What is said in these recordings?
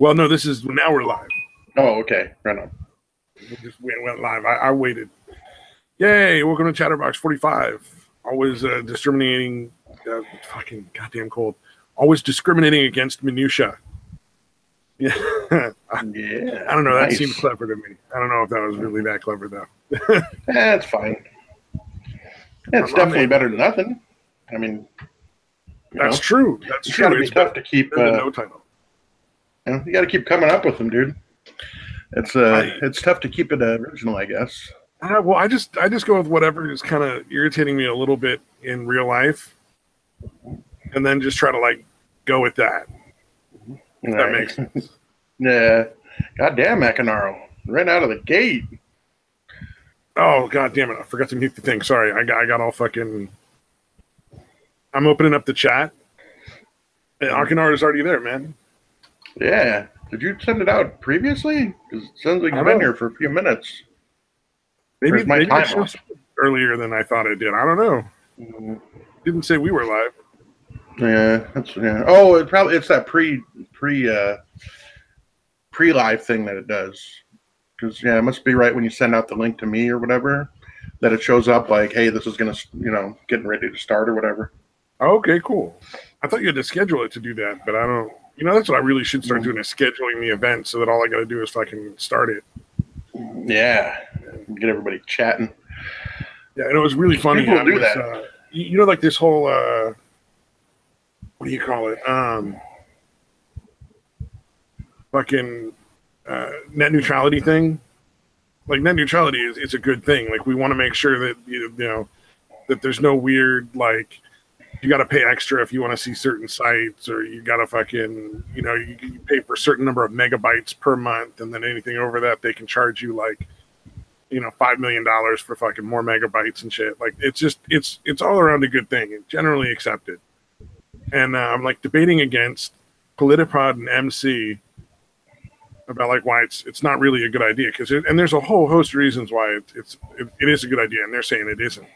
Well, no, this is now we're live. Oh, okay. Right on. We just went live. I waited. Yay! Welcome to Chatterbox 45. Always discriminating. Fucking goddamn cold. Always discriminating against Minutiae. Yeah. Yeah. I don't know. Nice. That seemed clever to me. I don't know if that was really that clever though. That's fine. It's definitely better than nothing. I mean, that's true. That's true. It's gotta be tough to keep. No title. You got to keep coming up with them, dude. It's tough to keep it original, I guess. Well, I just go with whatever is kind of irritating me a little bit in real life, and then just try to like go with that. If that makes sense. Yeah. Goddamn, Macanaro. Right out of the gate. Oh, god damn it. I forgot to mute the thing. Sorry. I got all fucking... I'm opening up the chat. Macanaro is already there, man. Yeah. Did you send it out previously? Because it sounds like you've been here for a few minutes. Maybe I earlier than I thought it did. I don't know. Didn't say we were live. Yeah, yeah. Oh, it's that pre-live thing that it does. Because it must be right when you send out the link to me or whatever that it shows up like, hey, this is gonna, getting ready to start or whatever. Okay, cool. I thought you had to schedule it to do that, but I don't. That's what I really should start doing is scheduling the event so that all I got to do is fucking start it. Yeah, get everybody chatting. Yeah, and it was really funny. People do that. Like this whole what do you call it? Fucking net neutrality thing. Like net neutrality is a good thing. Like we want to make sure that that there's no weird like you got to pay extra if you want to see certain sites, or you got to fucking you pay for a certain number of megabytes per month, and then anything over that they can charge you like $5 million for fucking more megabytes and shit. Like it's all around a good thing and generally accepted. And I'm like debating against Politipod and MC about like why it's not really a good idea, and there's a whole host of reasons why it is a good idea, and they're saying it isn't.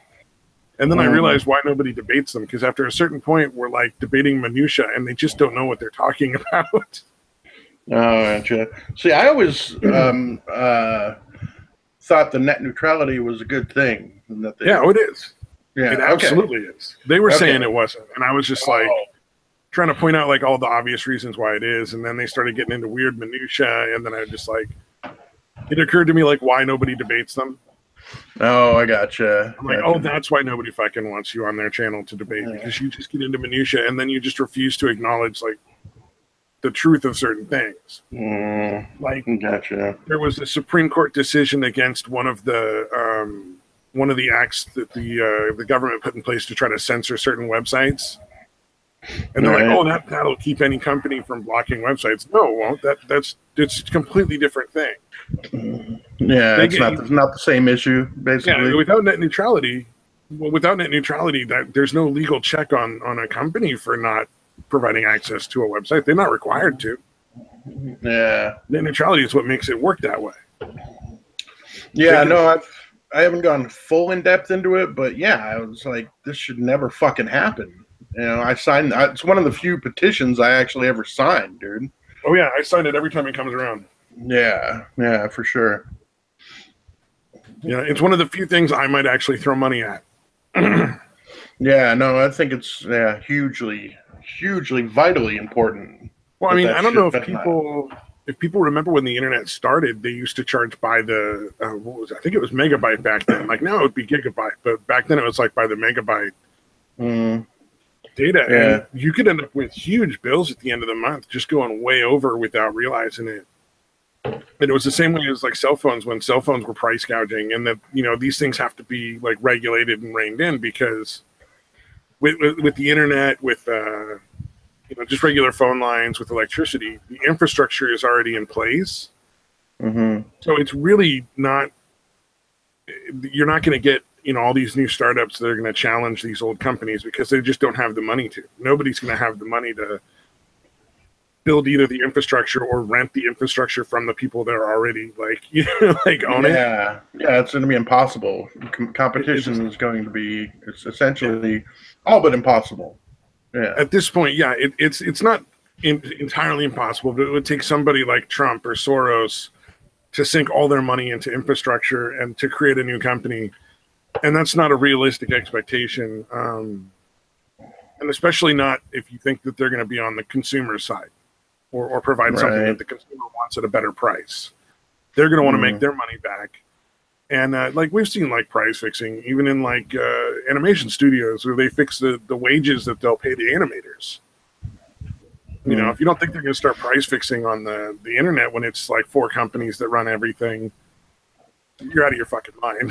And then I realized why nobody debates them, because after a certain point we're like debating minutia and they just don't know what they're talking about. Oh, gotcha. See, I always thought the net neutrality was a good thing. It is. Yeah, it absolutely is. They were saying it wasn't, and I was just like trying to point out like all the obvious reasons why it is, and then they started getting into weird minutia, and then I just like it occurred to me like why nobody debates them. Oh, I gotcha. I'm like, that's why nobody fucking wants you on their channel to debate, because you just get into minutia and then you just refuse to acknowledge like the truth of certain things. Like, gotcha. There was a Supreme Court decision against one of the acts that the government put in place to try to censor certain websites. And they're like, that'll keep any company from blocking websites. No, it won't. It's a completely different thing. Yeah, it's not the same issue, basically. Yeah, without net neutrality, there's no legal check on a company for not providing access to a website. They're not required to. Yeah. Net neutrality is what makes it work that way. Yeah, I haven't gone full in depth into it, but I was like, this should never fucking happen. I signed. It's one of the few petitions I actually ever signed, dude. Oh yeah, I sign it every time it comes around. Yeah, for sure. Yeah, it's one of the few things I might actually throw money at. Yeah, no, I think it's hugely, vitally important. Well, I mean, I don't know if people remember when the internet started, they used to charge by the I think it was megabyte back then. Like now it would be gigabyte, but back then it was like by the megabyte. Data, and you could end up with huge bills at the end of the month, just going way over without realizing it. And it was the same way as like cell phones, when cell phones were price gouging, and that these things have to be like regulated and reined in, because with the internet, with just regular phone lines, with electricity, the infrastructure is already in place. So it's really not. You're not going to get all these new startups that are going to challenge these old companies, because they just don't have the money to. Nobody's going to have the money to build either the infrastructure or rent the infrastructure from the people that are already own it. Yeah, it's going to be impossible. Competition is going to be essentially all but impossible. Yeah. At this point, it's not entirely impossible. But it would take somebody like Trump or Soros to sink all their money into infrastructure and to create a new company. And that's not a realistic expectation. And especially not if you think that they're going to be on the consumer side or provide something that the consumer wants at a better price. They're going to want to make their money back. And like we've seen like price fixing, even in like animation studios where they fix the wages that they'll pay the animators. You know, if you don't think they're going to start price fixing on the internet when it's like 4 companies that run everything, you're out of your fucking mind.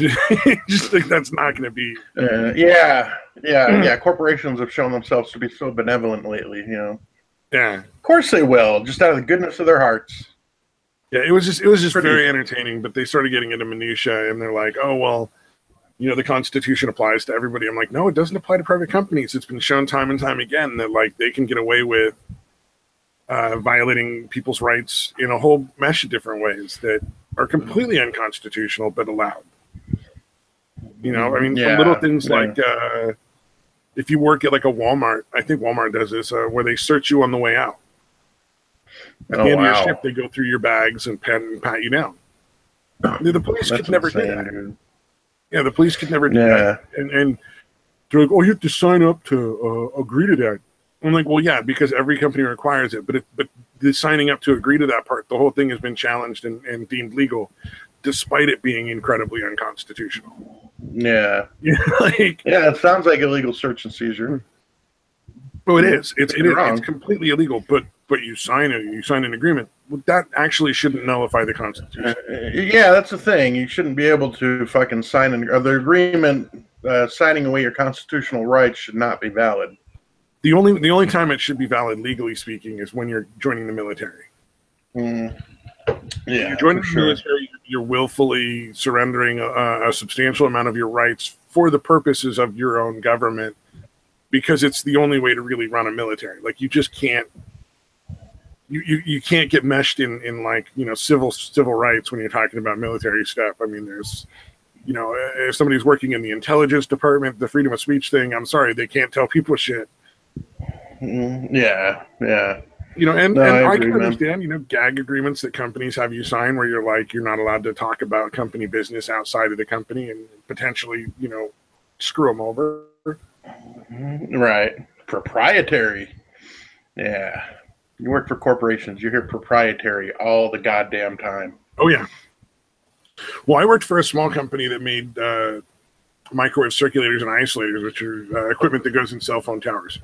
Just think that's not going to be. Yeah. Corporations have shown themselves to be so benevolent lately, you know. Yeah. Of course they will, just out of the goodness of their hearts. Yeah, it was just very entertaining, but they started getting into minutiae, and they're like, oh, well, you know, the Constitution applies to everybody. I'm like, no, it doesn't apply to private companies. It's been shown time and time again that, like, they can get away with violating people's rights in a whole mesh of different ways that are completely unconstitutional, but allowed. You know, I mean, from little things like if you work at, like, a Walmart, I think Walmart does this, where they search you on the way out. At the end of your shift, they go through your bags and pat you down. The police could never do that. Dude. Yeah, the police could never do that. And they're like, oh, you have to sign up to agree to that. I'm like, well, yeah, because every company requires it. But the signing up to agree to that part, the whole thing has been challenged and deemed legal, despite it being incredibly unconstitutional. Yeah. Like, yeah, it sounds like illegal search and seizure. Oh, it is. It's completely illegal. But you sign it. You sign an agreement. Well, that actually shouldn't nullify the Constitution. Yeah, that's the thing. You shouldn't be able to fucking sign the agreement. Signing away your constitutional rights should not be valid. The only time it should be valid, legally speaking, is when you're joining the military. Yeah, you're joining the military. You're willfully surrendering a substantial amount of your rights for the purposes of your own government, because it's the only way to really run a military. Like, you just can't. You can't get meshed in like, you know, civil rights when you're talking about military stuff. I mean, there's, you know, if somebody's working in the intelligence department, the freedom of speech thing, I'm sorry, they can't tell people shit. Yeah. You know, and I can understand, you know, gag agreements that companies have you sign where you're like, you're not allowed to talk about company business outside of the company and potentially, you know, screw them over. Right. Proprietary. Yeah. You work for corporations. You hear proprietary all the goddamn time. Oh, yeah. Well, I worked for a small company that made microwave circulators and isolators, which are equipment that goes in cell phone towers.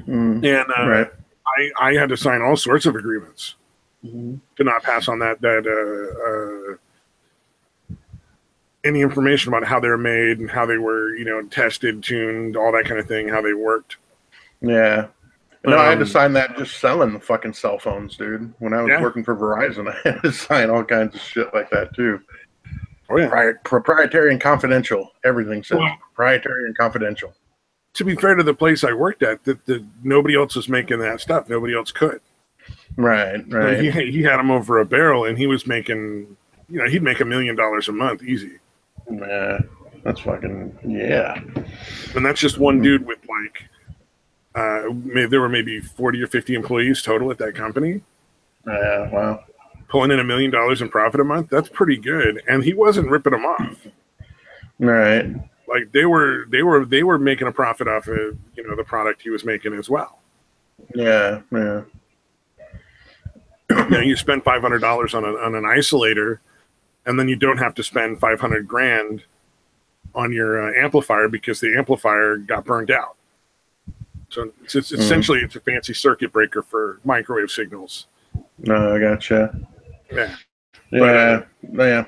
And I had to sign all sorts of agreements to not pass on that any information about how they're made and how they were, you know, tested, tuned, all that kind of thing, how they worked. Yeah. No, I had to sign that just selling the fucking cell phones, dude. When I was working for Verizon, I had to sign all kinds of shit like that, too. Oh, yeah. Proprietary and confidential. Everything says proprietary and confidential. To be fair to the place I worked at, that nobody else was making that stuff. Nobody else could. Right. He had them over a barrel, and he was making, you know, he'd make $1 million a month easy. Yeah, that's fucking, yeah. And that's just one dude with like, there were maybe 40 or 50 employees total at that company. Wow. Pulling in $1 million in profit a month, that's pretty good. And he wasn't ripping them off. Right. Like they were making a profit off of, you know, the product he was making as well. Yeah. You know, you spend $500 on an isolator, and then you don't have to spend $500,000 on your amplifier because the amplifier got burned out. So it's essentially it's a fancy circuit breaker for microwave signals. No, I gotcha. Yeah. Yeah.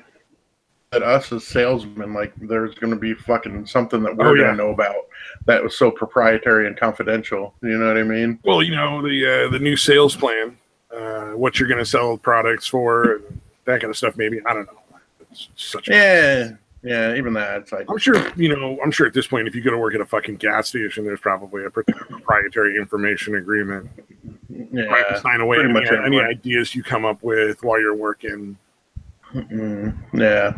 At us as salesmen, like there's going to be fucking something that we're going to know about that was so proprietary and confidential. You know what I mean? Well, you know, the new sales plan, what you're going to sell products for, and that kind of stuff. Maybe, I don't know. It's such yeah, even that. It's like, I'm sure at this point, if you go to work at a fucking gas station, there's probably a proprietary information agreement. Yeah, you have to sign away any ideas you come up with while you're working. Yeah.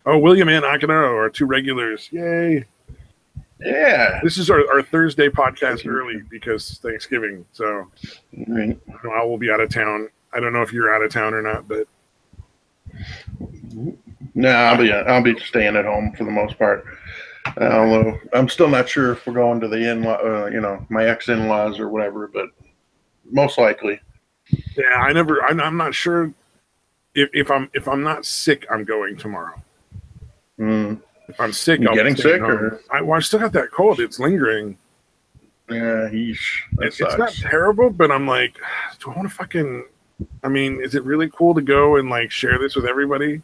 Oh, William and Akinaro are 2 regulars. Yay. Yeah. This is our Thursday podcast early because Thanksgiving. So Right. I will be out of town. I don't know if you're out of town or not, but no, I'll be staying at home for the most part. Although I'm still not sure if we're going to the in-law, my ex-in-laws or whatever, but most likely. yeah, I'm not sure if I'm not sick, I'm going tomorrow. Mm. If I'm sick, You I'll getting be staying sick home. or? I still got that cold. It's lingering. Yeah, It's not terrible, but I'm like, do I want to fucking? I mean, is it really cool to go and like share this with everybody?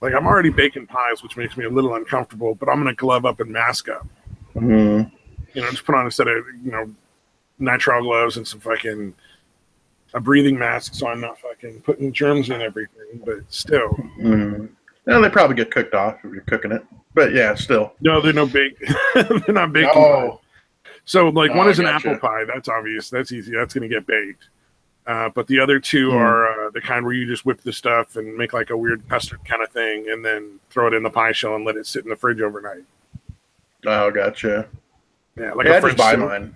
Like, I'm already baking pies, which makes me a little uncomfortable, but I'm gonna glove up and mask up. Mm. Just put on a set of nitrile gloves and some fucking a breathing mask, so I'm not fucking putting germs in everything. But still, Well, they probably get cooked off if you're cooking it, but yeah, still. no, they're no bake. They're not baking pies. So, like, one is an apple pie. That's obvious. That's easy. That's gonna get baked. But the other two are the kind where you just whip the stuff and make like a weird custard kind of thing, and then throw it in the pie shell and let it sit in the fridge overnight. Oh, gotcha. Yeah, like a French just buy mine.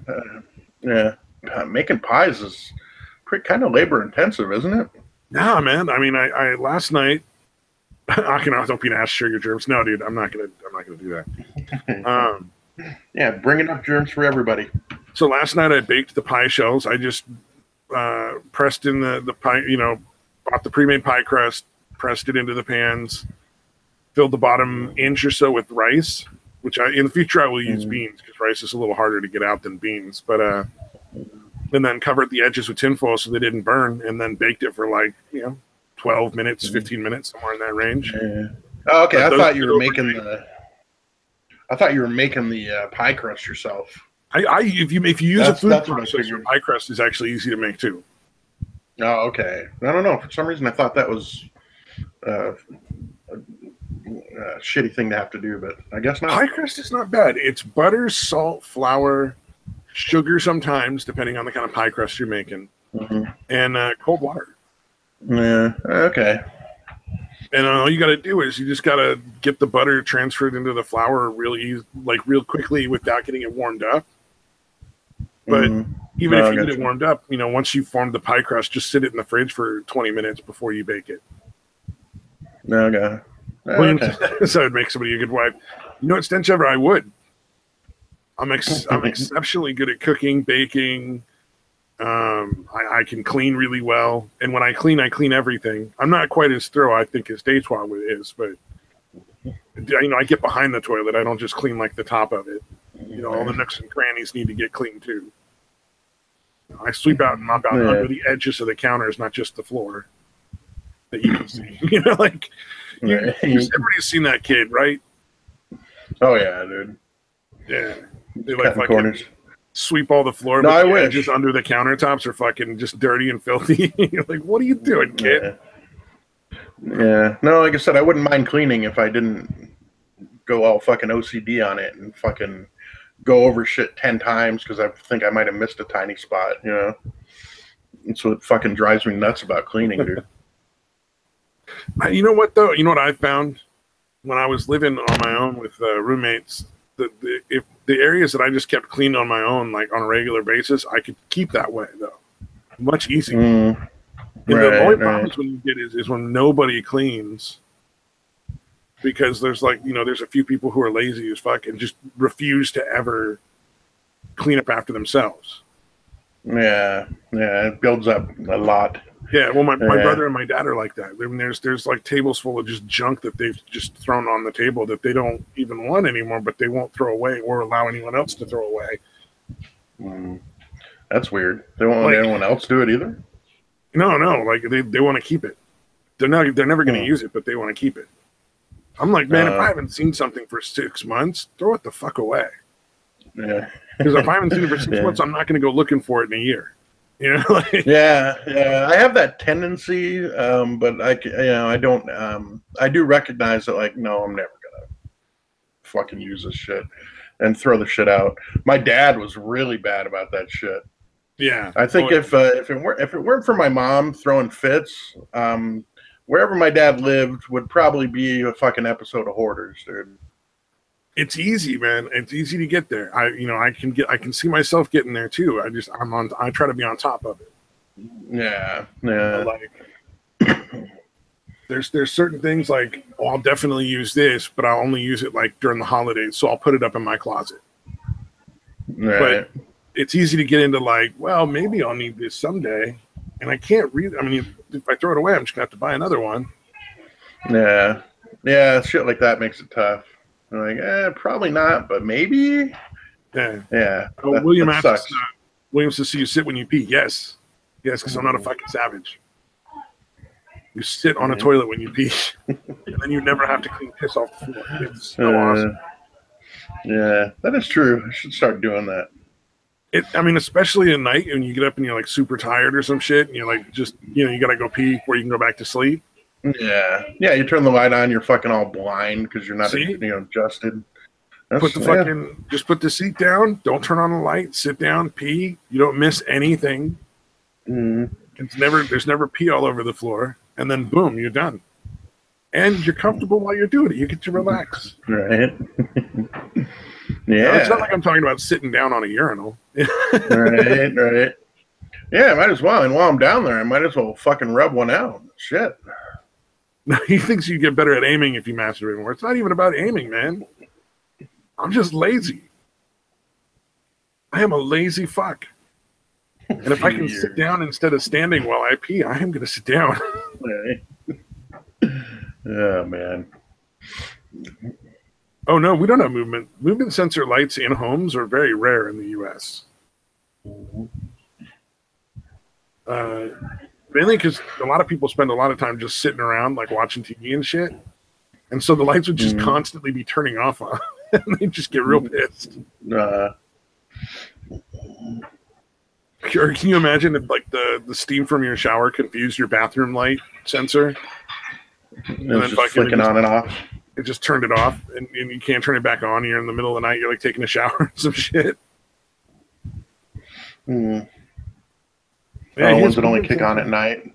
Making pies is kind of labor intensive, isn't it? Nah, man. I mean, I last night. Don't be an ass, share your germs. No, dude, I'm not gonna do that. Yeah, bringing up germs for everybody. So last night I baked the pie shells. I just pressed in the pie, bought the pre-made pie crust, pressed it into the pans, filled the bottom inch or so with rice, which in the future I will use beans because rice is a little harder to get out than beans. But and then covered the edges with tinfoil so they didn't burn, and then baked it for 12 minutes, 15 minutes, somewhere in that range. Yeah. Oh, okay. I thought you were making the pie crust yourself. If you use a food processor, pie crust is actually easy to make too. Oh, okay. I don't know. For some reason, I thought that was a shitty thing to have to do, but I guess not. Pie crust is not bad. It's butter, salt, flour, sugar sometimes, depending on the kind of pie crust you're making, and cold water. Yeah. Okay. And all you got to do is you just got to get the butter transferred into the flour real quickly without getting it warmed up. But even if you get it warmed up, once you formed the pie crust, just sit it in the fridge for 20 minutes before you bake it. Okay. So it'd make somebody a good wife. You know what, Stenchever? I would. I'm exceptionally good at cooking, baking. I can clean really well, and when I clean everything. I'm not quite as thorough, I think, as Deschwa is, but I get behind the toilet. I don't just clean like the top of it. All the nooks and crannies need to get clean too. I sweep out and mop out under the edges of the counters, not just the floor that you can see. Everybody's seen that kid, right? Oh yeah, dude. Yeah, they like corners. Sweep all the floor, but the edges under the countertops are fucking just dirty and filthy. You're like, what are you doing, kid? Yeah. No, like I said, I wouldn't mind cleaning if I didn't go all fucking OCD on it and fucking go over shit 10 times because I think I might have missed a tiny spot, That's what fucking drives me nuts about cleaning, dude. You know what, though? You know what I found? When I was living on my own with roommates, if the areas that I just kept clean on my own, like on a regular basis, I could keep that way though, much easier. And the only problems when you get is when nobody cleans, because there's there's a few people who are lazy as fuck and just refuse to ever clean up after themselves. Yeah, it builds up a lot. Yeah, well, my brother and my dad are like that. I mean, there's like tables full of just junk that they've just thrown on the table that they don't even want anymore, but they won't throw away or allow anyone else to throw away. That's weird. They won't let anyone else do it either? No, like they want to keep it. They're never going to use it, but they want to keep it. I'm like, man, if I haven't seen something for 6 months, throw it the fuck away. Yeah. Because if I haven't seen it for 6 months, I'm not going to go looking for it in a year. Yeah. I have that tendency, but I don't. I do recognize that, no, I'm never gonna fucking use this shit and throw the shit out. My dad was really bad about that shit. Yeah, I think if it weren't for my mom throwing fits, wherever my dad lived would probably be a fucking episode of Hoarders, dude. It's easy, man. It's easy to get there. I can see myself getting there too. I try to be on top of it. Yeah. Like, there's certain things like, oh, I'll definitely use this, but I'll only use it like during the holidays, so I'll put it up in my closet. Right. But it's easy to get into like, well, maybe I'll need this someday, and I can't read. I mean, if I throw it away, I'm just gonna have to buy another one. Yeah, shit like that makes it tough. I'm like, probably not, but maybe. Yeah. Oh, William asks, William says, "So you sit when you pee?" Yes, because I'm not a fucking savage. You sit on a toilet when you pee, and then you never have to clean piss off the floor. It's so awesome. Yeah, that is true. I should start doing that. I mean, especially at night when you get up and you're like super tired or some shit, and you're like, just, you gotta go pee before you can go back to sleep. Yeah. You turn the light on, you're fucking all blind because you're not, adjusted. Just put the seat down. Don't turn on the light. Sit down, pee. You don't miss anything. There's never pee all over the floor. And then boom, you're done. And you're comfortable while you're doing it. You get to relax. Right. It's not like I'm talking about sitting down on a urinal. Right. Yeah, might as well. And while I'm down there, I might as well fucking rub one out. Shit. He thinks you get better at aiming if you masturbate more. It's not even about aiming, man. I'm just lazy. I am a lazy fuck. And if I can sit down instead of standing while I pee, I am going to sit down. Oh, man. Oh, no, we don't have movement. Movement sensor lights in homes are very rare in the U.S. Mainly because a lot of people spend a lot of time just sitting around, like watching TV and shit. And so the lights would just constantly be turning off on, and they just get real pissed. Or can you imagine if like the steam from your shower confused your bathroom light sensor? And then just flicking on and off. It just turned it off, and you can't turn it back on. You're in the middle of the night. You're like taking a shower or some shit. Ones that only kick on at night.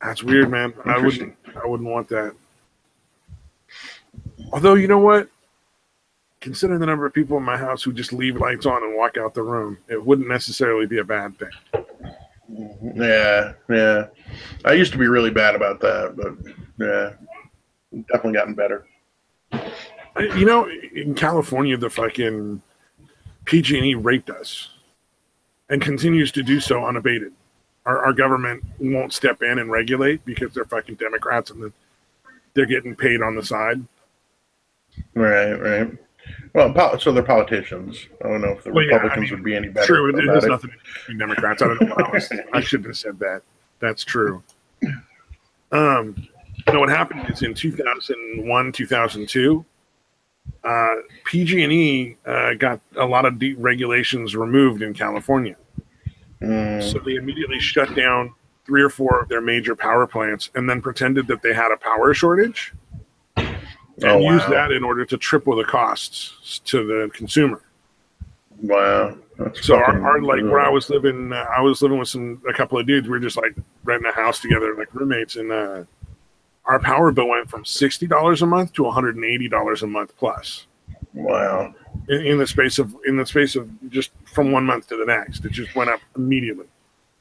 That's weird, man. I wouldn't want that. Although, you know what? Considering the number of people in my house who just leave lights on and walk out the room, it wouldn't necessarily be a bad thing. Yeah. I used to be really bad about that, but yeah, definitely gotten better. In California, the fucking PG&E raped us and continues to do so unabated. Our government won't step in and regulate because they're fucking Democrats and they're getting paid on the side. Right. Well, so they're politicians. I don't know if the Republicans would be any better. True, it has nothing to do with Democrats. I don't know what I shouldn't have said that. That's true. What happened is in 2001, 2002, PG&E got a lot of regulations removed in California. So they immediately shut down 3 or 4 of their major power plants and then pretended that they had a power shortage. And use that in order to triple the costs to the consumer. Wow. So where I was living with a couple of dudes. We were just like renting a house together, like roommates, and our power bill went from $60 a month to $180 a month plus. Wow. In the space of just from 1 month to the next, it just went up immediately.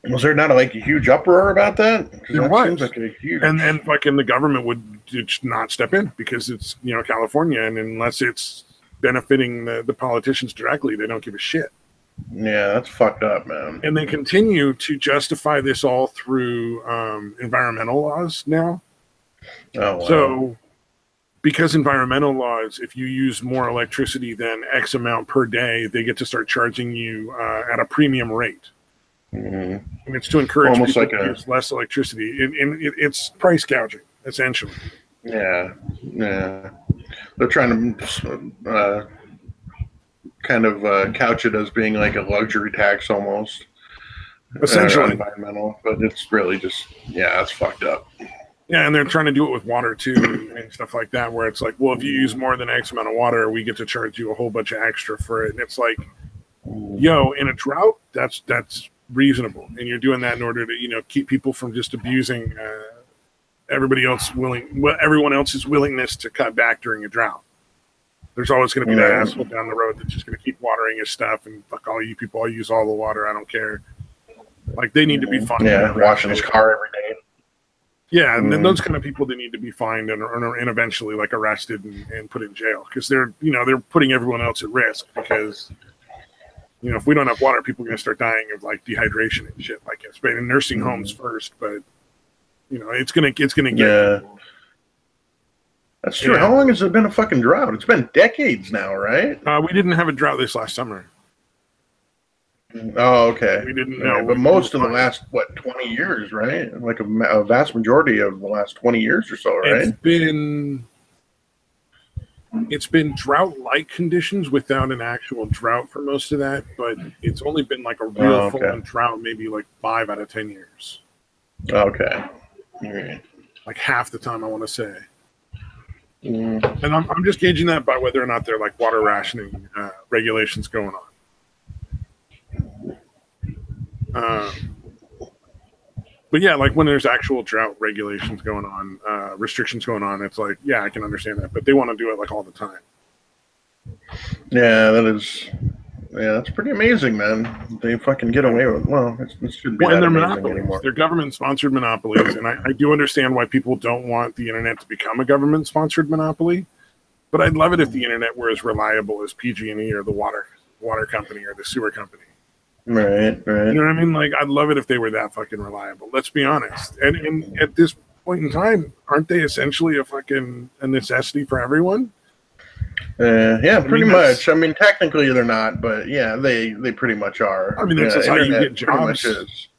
Was there not a huge uproar about that? There was. And fucking the government would just not step in because it's California, and unless it's benefiting the politicians directly, they don't give a shit. Yeah, that's fucked up, man. And they continue to justify this all through environmental laws now. Oh, wow. So because environmental laws, if you use more electricity than X amount per day, they get to start charging you at a premium rate. And it's to encourage people to use less electricity. It's price gouging, essentially. Yeah. They're trying to couch it as being like a luxury tax almost. Essentially. Environmental, but it's really just, it's fucked up. Yeah, and they're trying to do it with water too and stuff like that, where it's like, well, if you use more than X amount of water, we get to charge you a whole bunch of extra for it. And it's like, in a drought, that's reasonable, and you're doing that in order to keep people from just abusing everyone else's willingness to cut back during a drought. There's always going to be that asshole down the road that's just going to keep watering his stuff and fuck all you people. I'll use all the water. I don't care. Like they need to be fined. Yeah, washing his car every day. Yeah, and then those kind of people, they need to be fined and eventually like arrested and put in jail because they're putting everyone else at risk because if we don't have water, people are going to start dying of like dehydration and shit like it's been in nursing homes first, but it's gonna get. Yeah. That's true. Yeah. How long has it been a fucking drought? It's been decades now, right? We didn't have a drought this last summer. Oh, okay. We didn't know. But most of the last, 20 years, right? Like a vast majority of the last 20 years or so, right? It's been drought-like conditions without an actual drought for most of that, but it's only been like a real full-on drought maybe like 5 out of 10 years. Okay. All right. Like half the time, I want to say. And I'm just gauging that by whether or not there are like water rationing regulations going on. But yeah, like when there's actual drought regulations going on, restrictions going on, it's like, yeah, I can understand that. But they want to do it like all the time. Yeah, that's pretty amazing, man. They fucking get away with it shouldn't be that amazing anymore. They're government-sponsored monopolies, and I do understand why people don't want the internet to become a government-sponsored monopoly. But I'd love it if the internet were as reliable as PG&E or the water company or the sewer company. Right. You know what I mean? Like, I'd love it if they were that fucking reliable. Let's be honest. And at this point in time, aren't they essentially a necessity for everyone? Yeah, pretty much. I mean, technically they're not, but yeah, they pretty much are. I mean, that's just how you get jobs.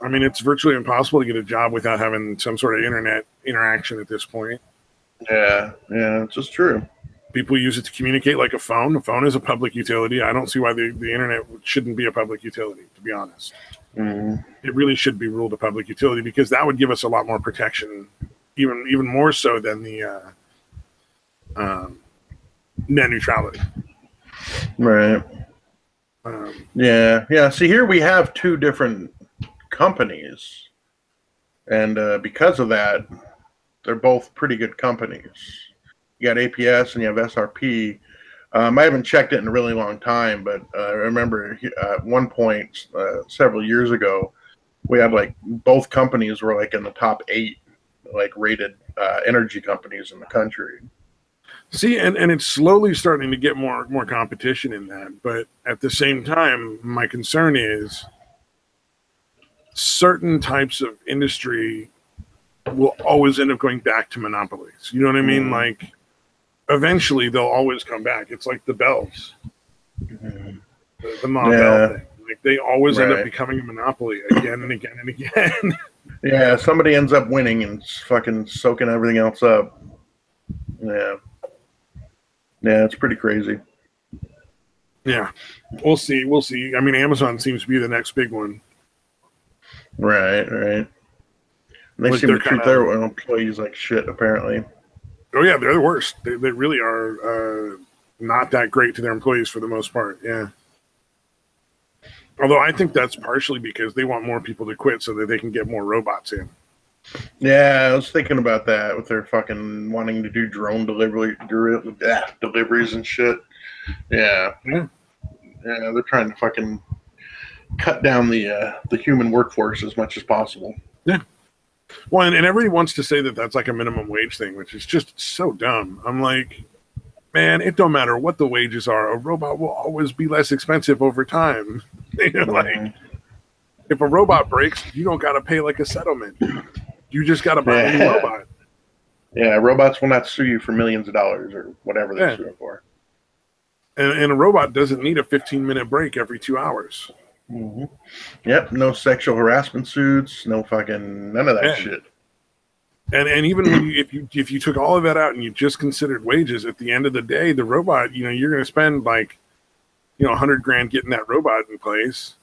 I mean, it's virtually impossible to get a job without having some sort of internet interaction at this point. Yeah, it's just true. People use it to communicate like a phone. A phone is a public utility. I don't see why the internet shouldn't be a public utility, to be honest. It really should be ruled a public utility because that would give us a lot more protection, even more so than the net neutrality. Right. Yeah. See, here we have 2 different companies, and because of that, they're both pretty good companies. You got APS and you have SRP. I haven't checked it in a really long time, but I remember at one point several years ago, we had like both companies were like in the top 8 like rated energy companies in the country. See, and it's slowly starting to get more competition in that. But at the same time, my concern is certain types of industry will always end up going back to monopolies. You know what I mean? Like, eventually they'll always come back. It's like the bells. The Ma Bell thing. Like, they always end up becoming a monopoly again and again and again. Yeah, somebody ends up winning and fucking soaking everything else up. Yeah, it's pretty crazy. Yeah, we'll see. I mean, Amazon seems to be the next big one. Right. They seem to treat their employees like shit, apparently. Oh, yeah, they're the worst. They really are not that great to their employees for the most part, yeah. Although I think that's partially because they want more people to quit so that they can get more robots in. Yeah, I was thinking about that with their fucking wanting to do drone deliveries and shit. Yeah, they're trying to fucking cut down the human workforce as much as possible. Yeah. Well, and everybody wants to say that that's like a minimum wage thing, which is just so dumb. I'm like, man, it don't matter what the wages are. A robot will always be less expensive over time. Like, if a robot breaks, you don't got to pay like a settlement. You just got to buy a new robot. Yeah, robots will not sue you for millions of dollars or whatever they're suing for. And a robot doesn't need a 15-minute break every 2 hours. Yep, no sexual harassment suits, no fucking none of that shit. And even when if you took all of that out and you just considered wages, at the end of the day, the robot, you're going to spend like, $100,000 getting that robot in place,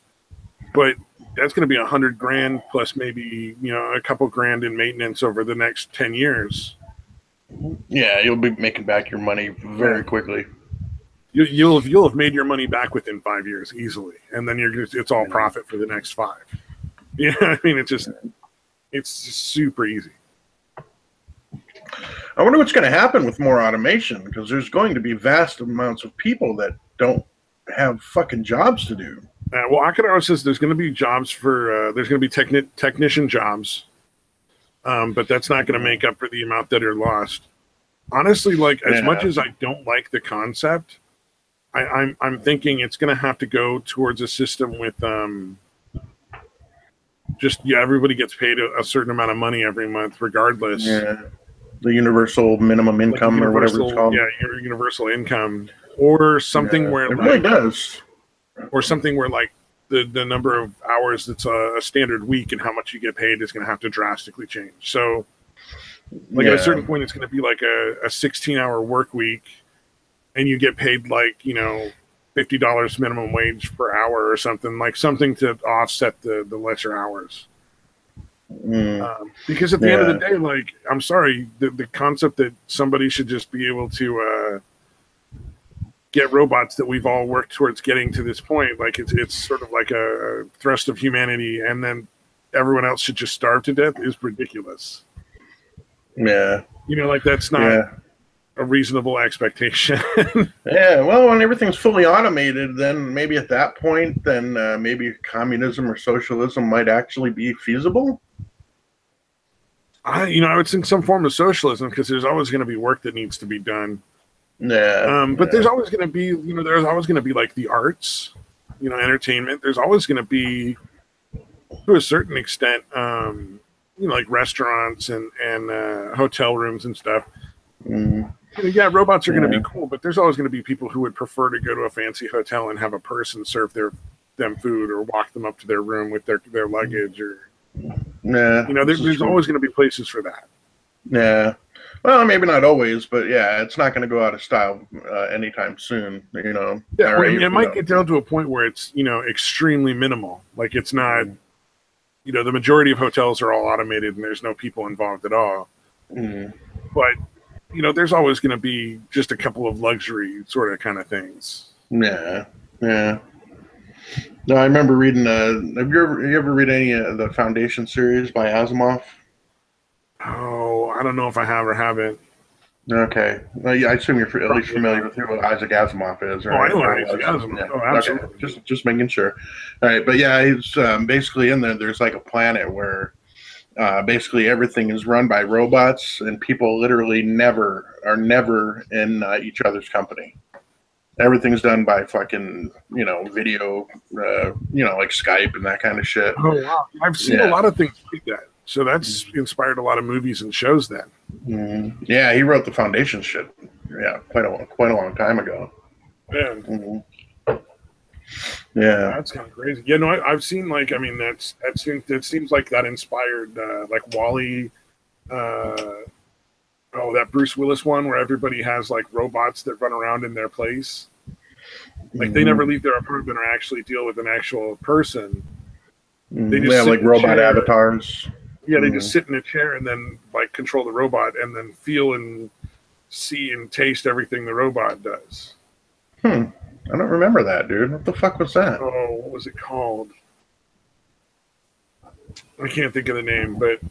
but that's going to be $100,000 plus maybe a couple grand in maintenance over the next 10 years. Yeah, you'll be making back your money very quickly. You'll have made your money back within 5 years easily, and then it's all profit for the next 5. I mean, it's just super easy. I wonder what's going to happen with more automation, because there's going to be vast amounts of people that don't have fucking jobs to do. Well, Akadara says there's going to be jobs for there's going to be technician jobs, but that's not going to make up for the amount that are lost. Honestly, like as much as I don't like the concept, I'm thinking it's going to have to go towards a system with everybody gets paid a certain amount of money every month, regardless. Yeah, the universal minimum income or whatever it's called. Yeah, your universal income, or something where it really does. Or something where like the number of hours that's a standard week and how much you get paid is going to have to drastically change. So, like at a certain point, it's going to be like a 16-hour work week, and you get paid like $50 minimum wage per hour or something to offset the lesser hours. Because at the end of the day, like, I'm sorry, the concept that somebody should just be able to get robots that we've all worked towards getting to this point, like it's sort of like a thrust of humanity, and then everyone else should just starve to death is ridiculous. Yeah. Like that's not a reasonable expectation. Yeah, well, when everything's fully automated, then maybe at that point, then maybe communism or socialism might actually be feasible. I would think some form of socialism, because there's always going to be work that needs to be done. But there's always going to be, there's always going to be like the arts, entertainment. There's always going to be, to a certain extent, like restaurants and hotel rooms and stuff. Yeah, robots are going to be cool, but there's always going to be people who would prefer to go to a fancy hotel and have a person serve them food, or walk them up to their room with their luggage, or there's always going to be places for that. Yeah. Well, maybe not always, but it's not going to go out of style anytime soon. Yeah, it might get down to a point where it's extremely minimal. Like it's not, the majority of hotels are all automated and there's no people involved at all. But there's always going to be just a couple of luxury sort of kind of things. Yeah. No, I remember reading. Have you ever read any of the Foundation series by Asimov? Oh, I don't know if I have or haven't. Okay. Well, I assume you're at least familiar with who Isaac Asimov is, right? Oh, I know Isaac Asimov. Yeah. Oh, absolutely. Okay. Just making sure. All right, but he's basically in there. There's like a planet where basically everything is run by robots, and people literally never in each other's company. Everything's done by fucking video, like Skype and that kind of shit. Oh wow, I've seen a lot of things like that. So that's inspired a lot of movies and shows then. Yeah, he wrote the Foundation shit. Yeah, quite a long time ago. Yeah. Yeah, that's kind of crazy. Yeah, no, I've seen that seems like that inspired like WALL-E. That Bruce Willis one where everybody has like robots that run around in their place. Like they never leave their apartment or actually deal with an actual person. They just like robot avatars. Yeah, they just sit in a chair and then like control the robot and then feel and see and taste everything the robot does. I don't remember that, dude. What the fuck was that? Oh, what was it called? I can't think of the name, but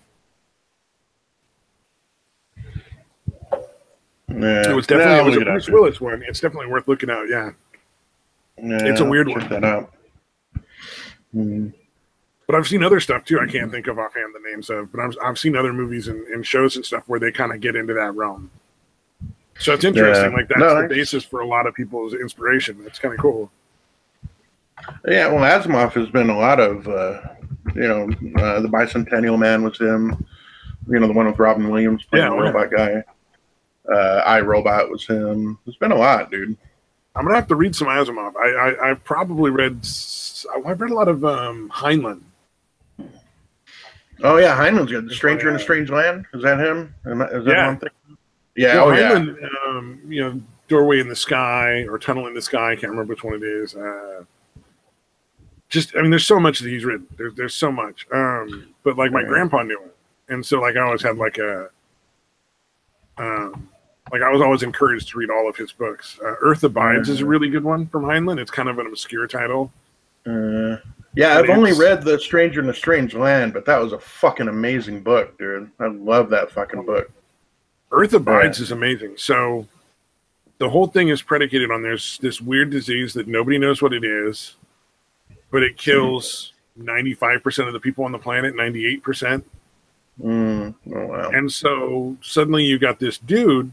it was definitely a Bruce Willis one. It's definitely worth looking at. Yeah, it's a weird one. Check that out. But I've seen other stuff too. I can't think of offhand the names of, but I've seen other movies and shows and stuff where they kind of get into that realm. So it's interesting. Like that's the basis for a lot of people's inspiration. That's kind of cool. Yeah, well, Asimov has been a lot of, the Bicentennial Man was him. The one with Robin Williams playing the robot guy. iRobot was him. There's been a lot, dude. I'm gonna have to read some Asimov. I've probably read. I've read a lot of Heinlein. Oh yeah, Heinlein's good. The Stranger in a Strange Land. Is that him? Is that one thing? Yeah. Heinlein, Doorway in the Sky or Tunnel in the Sky. I can't remember which one it is. There's so much that he's written. There's so much. But like my grandpa knew it, and so like I always had like a. I was always encouraged to read all of his books. Earth Abides is a really good one from Heinlein. It's kind of an obscure title. I've only read The Stranger in a Strange Land, but that was a fucking amazing book, dude. I love that fucking book. Earth Abides is amazing. So the whole thing is predicated on there's this weird disease that nobody knows what it is, but it kills 95% of the people on the planet, 98%. Oh, wow. And so suddenly you got this dude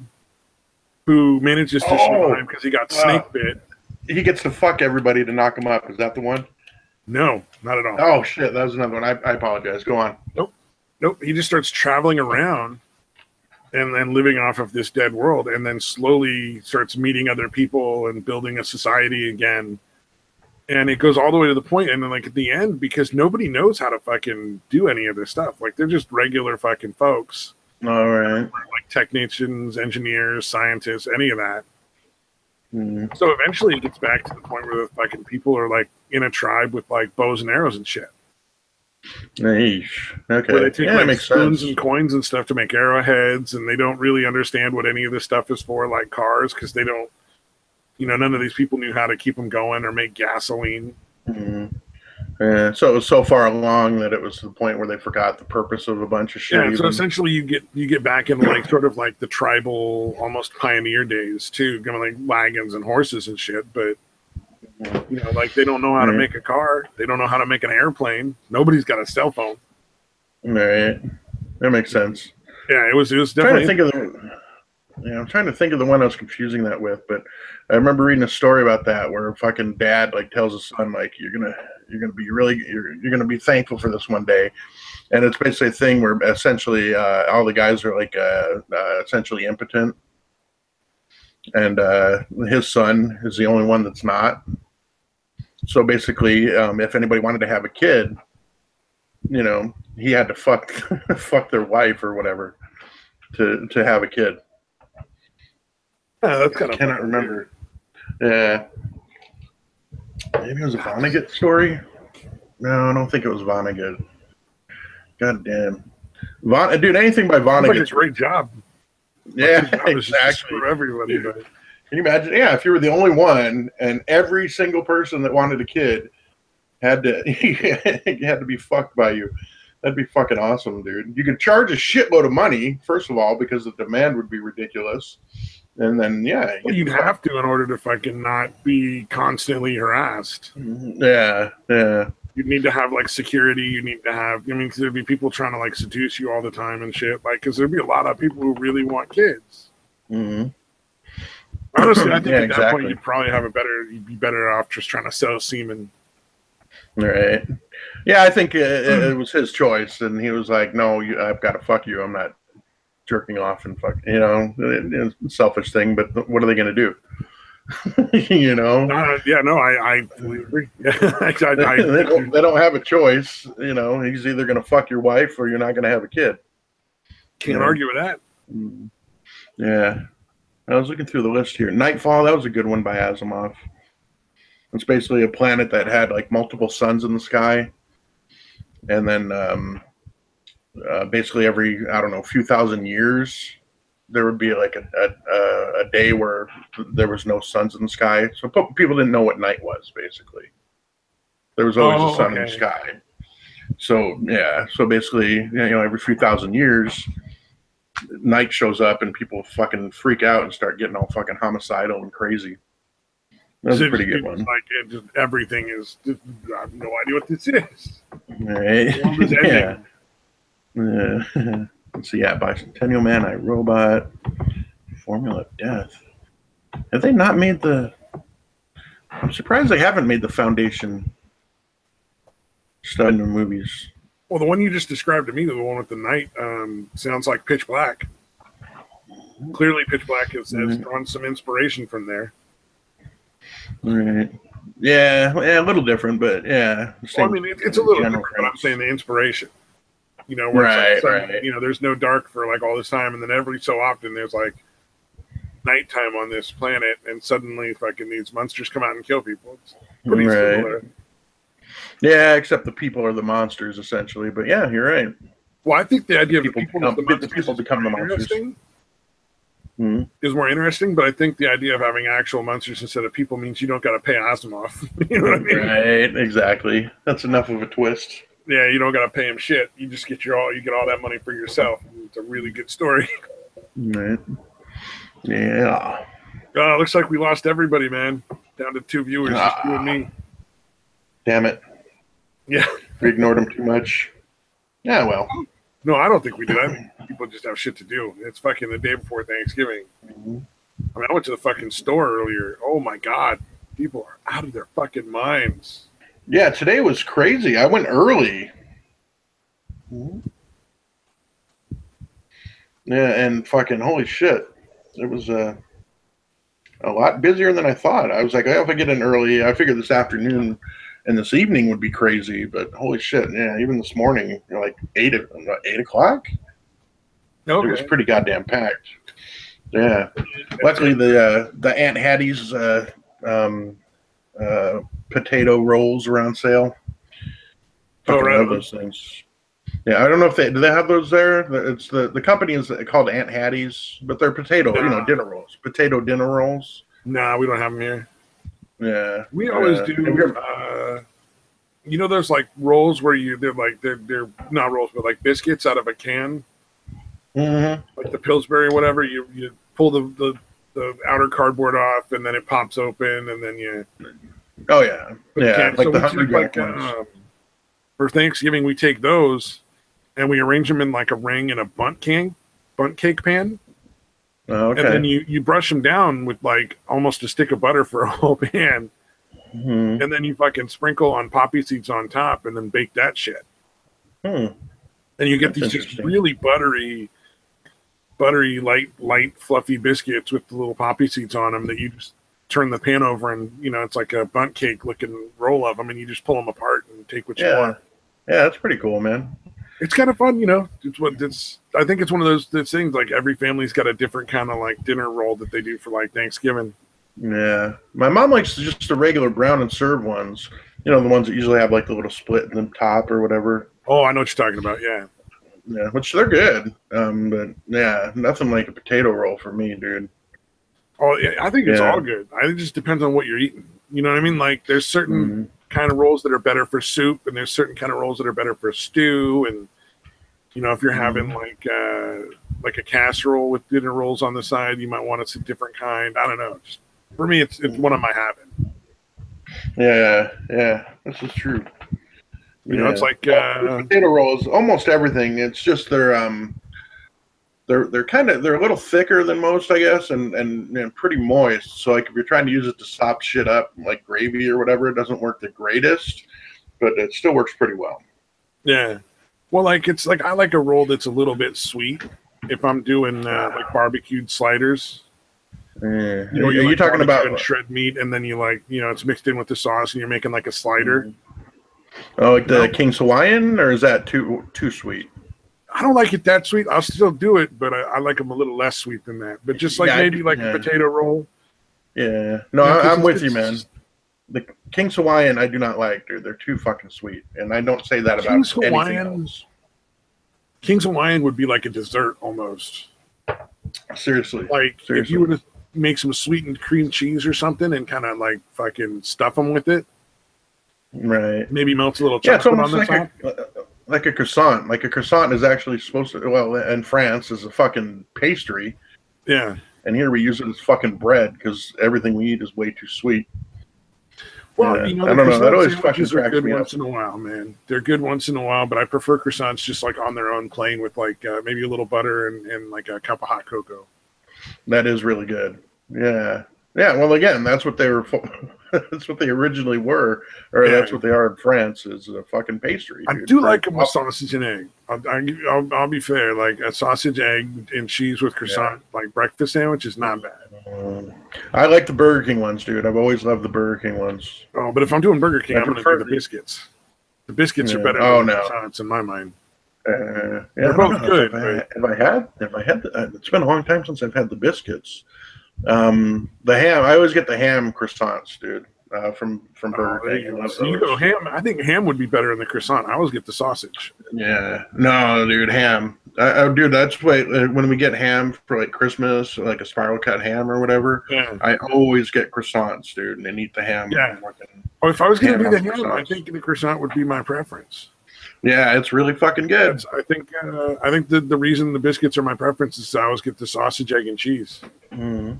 who manages to survive because he got snake bit. He gets to fuck everybody to knock him up. Is that the one? No, not at all. Oh, shit. That was another one. I apologize. Go on. Nope. He just starts traveling around and then living off of this dead world, and then slowly starts meeting other people and building a society again. And it goes all the way to the point, and then like at the end, because nobody knows how to fucking do any of this stuff. Like they're just regular fucking folks. All right. Like technicians, engineers, scientists, any of that. Mm. So eventually it gets back to the point where the fucking people are like in a tribe with like bows and arrows and shit. Nice. Okay. Where they take like spoons sense. and coins and stuff to make arrowheads, and they don't really understand what any of this stuff is for, like cars, because they don't, none of these people knew how to keep them going or make gasoline. Mm. Yeah, so it was so far along that it was to the point where they forgot the purpose of a bunch of shit. Yeah, so essentially you get back into like sort of like the tribal, almost pioneer days too, going like wagons and horses and shit, but like they don't know how to make a car. They don't know how to make an airplane. Nobody's got a cell phone. Right. That makes sense. Yeah, it was definitely. I'm trying to think of the one I was confusing that with, but I remember reading a story about that where a fucking dad like tells his son like you're gonna be thankful for this one day, and it's basically a thing where essentially all the guys are like essentially impotent, and his son is the only one that's not. So basically, if anybody wanted to have a kid, he had to fuck their wife or whatever to have a kid. Yeah, that's kind I cannot remember. Yeah. Maybe it was a Vonnegut story? No, I don't think it was Vonnegut. God damn. Dude, anything by Vonnegut. Like a great job. Yeah, exactly. For everybody, but. Can you imagine? Yeah, if you were the only one and every single person that wanted a kid had to be fucked by you. That'd be fucking awesome, dude. You could charge a shitload of money, first of all, because the demand would be ridiculous. And then, you'd have to in order to fucking not be constantly harassed. Yeah. You'd need to have like security. You need to have, because there'd be people trying to like seduce you all the time and shit. Like, because there'd be a lot of people who really want kids. Mm-hmm. Honestly, I think at that point you'd be better off just trying to sell semen. Right. Yeah, I think it was his choice, and he was like, "No, I've got to fuck you. I'm not jerking off and fuck." It's a selfish thing, but what are they going to do? I fully agree. They don't have a choice. He's either going to fuck your wife or you're not going to have a kid. Can't argue with that. Yeah. I was looking through the list here. Nightfall, that was a good one by Asimov. It's basically a planet that had like multiple suns in the sky. And then basically every, few thousand years, there would be like a day where there was no suns in the sky. So people didn't know what night was, basically. There was always a sun in the sky. So, yeah. So basically, every few thousand years, night shows up and people fucking freak out and start getting all fucking homicidal and crazy. That's a pretty good one. Like everything is. I have no idea what this is. Right. Yeah. Let's see. Yeah, Bicentennial Man, I Robot, Formula of Death. Have they not made the? I'm surprised they haven't made the Foundation stuff in the movies. Well, the one you just described to me, the one with the night, sounds like Pitch Black. Clearly, Pitch Black has drawn some inspiration from there. Right. Yeah, a little different, but yeah. Well, it's a little different, but I'm saying the inspiration. Where it's like there's no dark for like all this time, and then every so often there's like nighttime on this planet, and suddenly fucking these monsters come out and kill people. It's pretty similar. Yeah, except the people are the monsters essentially. But yeah, you're right. Well, I think the idea of the people become the monsters is more interesting. But I think the idea of having actual monsters instead of people means you don't got to pay Asimov. You know what I mean? Right. Exactly. That's enough of a twist. Yeah, you don't got to pay him shit. You just get you get all that money for yourself. It's a really good story. Right. Yeah. Looks like we lost everybody, man. Down to 2 viewers, just you and me. Damn it. Yeah. We ignored them too much. Yeah, well. No, I don't think we did. I think people just have shit to do. It's fucking the day before Thanksgiving. Mm-hmm. I mean, I went to the fucking store earlier. Oh my God. People are out of their fucking minds. Yeah, today was crazy. I went early. Mm-hmm. Yeah, and fucking holy shit. It was a lot busier than I thought. I was like, oh, if I get in early, I figured this afternoon and this evening would be crazy, but holy shit, yeah, even this morning, like 8 o'clock? Okay. It was pretty goddamn packed. Yeah. Luckily, the Aunt Hattie's potato rolls are on sale. Oh, right. Love those things. Yeah, I don't know if do they have those there. It's the company is called Aunt Hattie's, but they're potato, dinner rolls, potato dinner rolls. Nah, we don't have them here. Yeah, we always do. There's like rolls where they're not rolls, but like biscuits out of a can, like the Pillsbury or whatever. You pull the outer cardboard off, and then it pops open, and then you. Oh yeah, yeah, like the 100 ones. For Thanksgiving, we take those, and we arrange them in like a ring in a bundt cake pan. Oh, okay. And then you brush them down with like almost a stick of butter for a whole pan. Mm-hmm. And then you fucking sprinkle on poppy seeds on top and then bake that shit. And you get these just really buttery, light, fluffy biscuits with the little poppy seeds on them that you just turn the pan over and, it's like a bundt cake looking roll of them and you just pull them apart and take what you want. Yeah, that's pretty cool, man. It's kind of fun, I think it's one of those things like every family's got a different kind of like dinner roll that they do for like Thanksgiving. Yeah. My mom likes just the regular brown and serve ones. The ones that usually have like the little split in the top or whatever. Oh, I know what you're talking about. Yeah. Yeah, which they're good. But yeah, nothing like a potato roll for me, dude. Oh, yeah, I think it's all good. It just depends on what you're eating. You know what I mean? Like there's certain kind of rolls that are better for soup, and there's certain kind of rolls that are better for stew. And if you're having like a casserole with dinner rolls on the side, you might want a different kind. I don't know. Just, for me, it's one of my habits. Yeah, this is true. It's like potato rolls, almost everything. It's just they're a little thicker than most, I guess, and pretty moist. So like if you're trying to use it to sop shit up like gravy or whatever, it doesn't work the greatest, but it still works pretty well. Yeah. Well, it's like I like a roll that's a little bit sweet if I'm doing like barbecued sliders. You're talking about shred meat, and then it's mixed in with the sauce, and you're making like a slider. Oh, like the King's Hawaiian, or is that too sweet? I don't like it that sweet. I'll still do it, but I like them a little less sweet than that. But just like a potato roll. Yeah. No, I'm with you, man. The King's Hawaiian, I do not like, dude. They're too fucking sweet, and I don't say that about anything else. King's Hawaiian would be like a dessert almost. Seriously. If you were to make some sweetened cream cheese or something and kind of like fucking stuff them with it. Right. Maybe melts a little chocolate on the top. Like a croissant. Like a croissant is actually supposed to, in France is a fucking pastry. Yeah. And here we use it as fucking bread because everything we eat is way too sweet. Well, I don't know. That always fucking cracks good me once up. in a while, man. They're good once in a while, but I prefer croissants just like on their own, plain with like maybe a little butter and like a cup of hot cocoa. That is really good. Yeah. Yeah. Well, again, that's what they were. That's what they originally were, or that's what they are in France. Is a fucking pastry. Dude. I do like them with sausage and egg. I'll be fair. Like a sausage, egg, and cheese with croissant, like breakfast sandwich, is not bad. I like the Burger King ones, dude. I've always loved the Burger King ones. Oh, but if I'm doing Burger King, I'm going to do the biscuits. The biscuits are better than the croissants in my mind. They're both good. Have I had? It's been a long time since I've had the biscuits. The ham. I always get the ham croissants, dude. From Burger King. So you go ham. I think ham would be better than the croissant. I always get the sausage. Yeah. No, dude, ham. Dude, that's why when we get ham for like Christmas, like a spiral cut ham or whatever, I always get croissants, dude, and eat the ham. Yeah. If I was going to do the ham, I think the croissant would be my preference. Yeah, it's really fucking good. I think the reason the biscuits are my preference is I always get the sausage, egg, and cheese. Mm.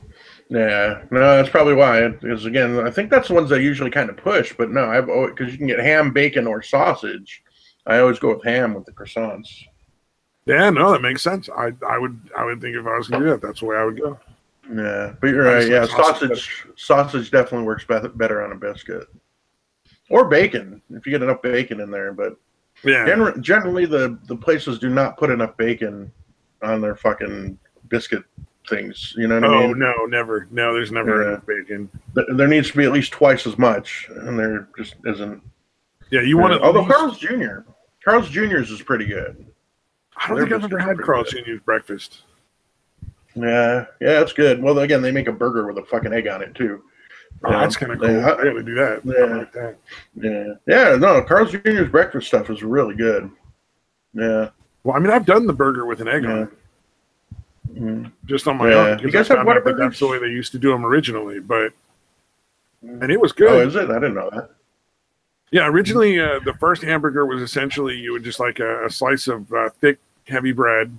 Yeah, no, that's probably why. Because again, I think that's the ones I usually kind of push. But no, I've because you can get ham, bacon, or sausage. I always go with ham with the croissants. Yeah, no, that makes sense. I would think if I was gonna do that, that's the way I would go. Yeah, but you're right. Yeah, sausage definitely works better on a biscuit. Or bacon, if you get enough bacon in there. But yeah, generally the places do not put enough bacon on their fucking biscuit things. You know what I mean? Oh no, never. No, there's never enough bacon. There needs to be at least twice as much, and there just isn't. Yeah, you want to. Although Carl's Jr.'s is pretty good. I don't think I've ever had Carl's Jr.'s breakfast. Yeah, it's good. Well, again, they make a burger with a fucking egg on it too. Oh, that's kind of cool. I gotta do that. Yeah, like that. Yeah. No, Carl's Jr.'s breakfast stuff is really good. Yeah. Well, I mean, I've done the burger with an egg on it. Just on my own. You guys have Whataburgers? That's the way they used to do them originally, and it was good. Oh, is it? I didn't know that. Yeah, originally the first hamburger was essentially you would just like a slice of thick, heavy bread,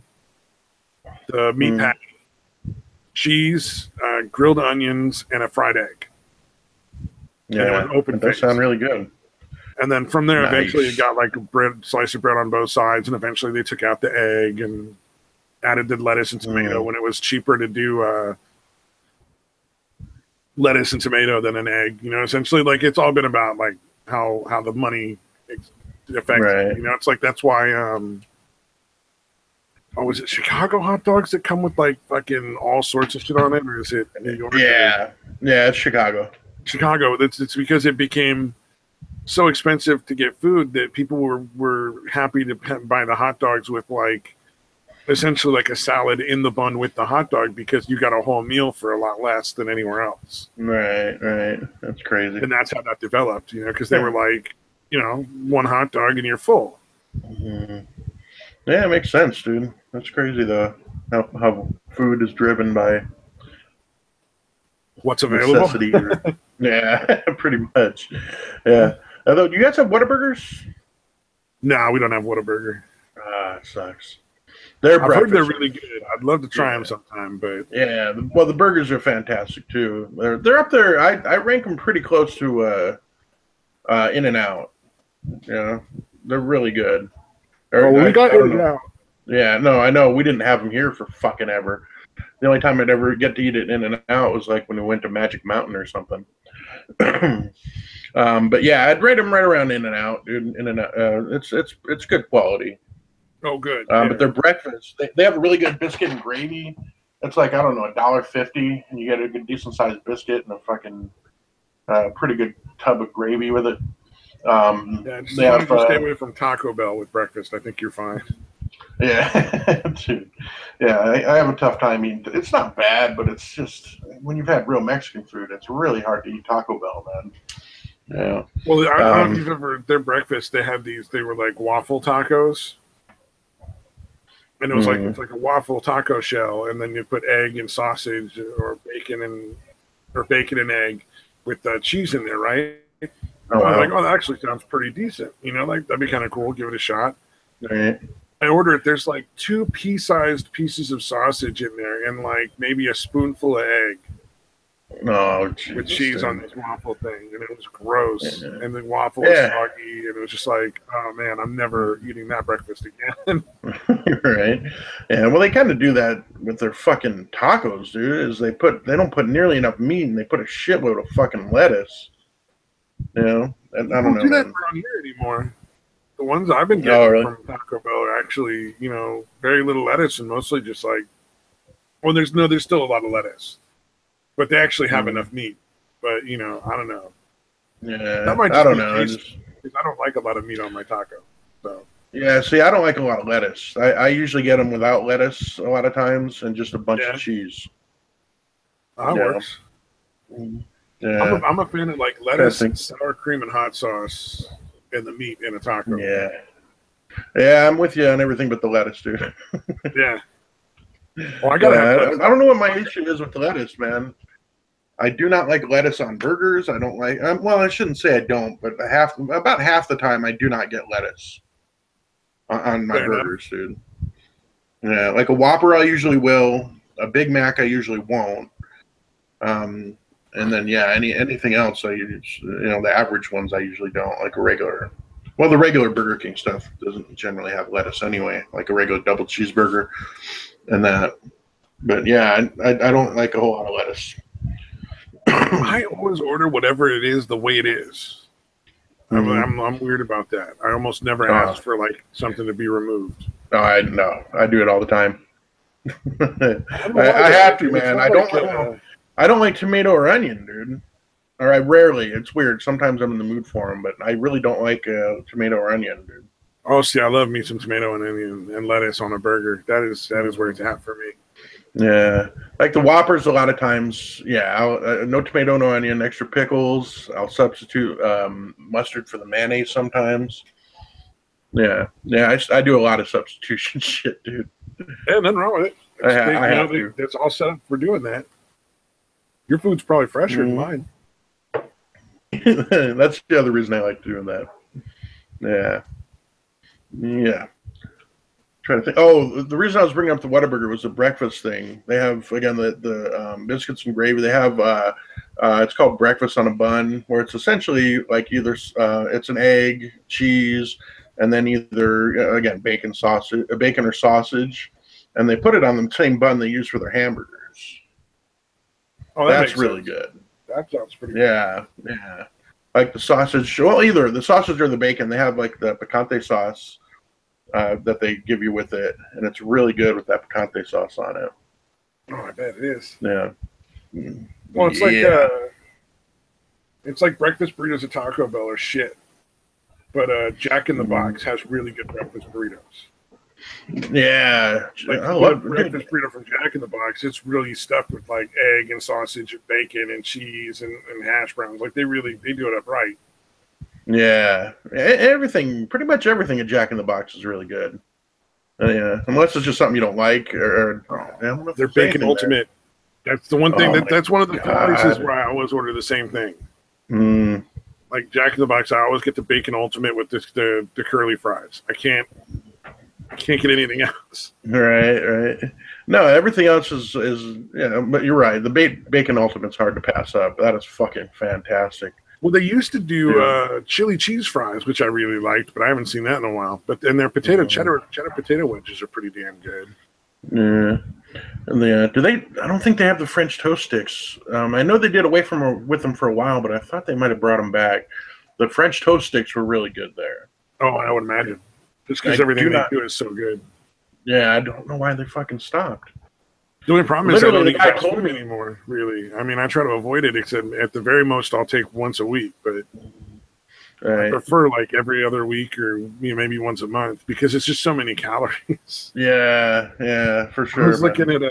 the meat patty, cheese, grilled onions, and a fried egg. Yeah, and it was that sound really good. And then from there, eventually it got like a slice of bread on both sides, and eventually they took out the egg and added the lettuce and tomato when it was cheaper to do lettuce and tomato than an egg. You know, essentially, like it's all been about like how the money affects it. You know, it's like that's why. Oh, is it Chicago hot dogs that come with like fucking all sorts of shit on it, or is it New York? Yeah, it's Chicago. Chicago. It's because it became so expensive to get food that people were happy to buy the hot dogs with like essentially like a salad in the bun with the hot dog because you got a whole meal for a lot less than anywhere else. Right. That's crazy. And that's how that developed, you know, because they were like, you know, one hot dog and you're full. Mm-hmm. Yeah, it makes sense, dude. That's crazy, though. How food is driven by what's available. Necessity. Yeah, pretty much. Yeah. Although, do you guys have Whataburgers? No, we don't have Whataburger. It sucks. I've heard they're really good. I'd love to try them sometime, but yeah. Well, the burgers are fantastic too. They're up there. I rank them pretty close to In-N-Out. You know, they're really good. We got In-N-Out. Yeah, no, I know. We didn't have them here for fucking ever. The only time I'd ever get to eat it In-N-Out was like when we went to Magic Mountain or something. But yeah, I'd rate them right around In-N-Out, dude. In-N-Out, it's good quality. Oh, good. But their breakfast, they have a really good biscuit and gravy. It's like, I don't know, $1.50, and you get a good decent sized biscuit and a fucking pretty good tub of gravy with it. Just stay away from Taco Bell with breakfast. I think you're fine. Yeah, dude. Yeah, I have a tough time eating. It's not bad, but it's just when you've had real Mexican food, it's really hard to eat Taco Bell, man. Yeah. Well, I don't know if you've ever their breakfast. They had these. They were like waffle tacos, and it was like it's like a waffle taco shell, and then you put egg and sausage or bacon and egg with cheese in there, right? I was like, that actually sounds pretty decent. You know, like that'd be kind of cool. Give it a shot. Right. I order it. There's like 2 pea-sized pieces of sausage in there, and like maybe a spoonful of egg. Oh, with cheese on this waffle thing, and it was gross. Yeah. And the waffle was soggy, and it was just like, oh man, I'm never eating that breakfast again. Right? Yeah. Well, they kind of do that with their fucking tacos, dude. Is they don't put nearly enough meat, and they put a shitload of fucking lettuce. You know, and I don't know. Do that around here anymore. The ones I've been getting from Taco Bell are actually, you know, very little lettuce and mostly just like, well, there's still a lot of lettuce, but they actually have enough meat. But you know, I don't know. Yeah, that might just I don't know. Because I don't like a lot of meat on my taco. So yeah, see, I don't like a lot of lettuce. I usually get them without lettuce a lot of times and just a bunch of cheese. That works. Yeah. I'm a fan of like lettuce and sour cream and hot sauce and the meat in a taco. Yeah, I'm with you on everything but the lettuce, dude. Yeah. Well, I don't know what my issue is with the lettuce, man. I do not like lettuce on burgers. I don't like. Well, I shouldn't say I don't, but about half the time I do not get lettuce. on my burgers, dude. Yeah, like a Whopper, I usually will. A Big Mac, I usually won't. And then anything else, the average ones I usually don't, like a regular. Well, the regular Burger King stuff doesn't generally have lettuce anyway, like a regular double cheeseburger and that. But yeah, I don't like a whole lot of lettuce. I always order whatever it is the way it is. I'm weird about that. I almost never ask for like something to be removed. No, I do it all the time. I have to, man. I don't like tomato or onion, dude. Or I rarely. It's weird. Sometimes I'm in the mood for them, but I really don't like tomato or onion, dude. Oh, see, I love me some tomato and onion and lettuce on a burger. That is where it's at for me. Yeah, like the Whoppers, a lot of times. Yeah, no tomato, no onion, extra pickles. I'll substitute mustard for the mayonnaise sometimes. Yeah, I do a lot of substitution shit, dude. Yeah, nothing wrong with it. I have to. It's all set up for doing that. Your food's probably fresher than mine. That's the other reason I like doing that. Yeah. Trying to think. Oh, the reason I was bringing up the Whataburger was the breakfast thing. They have, again, the biscuits and gravy. They have it's called breakfast on a bun, where it's essentially like either it's an egg, cheese, and then either again bacon or sausage, and they put it on the same bun they use for their hamburgers. Oh, that's really good. That sounds pretty good. Yeah. Like the sausage, well, either the sausage or the bacon, they have like the picante sauce that they give you with it, and it's really good with that picante sauce on it. Oh, I bet it is. Yeah. Well, it's like breakfast burritos at Taco Bell are shit, but Jack in the Box has really good breakfast burritos. Yeah, like I love breakfast burrito from Jack in the Box. It's really stuffed with like egg and sausage and bacon and cheese and hash browns. Like they do it up right. Yeah, pretty much everything at Jack in the Box is really good. Yeah, unless it's just something you don't like, or I don't know if their bacon ultimate. There. That's the one thing that's one of the places where I always order the same thing. Like Jack in the Box, I always get the bacon ultimate with the curly fries. I can't get anything else. Right. No, everything else is but you're right. The bacon ultimate's hard to pass up. That is fucking fantastic. Well, they used to do chili cheese fries, which I really liked, but I haven't seen that in a while. But then their cheddar potato wedges are pretty damn good. Yeah. And I don't think they have the French toast sticks. I know they did away with them for a while, but I thought they might have brought them back. The French toast sticks were really good there. Oh, I would imagine. Just because everything they do is so good. Yeah, I don't know why they fucking stopped. The only problem is I don't eat fast food anymore, really. I mean, I try to avoid it, except at the very most I'll take once a week, but I prefer like every other week or maybe once a month because it's just so many calories. Yeah, for sure. I was looking at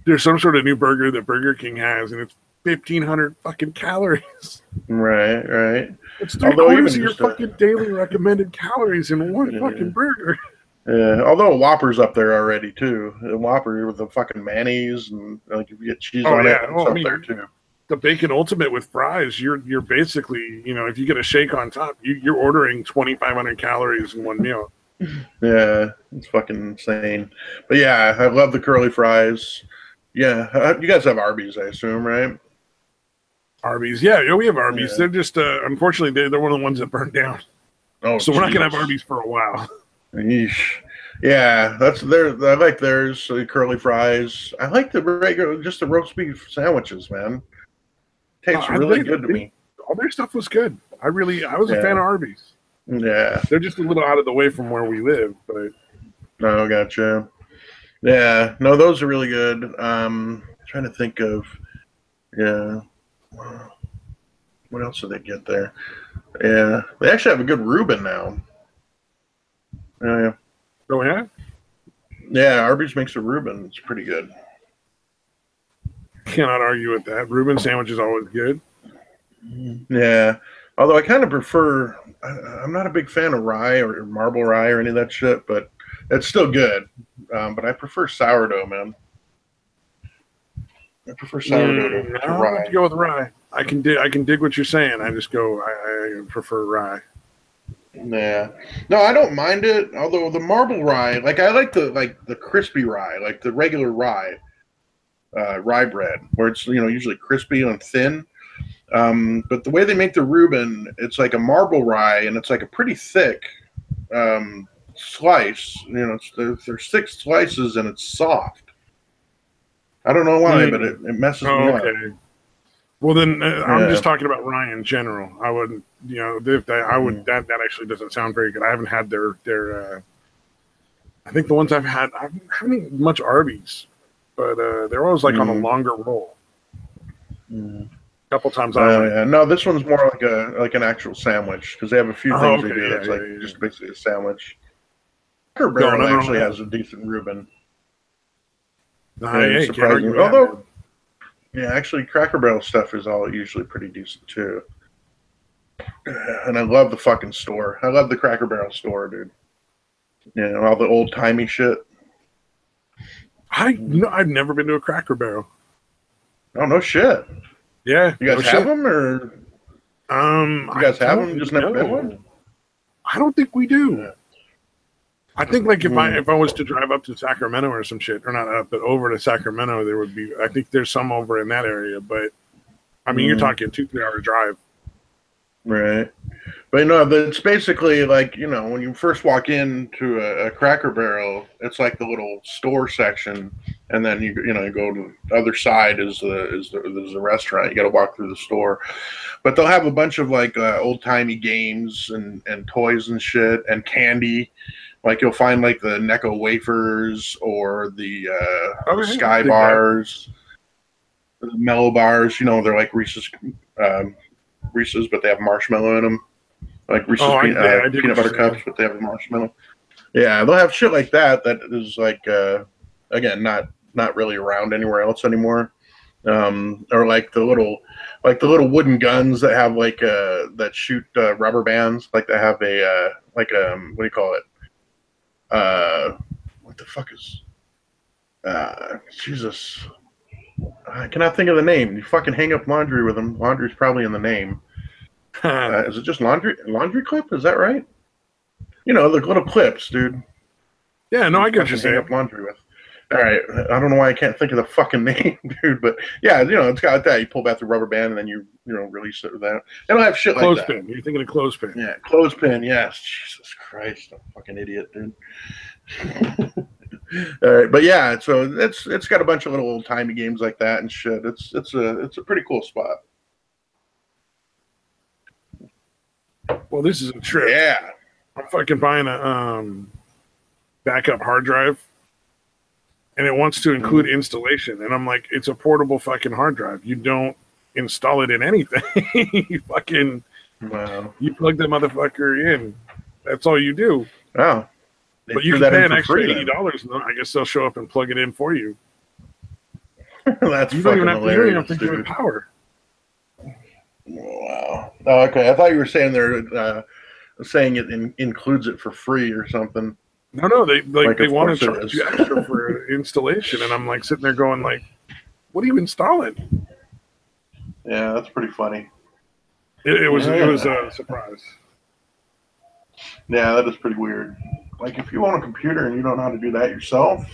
there's some sort of new burger that Burger King has, and it's 1,500 fucking calories. Right. It's 3/4 of your fucking daily recommended calories in one fucking burger. Yeah, although a Whopper's up there already too. A Whopper with the fucking mayonnaise and like if you get cheese on it, it's up there too. The bacon ultimate with fries, you're basically, if you get a shake on top, you're ordering 2,500 calories in one meal. Yeah, it's fucking insane. But yeah, I love the curly fries. Yeah, you guys have Arby's, I assume, right? Arby's, yeah, we have Arby's. Yeah. They're just, unfortunately, they're one of the ones that burned down. Oh, so we're not gonna have Arby's for a while. Yeesh. Yeah, I like theirs. Curly fries. I like the roast beef sandwiches, man. Tastes really good to me. All their stuff was good. I was a fan of Arby's. Yeah, they're just a little out of the way from where we live, but. Oh, gotcha. Yeah, no, those are really good. Trying to think of, what else do they get there? Yeah, they actually have a good Reuben now. Yeah. Oh, yeah? Yeah, Arby's makes a Reuben. It's pretty good. Cannot argue with that. Reuben sandwich is always good. Yeah, although I kind of prefer, I'm not a big fan of rye or marble rye or any of that shit, but it's still good. But I prefer sourdough, man. I prefer sourdough to rye. I have to go with rye. I can dig what you're saying. I prefer rye. Yeah. No, I don't mind it. Although the marble rye, like I like the crispy rye, like the regular rye bread, where it's usually crispy and thin. But the way they make the Reuben, it's like a marble rye, and it's like a pretty thick slice. There's 6 slices, and it's soft. I don't know why, but it messes me up. Okay. Well, then I'm just Yeah. talking about rye in general. I wouldn't, I would that actually doesn't sound very good. I haven't had their. I think the ones I haven't eaten much Arby's, but they're always like on a longer roll. A couple times I went. Yeah. No, this one's more like an actual sandwich because they have a few things they do that's just basically a sandwich. Cracker Barrel actually has a decent Reuben. Surprisingly, although actually Cracker Barrel stuff is all usually pretty decent too. And I love the fucking store. I love the Cracker Barrel store, dude. All the old timey shit. I've never been to a Cracker Barrel. Oh no shit. Yeah, you guys have them, or you guys have them? Just never been one. I don't think we do. Yeah. I think like if I was to drive up to Sacramento or some shit, or not up, but over to Sacramento, there would be. I think there's some over in that area, but I mean, you're talking 2-3 hour drive, right? But it's basically like when you first walk into a Cracker Barrel, it's like the little store section, and then you go to the other side is the restaurant. You got to walk through the store, but they'll have a bunch of like old timey games and toys and shit and candy. Like you'll find like the Necco wafers or the Sky bars, the Mellow bars. They're like Reese's, but they have marshmallow in them. Like Reese's peanut butter cups, but they have marshmallow. Yeah, they'll have shit like that. That is like again not really around anywhere else anymore. Or like the little wooden guns that have like that shoot rubber bands. Like they have a what do you call it? What the fuck is Jesus? I cannot think of the name. You fucking hang up laundry with them. Laundry's probably in the name. Is it just laundry clip? Is that right? The little clips, dude. Yeah, no, I get you hang up laundry with. All right, I don't know why I can't think of the fucking name, dude. But yeah, it's got that. You pull back the rubber band and then you release it with that. It'll have shit like that. Clothespin. You're thinking of clothespin. Yeah, clothespin. Yes. Jesus Christ, I'm a fucking idiot, dude. All right, but yeah, so it's got a bunch of little old timey games like that and shit. It's a pretty cool spot. Well, this is a trip. Yeah, I'm fucking buying a backup hard drive, and it wants to include installation, and I'm like, it's a portable fucking hard drive. You don't install it in anything. You fucking you plug that motherfucker in. That's all you do. Oh. But you can pay an extra $80, and I guess they'll show up and plug it in for you. That's you fucking don't even hilarious, have to give it power. Wow. Oh, okay. I thought you were saying saying it includes it for free or something. No, they want to charge you extra for installation, and I'm like sitting there going like, "What are you installing?" Yeah, that's pretty funny. It was a surprise. Yeah, that is pretty weird. Like if you own a computer and you don't know how to do that yourself.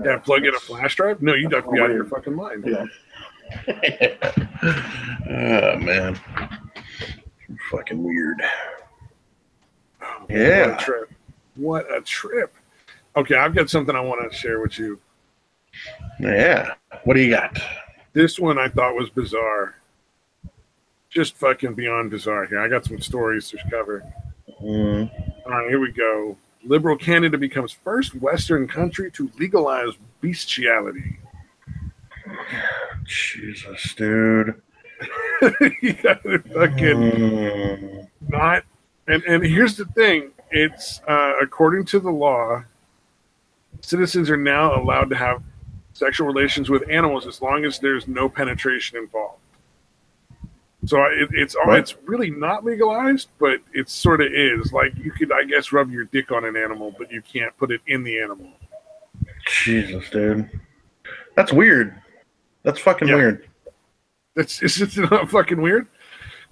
Yeah, plug in a flash drive? No, you'd have to be out of your fucking mind. Yeah. Oh man. Fucking weird. Oh, man, What a trip. What a trip. Okay, I've got something I want to share with you. Yeah. What do you got? This one I thought was bizarre. Just fucking beyond bizarre here. I got some stories to cover. All right, here we go. Liberal Canada becomes first Western country to legalize bestiality. Jesus, dude. You gotta fucking not. And here's the thing. It's according to the law, citizens are now allowed to have sexual relations with animals as long as there's no penetration involved. So it's really not legalized, but it sort of is. Like you could, I guess, rub your dick on an animal, but you can't put it in the animal. Jesus, dude, that's weird. That's fucking weird. It's not fucking weird.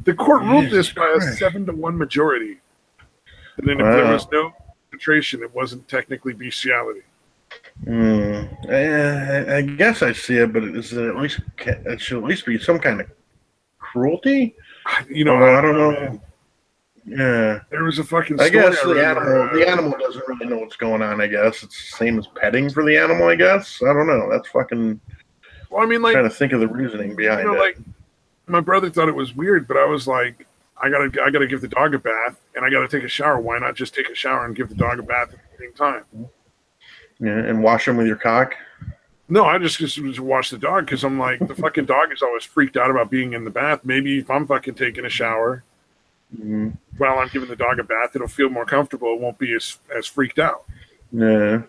The court ruled this by a 7-1 majority. And then if there was no penetration, it wasn't technically bestiality. I guess I see it, but it should at least be some kind of cruelty. You know, I don't know. Man. Yeah, there was a fucking. I guess the animal doesn't really know what's going on. I guess it's the same as petting for the animal. I guess I don't know. That's fucking. Well, I mean, like, trying to think of the reasoning behind it. Like, my brother thought it was weird, but I was like, I gotta give the dog a bath, and I gotta take a shower. Why not just take a shower and give the dog a bath at the same time? Yeah, and wash him with your cock. No, I just wash the dog because I'm like, the fucking dog is always freaked out about being in the bath. Maybe if I'm fucking taking a shower while I'm giving the dog a bath, it'll feel more comfortable. It won't be as freaked out. Yeah.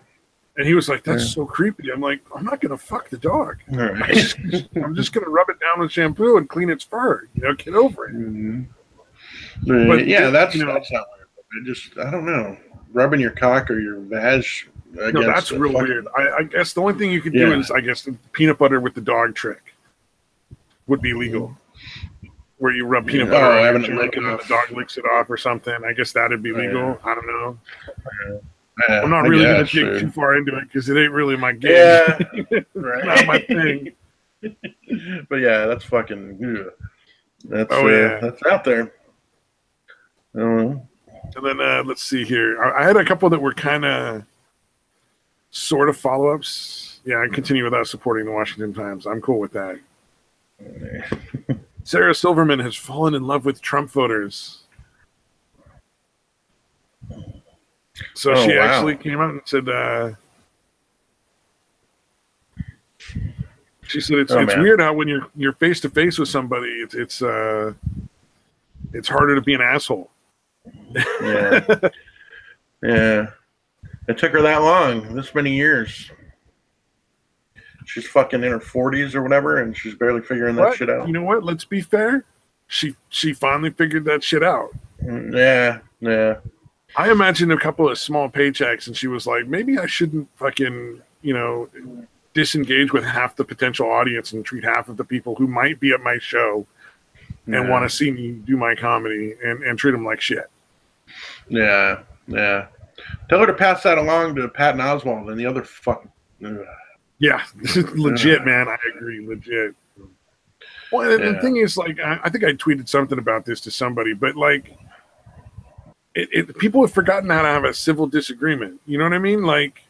And he was like, "That's so creepy." I'm like, "I'm not gonna fuck the dog. Right. I'm just gonna rub it down with shampoo and clean its fur. You know, get over it." But yeah, that's not weird. I don't know, rubbing your cock or your vag. No, that's real weird. I guess the only thing you could do is, I guess, the peanut butter with the dog trick would be legal. Where you rub peanut butter on your dick and then the dog licks it off or something. I guess that'd be legal. I don't know. I'm not really going to dig too far into it because it ain't really my game. Yeah, not my thing. But yeah, that's fucking. That's that's out there. I don't know. And then let's see here. I had a couple that were kind of sort of follow-ups. Yeah, I continue without supporting the Washington Times. I'm cool with that. Sarah Silverman has fallen in love with Trump voters. So she actually came out and said, she said it's weird how when you're face to face with somebody, it's harder to be an asshole. Yeah. Yeah. It took her that long, this many years. She's fucking in her 40s or whatever, and she's barely figuring that shit out. You know what? Let's be fair. She finally figured that shit out. Yeah, yeah. I imagined a couple of small paychecks, and she was like, maybe I shouldn't fucking, disengage with half the potential audience and treat half of the people who might be at my show and want to see me do my comedy and treat them like shit. Yeah, yeah. Tell her to pass that along to Patton Oswalt and the other fucking... Yeah, legit, man. I agree, legit. Well, the thing is, like, I think I tweeted something about this to somebody, but, like, people have forgotten how to have a civil disagreement. You know what I mean? Like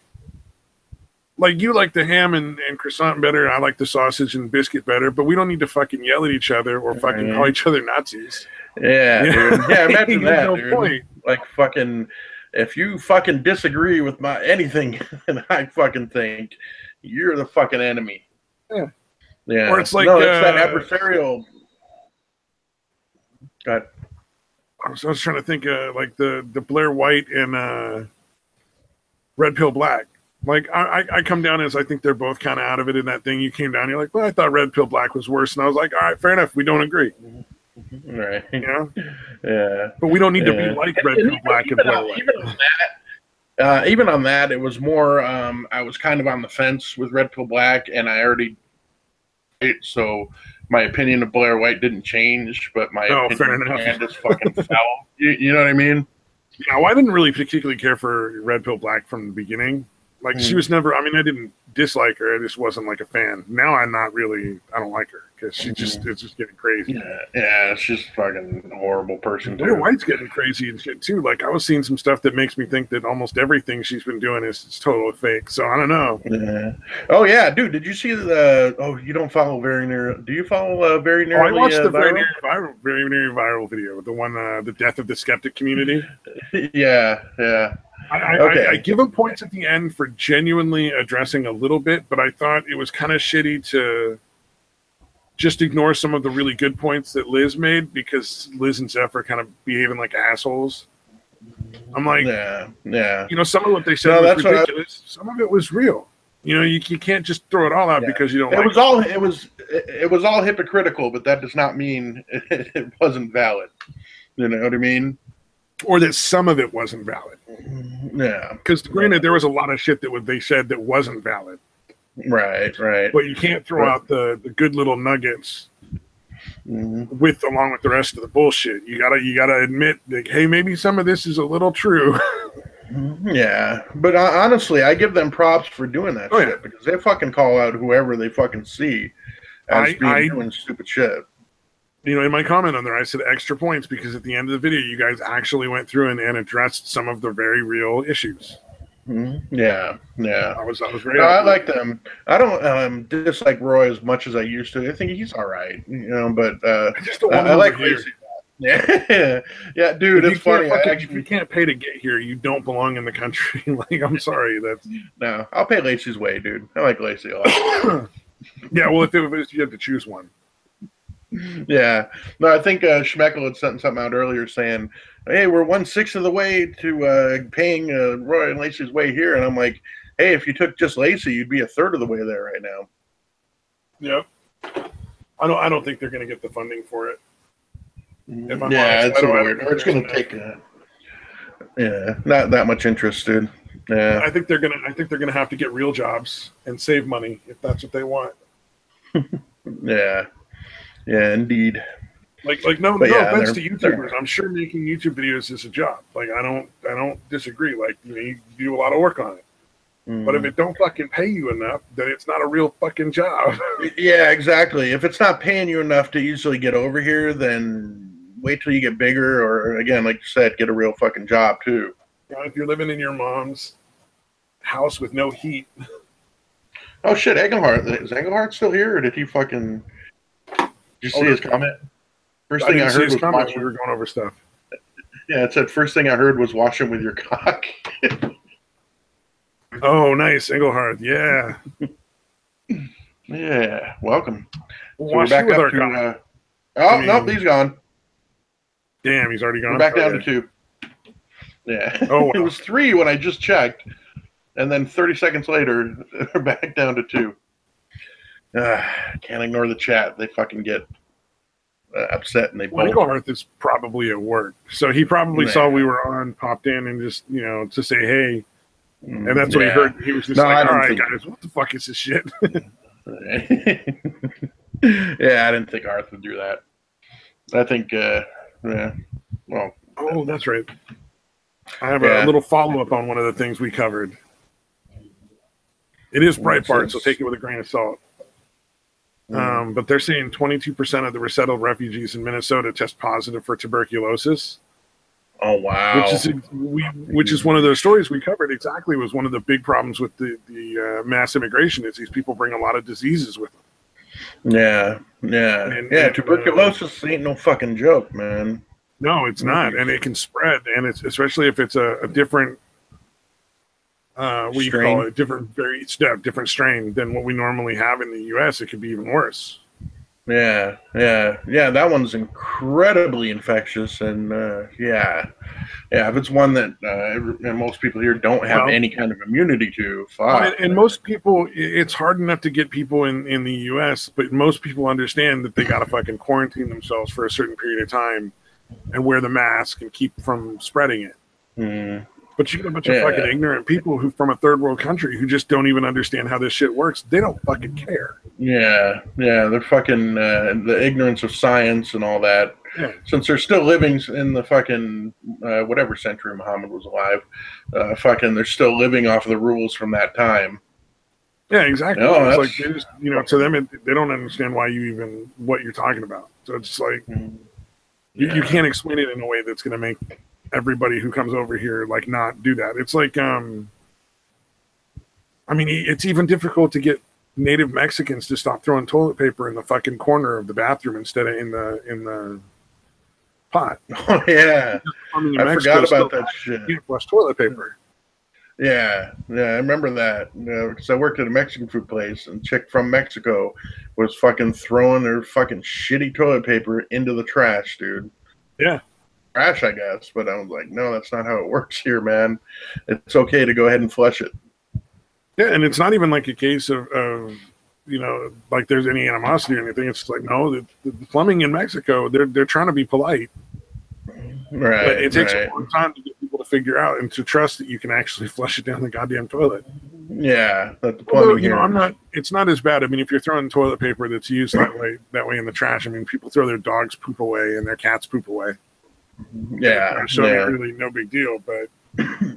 you like the ham and croissant better, I like the sausage and biscuit better, but we don't need to fucking yell at each other or fucking call each other Nazis. Yeah, dude. Yeah, imagine that, no dude. Point. Like, fucking, if you fucking disagree with anything and I fucking think, you're the fucking enemy. Yeah. Yeah. Or it's like... No, it's that adversarial... God. I was trying to think, like the Blair White and Red Pill Black. Like, I come down as I think they're both kind of out of it in that thing. You came down, you're like, well, I thought Red Pill Black was worse. And I was like, all right, fair enough. We don't agree. Right. You know? Yeah. But we don't need to be like Red Pill Black and Blair White. Even on that, it was more, I was kind of on the fence with Red Pill Black, and I already... So my opinion of Blair White didn't change, but my opinion of Candace fucking fell. You know what I mean? Yeah, well, I didn't really particularly care for Red Pill Black from the beginning. Like, she was never, I mean, I didn't dislike her. I just wasn't, like, a fan. Now I don't like her because it's just getting crazy. Yeah, she's a fucking horrible person, too. Blair White's getting crazy and shit, too. Like, I was seeing some stuff that makes me think that almost everything she's been doing is totally fake. So, I don't know. Yeah. Oh, yeah, dude, did you see you don't follow Very Near, do you follow Very Nearly? I watched the Very Near Viral video, the one, the death of the skeptic community. Yeah, yeah. I give him points at the end for genuinely addressing a little bit, but I thought it was kind of shitty to just ignore some of the really good points that Liz made because Liz and Zeph are kind of behaving like assholes. I'm like, yeah. Some of what they said was ridiculous. Some of it was real. You can't just throw it all out because you don't. It was all hypocritical, but that does not mean it wasn't valid. You know what I mean? Or that some of it wasn't valid. Yeah. Because granted, there was a lot of shit that they said that wasn't valid. Right. But you can't throw out the good little nuggets along with the rest of the bullshit. You gotta admit, like, hey, maybe some of this is a little true. Yeah, but honestly, I give them props for doing that shit because they fucking call out whoever they fucking see as doing stupid shit. You know, in my comment on there, I said extra points because at the end of the video, you guys actually went through and addressed some of the very real issues. Yeah. I was very. No, I like them. I don't dislike Roy as much as I used to. I think he's all right, you know. But I just don't want to like Lacey. Yeah, dude, it's funny. If you can't pay to get here, you don't belong in the country. Like, I'm sorry. No, I'll pay Lacey's way, dude. I like Lacey a lot. Yeah, well, if it was, you have to choose one. Yeah, no, I think Schmeckel had sent something out earlier saying, "Hey, we're 1/6 of the way to paying Roy and Lacey's way here," and I'm like, "Hey, if you took just Lacey, you'd be 1/3 of the way there right now." Yep. I don't think they're going to get the funding for it. Yeah, it's weird. Or it's going to take not that much interest, dude. Yeah, I think they're gonna have to get real jobs and save money if that's what they want. Yeah, indeed. Like no offense to YouTubers. I'm sure making YouTube videos is a job. Like I don't disagree. Like you do a lot of work on it. But if it don't fucking pay you enough, then it's not a real fucking job. Yeah, exactly. If it's not paying you enough to easily get over here, then wait till you get bigger, or again, like you said, get a real fucking job too. If you're living in your mom's house with no heat. Oh shit, Engelhart. Is Engelhart still here, or did he fucking... Did you see his comment? First thing I heard was watching. We were going over stuff. Yeah, it said first thing I heard was wash him with your cock. Oh, nice, Engelhart. Yeah. Yeah, welcome. So we're back up to. Nope, he's gone. Damn, he's already gone. We're back down to 2. Yeah. Oh, wow. It was 3 when I just checked, and then 30 seconds later, we're back down to 2. Can't ignore the chat. They fucking get upset and they bolt. Engelhart is probably at work, so he probably saw we were on, popped in, and just to say hey, and that's what he heard. He was just like, "All right, guys, what the fuck is this shit?" Yeah, I didn't think Arth would do that. I think, well. Oh, that's right. I have a little follow up on one of the things we covered. It is Breitbart, so take it with a grain of salt. But they're saying 22% of the resettled refugees in Minnesota test positive for tuberculosis. Oh wow! Which is one of those stories we covered. Exactly, was one of the big problems with the mass immigration is these people bring a lot of diseases with them. Yeah. Tuberculosis ain't no fucking joke, man. No, it's not, and it can spread, and it's especially if it's a different. What you call it, different strain than what we normally have in the U.S. It could be even worse. Yeah. That one's incredibly infectious, and if it's one that most people here don't have any kind of immunity to. And most people, it's hard enough to get people in the U.S., but most people understand that they got to fucking quarantine themselves for a certain period of time and wear the mask and keep from spreading it. But you get a bunch of fucking ignorant people who from a third world country who just don't even understand how this shit works. They don't fucking care. Yeah, they're fucking the ignorance of science and all that. Yeah. Since they're still living in the fucking whatever century Muhammad was alive, they're still living off of the rules from that time. Yeah, exactly. It's like they just, to them, they don't understand what you're talking about. So it's like you can't explain it in a way that's going to make everybody who comes over here like not do that. It's like it's even difficult to get native Mexicans to stop throwing toilet paper in the fucking corner of the bathroom instead of in the pot. Oh yeah, I forgot about that shit. You can't flush toilet paper. Yeah, I remember that because I worked at a Mexican food place, and a chick from Mexico was fucking throwing her fucking shitty toilet paper into the trash, dude. Yeah. Trash, I guess, but I was like, no, that's not how it works here, man. It's okay to go ahead and flush it. Yeah, and it's not even like a case of like there's any animosity or anything. It's just like, no, the plumbing in Mexico, they're trying to be polite. Right. But it takes a long time to get people to figure out and to trust that you can actually flush it down the goddamn toilet. Yeah, that the Although, plumbing here. I'm not. It's not as bad. I mean, if you're throwing toilet paper that's used that way in the trash, I mean, people throw their dogs' poop away and their cats' poop away. Yeah, so really no big deal. But but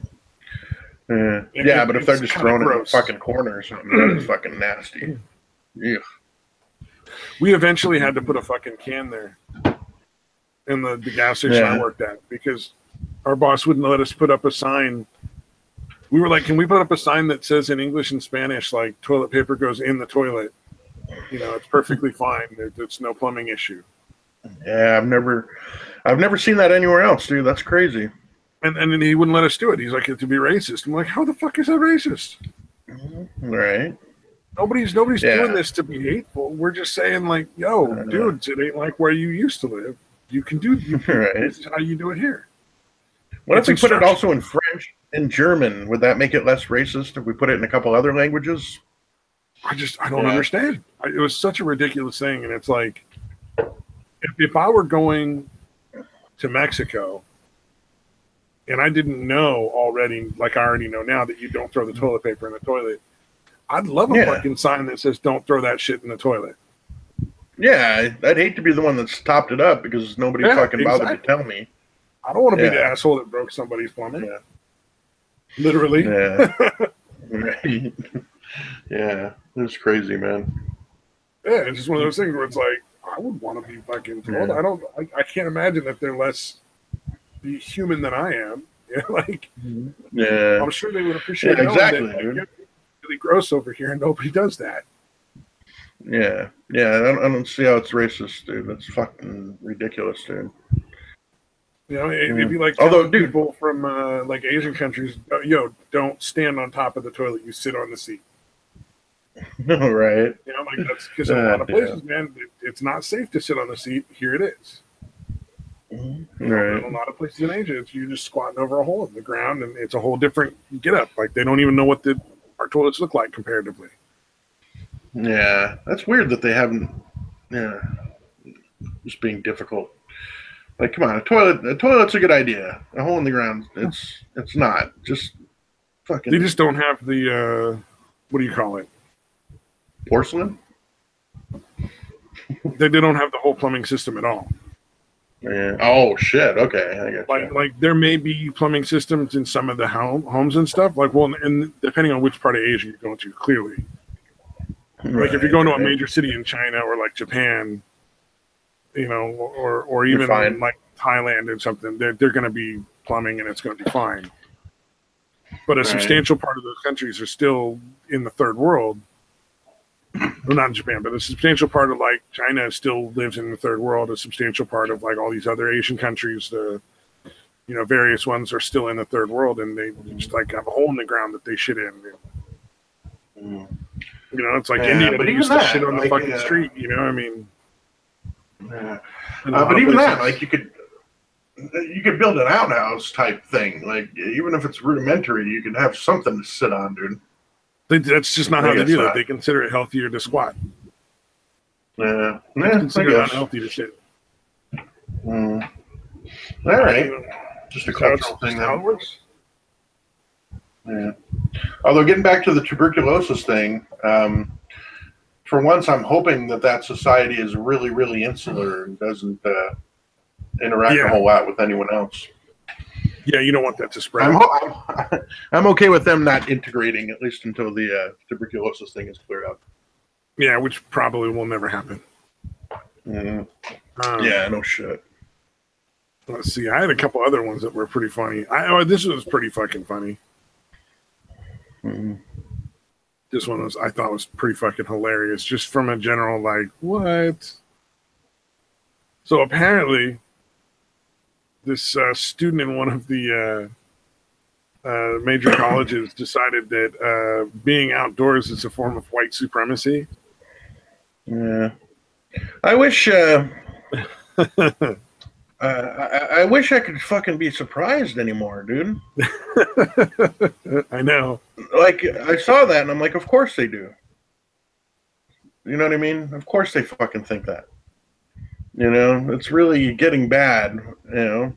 if they're just throwing it in a fucking corner or something, that is fucking nasty. Yeah. We eventually had to put a fucking can there in the gas station I worked at because our boss wouldn't let us put up a sign. We were like, can we put up a sign that says in English and Spanish, like toilet paper goes in the toilet? It's perfectly fine. It's no plumbing issue. Yeah, I've never seen that anywhere else, dude. That's crazy. And then he wouldn't let us do it. He's like, it to be racist. I'm like, how the fuck is that racist? Right. Nobody's doing this to be hateful. We're just saying, like, yo, dudes, it ain't like where you used to live. You can do right. This is how you do it here. What if we put it also in French and German? Would that make it less racist if we put it in a couple other languages? I don't understand. It was such a ridiculous thing. And it's like, if I were going to Mexico and I didn't know already, like I already know now, that you don't throw the toilet paper in the toilet, I'd love a fucking sign that says don't throw that shit in the toilet. Yeah, I'd hate to be the one that's topped it up because nobody fucking bothered to tell me. I don't want to be the asshole that broke somebody's plumbing. Yeah. Literally. Yeah. Right. Yeah. It's crazy, man. Yeah, it's just one of those things where it's like, I would want to be fucking told. I can't imagine that they're less human than I am. I'm sure they would appreciate exactly, that. Dude. Really gross over here, and nobody does that. Yeah. I don't see how it's racist, dude. That's fucking ridiculous, dude. It'd be like people from like Asian countries, don't stand on top of the toilet. You sit on the seat. Right. Like that's because in a lot of places, man, it's not safe to sit on the seat. Here it is. Right. In a lot of places in Asia, you're just squatting over a hole in the ground, and it's a whole different get up. Like they don't even know what our toilets look like comparatively. Yeah, that's weird that they haven't. Yeah, just being difficult. Like, come on, a toilet's a good idea. A hole in the ground, it's not. Just fucking. They just don't have the what do you call it? Porcelain. They don't have the whole plumbing system at all. Yeah. Oh shit. Okay, I get you. Like there may be plumbing systems in some of the homes and stuff. Like, well, and depending on which part of Asia you're going to, clearly. Like if you're going to a major city in China or like Japan, or even like Thailand or something, they're going to be plumbing and it's going to be fine. But a substantial part of those countries are still in the third world. Well, not in Japan, but a substantial part of like China still lives in the third world. A substantial part of like all these other Asian countries, various ones are still in the third world, and they just like have a hole in the ground that they shit in. It's like India that used to shit on the fucking street. I mean. Yeah. But even that, like you could build an outhouse type thing. Like even if it's rudimentary, you could have something to sit on, dude. That's just not how they do that. They consider it healthier to squat. Yeah. Consider it unhealthy to shit. All right. Just a cultural thing. How it works. Yeah. Although getting back to the tuberculosis thing, for once, I'm hoping that society is really, really insular and doesn't interact a whole lot with anyone else. Yeah, you don't want that to spread. I'm okay with them not integrating, at least until the tuberculosis thing is cleared up. Yeah, which probably will never happen. Yeah, no shit. Let's see. I had a couple other ones that were pretty funny. This was pretty fucking funny. This one I thought was pretty fucking hilarious, just from a general like, what? So apparently, this student in one of the major colleges decided that being outdoors is a form of white supremacy. Yeah, I wish. I wish I could fucking be surprised anymore, dude. I know. Like, I saw that and I'm like, of course they do. You know what I mean? Of course they fucking think that. It's really getting bad, And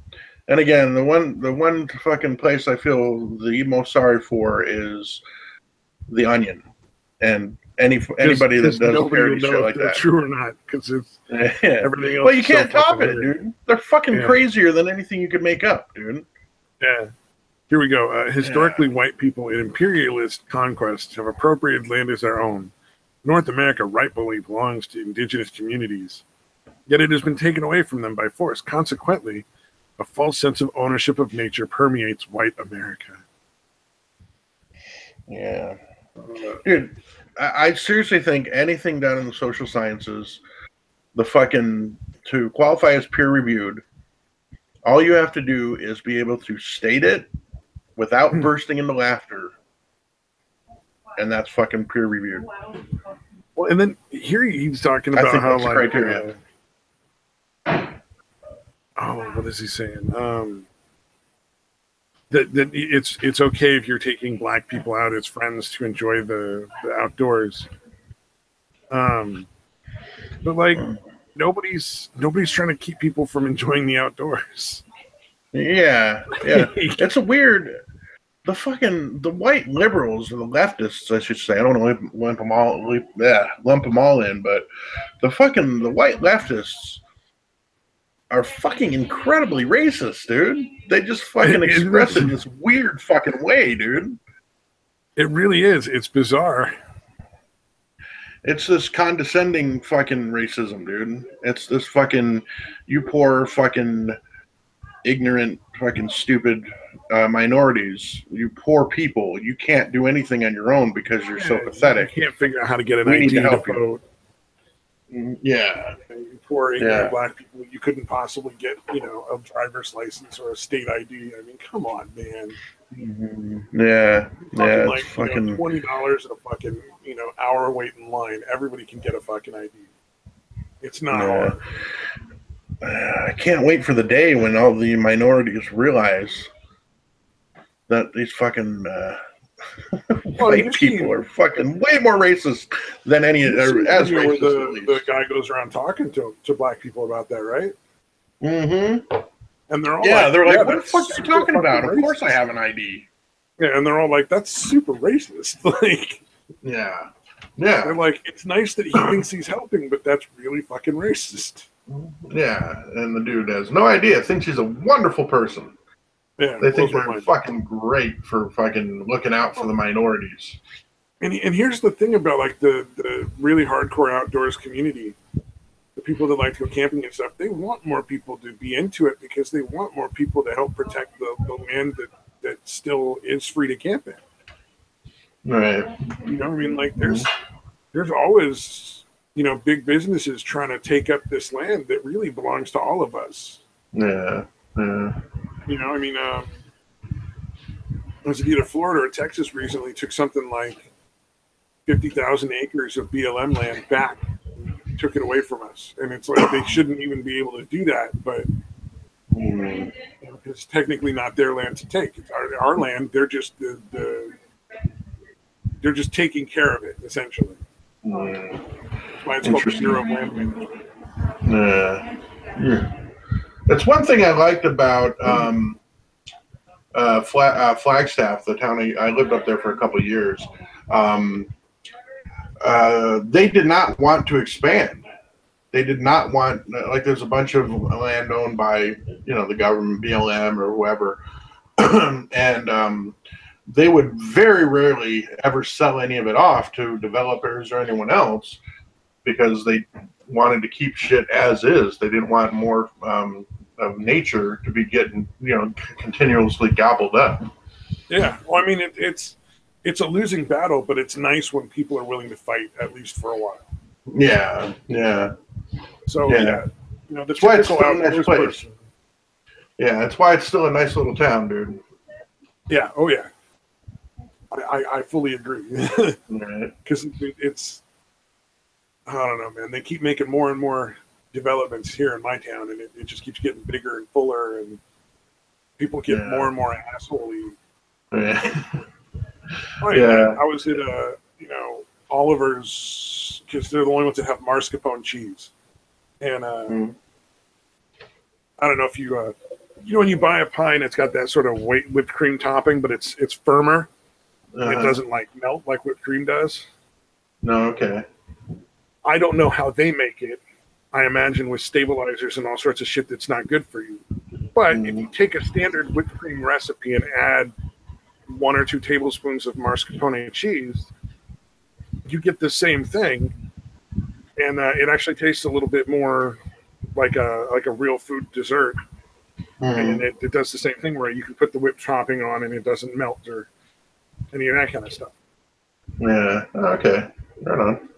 again, the one fucking place I feel the most sorry for is The Onion, and anybody that does parody shit like that. True or not? Because it's everything else. Well, you can't top it, dude. They're fucking crazier than anything you could make up, dude. Yeah. Here we go. Historically, white people in imperialist conquests have appropriated land as their own. North America rightfully belongs to indigenous communities, yet it has been taken away from them by force. Consequently, a false sense of ownership of nature permeates white America. Yeah. Dude, I seriously think anything done in the social sciences, to qualify as peer-reviewed, all you have to do is be able to state it without bursting into laughter, and that's fucking peer-reviewed. Well, and then here he's talking about how, like, criteria. What is he saying? That it's okay if you're taking black people out as friends to enjoy the outdoors. But like nobody's trying to keep people from enjoying the outdoors. Yeah. It's a weird. The white liberals or the leftists, I should say. I don't want to lump them all in, but the white leftists are fucking incredibly racist, dude. They just fucking express it in this weird fucking way, dude. It really is. It's bizarre. It's this condescending fucking racism, dude. It's this fucking, you poor fucking ignorant fucking stupid minorities. You poor people. You can't do anything on your own because you're so pathetic. You can't figure out how to get an ID to vote. Yeah. You poor ignorant black people, you couldn't possibly get, a driver's license or a state ID. I mean, come on, man. Mm-hmm. Yeah. Like, fucking $20 and a fucking, hour wait in line. Everybody can get a fucking ID. It's not hard. I can't wait for the day when all the minorities realize that these fucking white people are fucking way more racist than any as racist. The guy goes around talking to black people about that, right? Mm-hmm. And they're all they're like, what the fuck are you talking about? Racist. Of course I have an ID. Yeah, and they're all like, that's super racist. Like, yeah. They're like, it's nice that he thinks he's helping, but that's really fucking racist. Yeah, and the dude has no idea. Thinks he's a wonderful person. Yeah, they think they're fucking great for fucking looking out for the minorities. And here's the thing about like the really hardcore outdoors community, the people that like to go camping and stuff. They want more people to be into it because they want more people to help protect the land that still is free to camp in. Right. I mean, like there's always big businesses trying to take up this land that really belongs to all of us. Yeah. I mean, I was either Florida or Texas recently took something like 50,000 acres of BLM land back, and took it away from us. And it's like they shouldn't even be able to do that, but it's technically not their land to take. It's our land. They're just they're just taking care of it, essentially. That's why it's called the Bureau of Land Management. Yeah. That's one thing I liked about Flagstaff, the town I lived up there for a couple of years. They did not want to expand. They did not want, like, there's a bunch of land owned by, the government, BLM or whoever, and they would very rarely ever sell any of it off to developers or anyone else because they wanted to keep shit as is. They didn't want more of nature to be getting, continuously gobbled up. Yeah. Well, I mean, it's a losing battle, but it's nice when people are willing to fight, at least for a while. Yeah. So, that's why it's still a nice place. Yeah, that's why it's still a nice little town, dude. Yeah. Oh, yeah. I fully agree. Because it's, I don't know, man. They keep making more and more developments here in my town, and it just keeps getting bigger and fuller, and people get more and more assholey. Yeah. I was at Oliver's, because they're the only ones that have mascarpone cheese, and I don't know if you when you buy a pie and it's got that sort of whipped cream topping, but it's firmer. and it doesn't like melt like whipped cream does. No, okay. I don't know how they make it. I imagine with stabilizers and all sorts of shit that's not good for you. But if you take a standard whipped cream recipe and add 1 or 2 tablespoons of mascarpone cheese, you get the same thing, and it actually tastes a little bit more like a real food dessert. And it does the same thing where you can put the whipped topping on and it doesn't melt or any of that kind of stuff. Yeah. Okay. Right on.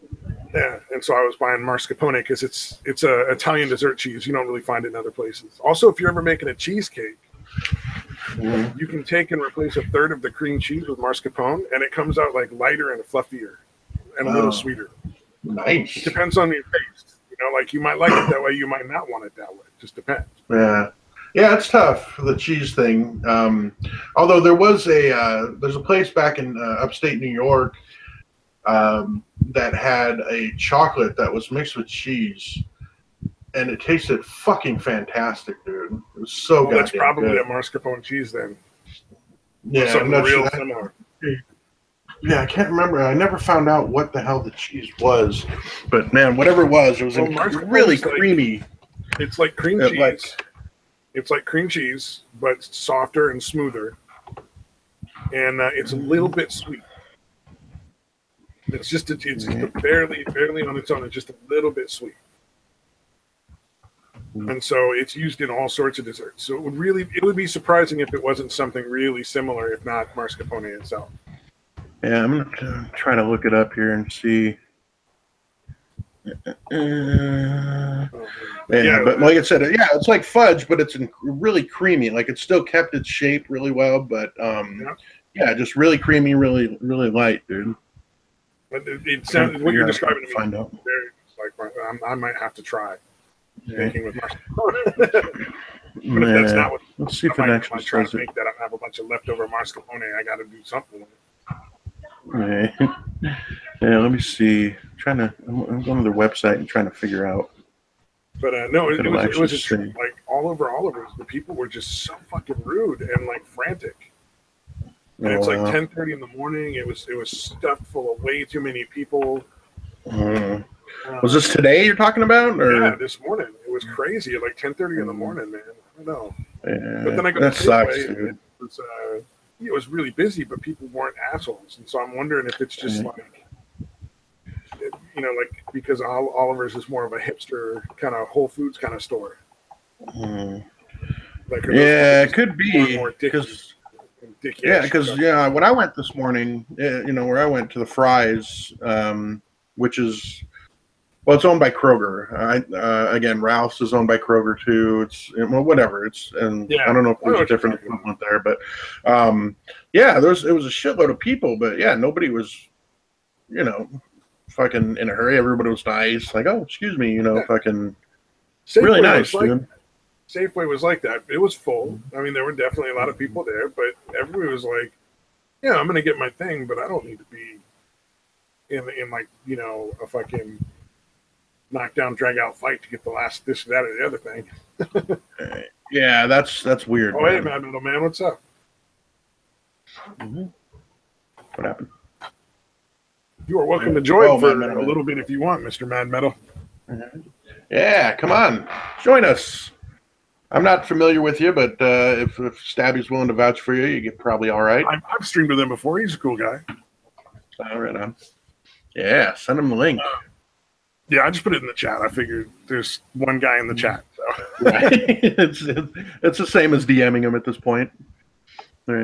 Yeah, and so I was buying mascarpone because it's a Italian dessert cheese. You don't really find it in other places. Also, if you're ever making a cheesecake, you can take and replace 1/3 of the cream cheese with mascarpone, and it comes out like lighter and fluffier and a little sweeter. Nice. It depends on your taste. You know, like you might like it that way, you might not want it that way. It just depends. Yeah. Yeah, it's tough, the cheese thing. Although there's a place back in upstate New York that had a chocolate that was mixed with cheese, and it tasted fucking fantastic, dude. It was so goddamn that's probably good. a mascarpone cheese then. Yeah, something real similar. Yeah, I can't remember. I never found out what the hell the cheese was, but man, whatever it was really creamy. It's like cream cheese. It's like cream cheese, but softer and smoother, and it's a little bit sweet. It's just barely on its own. It's just a little bit sweet, and so it's used in all sorts of desserts. So it would be surprising if it wasn't something really similar, if not mascarpone itself. Yeah, I'm gonna try to look it up here and see. But like I said, it's like fudge, but it's really creamy. Like it still kept its shape really well, but just really creamy, really really light, dude. But it sounds what you're describing to me. Find out. Like I might have to try making with mascarpone. But if that's not what, let's see if it actually try to make that. I have a bunch of leftover mascarpone. I got to do something with it. Right. Yeah, let me see. I'm going to their website and trying to figure out. But no, it was just like all over Oliver's. The people were just so fucking rude and like frantic. And it's like 10:30 in the morning. It was stuffed full of way too many people. Was this today you're talking about? Or? Yeah, this morning. It was crazy at like 10:30 in the morning, man. I don't know. Yeah, but then I got that sucks, dude. It was really busy, but people weren't assholes, and so I'm wondering if it's just like, like because Oliver's is more of a hipster kind of Whole Foods kind of store. Like, it could be because when I went this morning, where I went to the Fry's, which is. Well, it's owned by Kroger. Again, Ralph's is owned by Kroger too. It's whatever. I don't know if there's a different equivalent there, but it was a shitload of people. But yeah, nobody was, fucking in a hurry. Everybody was nice. Like, oh, excuse me, fucking Safeway really nice, dude. Safeway was like that. It was full. I mean, there were definitely a lot of people there, but everybody was like, "Yeah, I'm gonna get my thing, but I don't need to be in like a fucking." Knockdown, drag out fight to get the last this, that, or the other thing. Yeah, that's weird. Oh, hey, Mad Metal Man, what's up? What happened? You are welcome to join for a little bit if you want, Mr. Mad Metal. Yeah, come on, join us. I'm not familiar with you, but if Stabby's willing to vouch for you, you get probably all right. I've streamed with him before. He's a cool guy. Right on. Yeah, send him the link. Yeah, I just put it in the chat. I figured there's one guy in the chat. So. Right. It's the same as DMing him at this point. Right.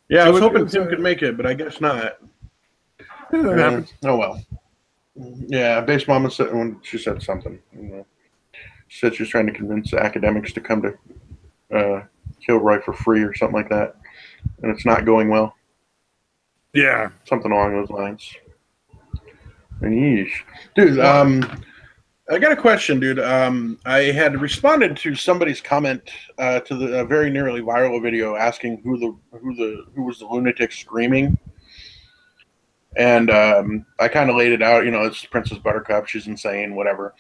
Yeah. I was hoping Tim could make it, but I guess not. That happens. Oh well. Yeah, Base Mama said when she said something. She said she was trying to convince academics to come to Kilroy for free or something like that, and it's not going well. Yeah, something along those lines. Yeesh. Dude, I got a question, dude. I had responded to somebody's comment to the very nearly viral video asking who was the lunatic screaming, and I kind of laid it out. It's Princess Buttercup. She's insane. Whatever.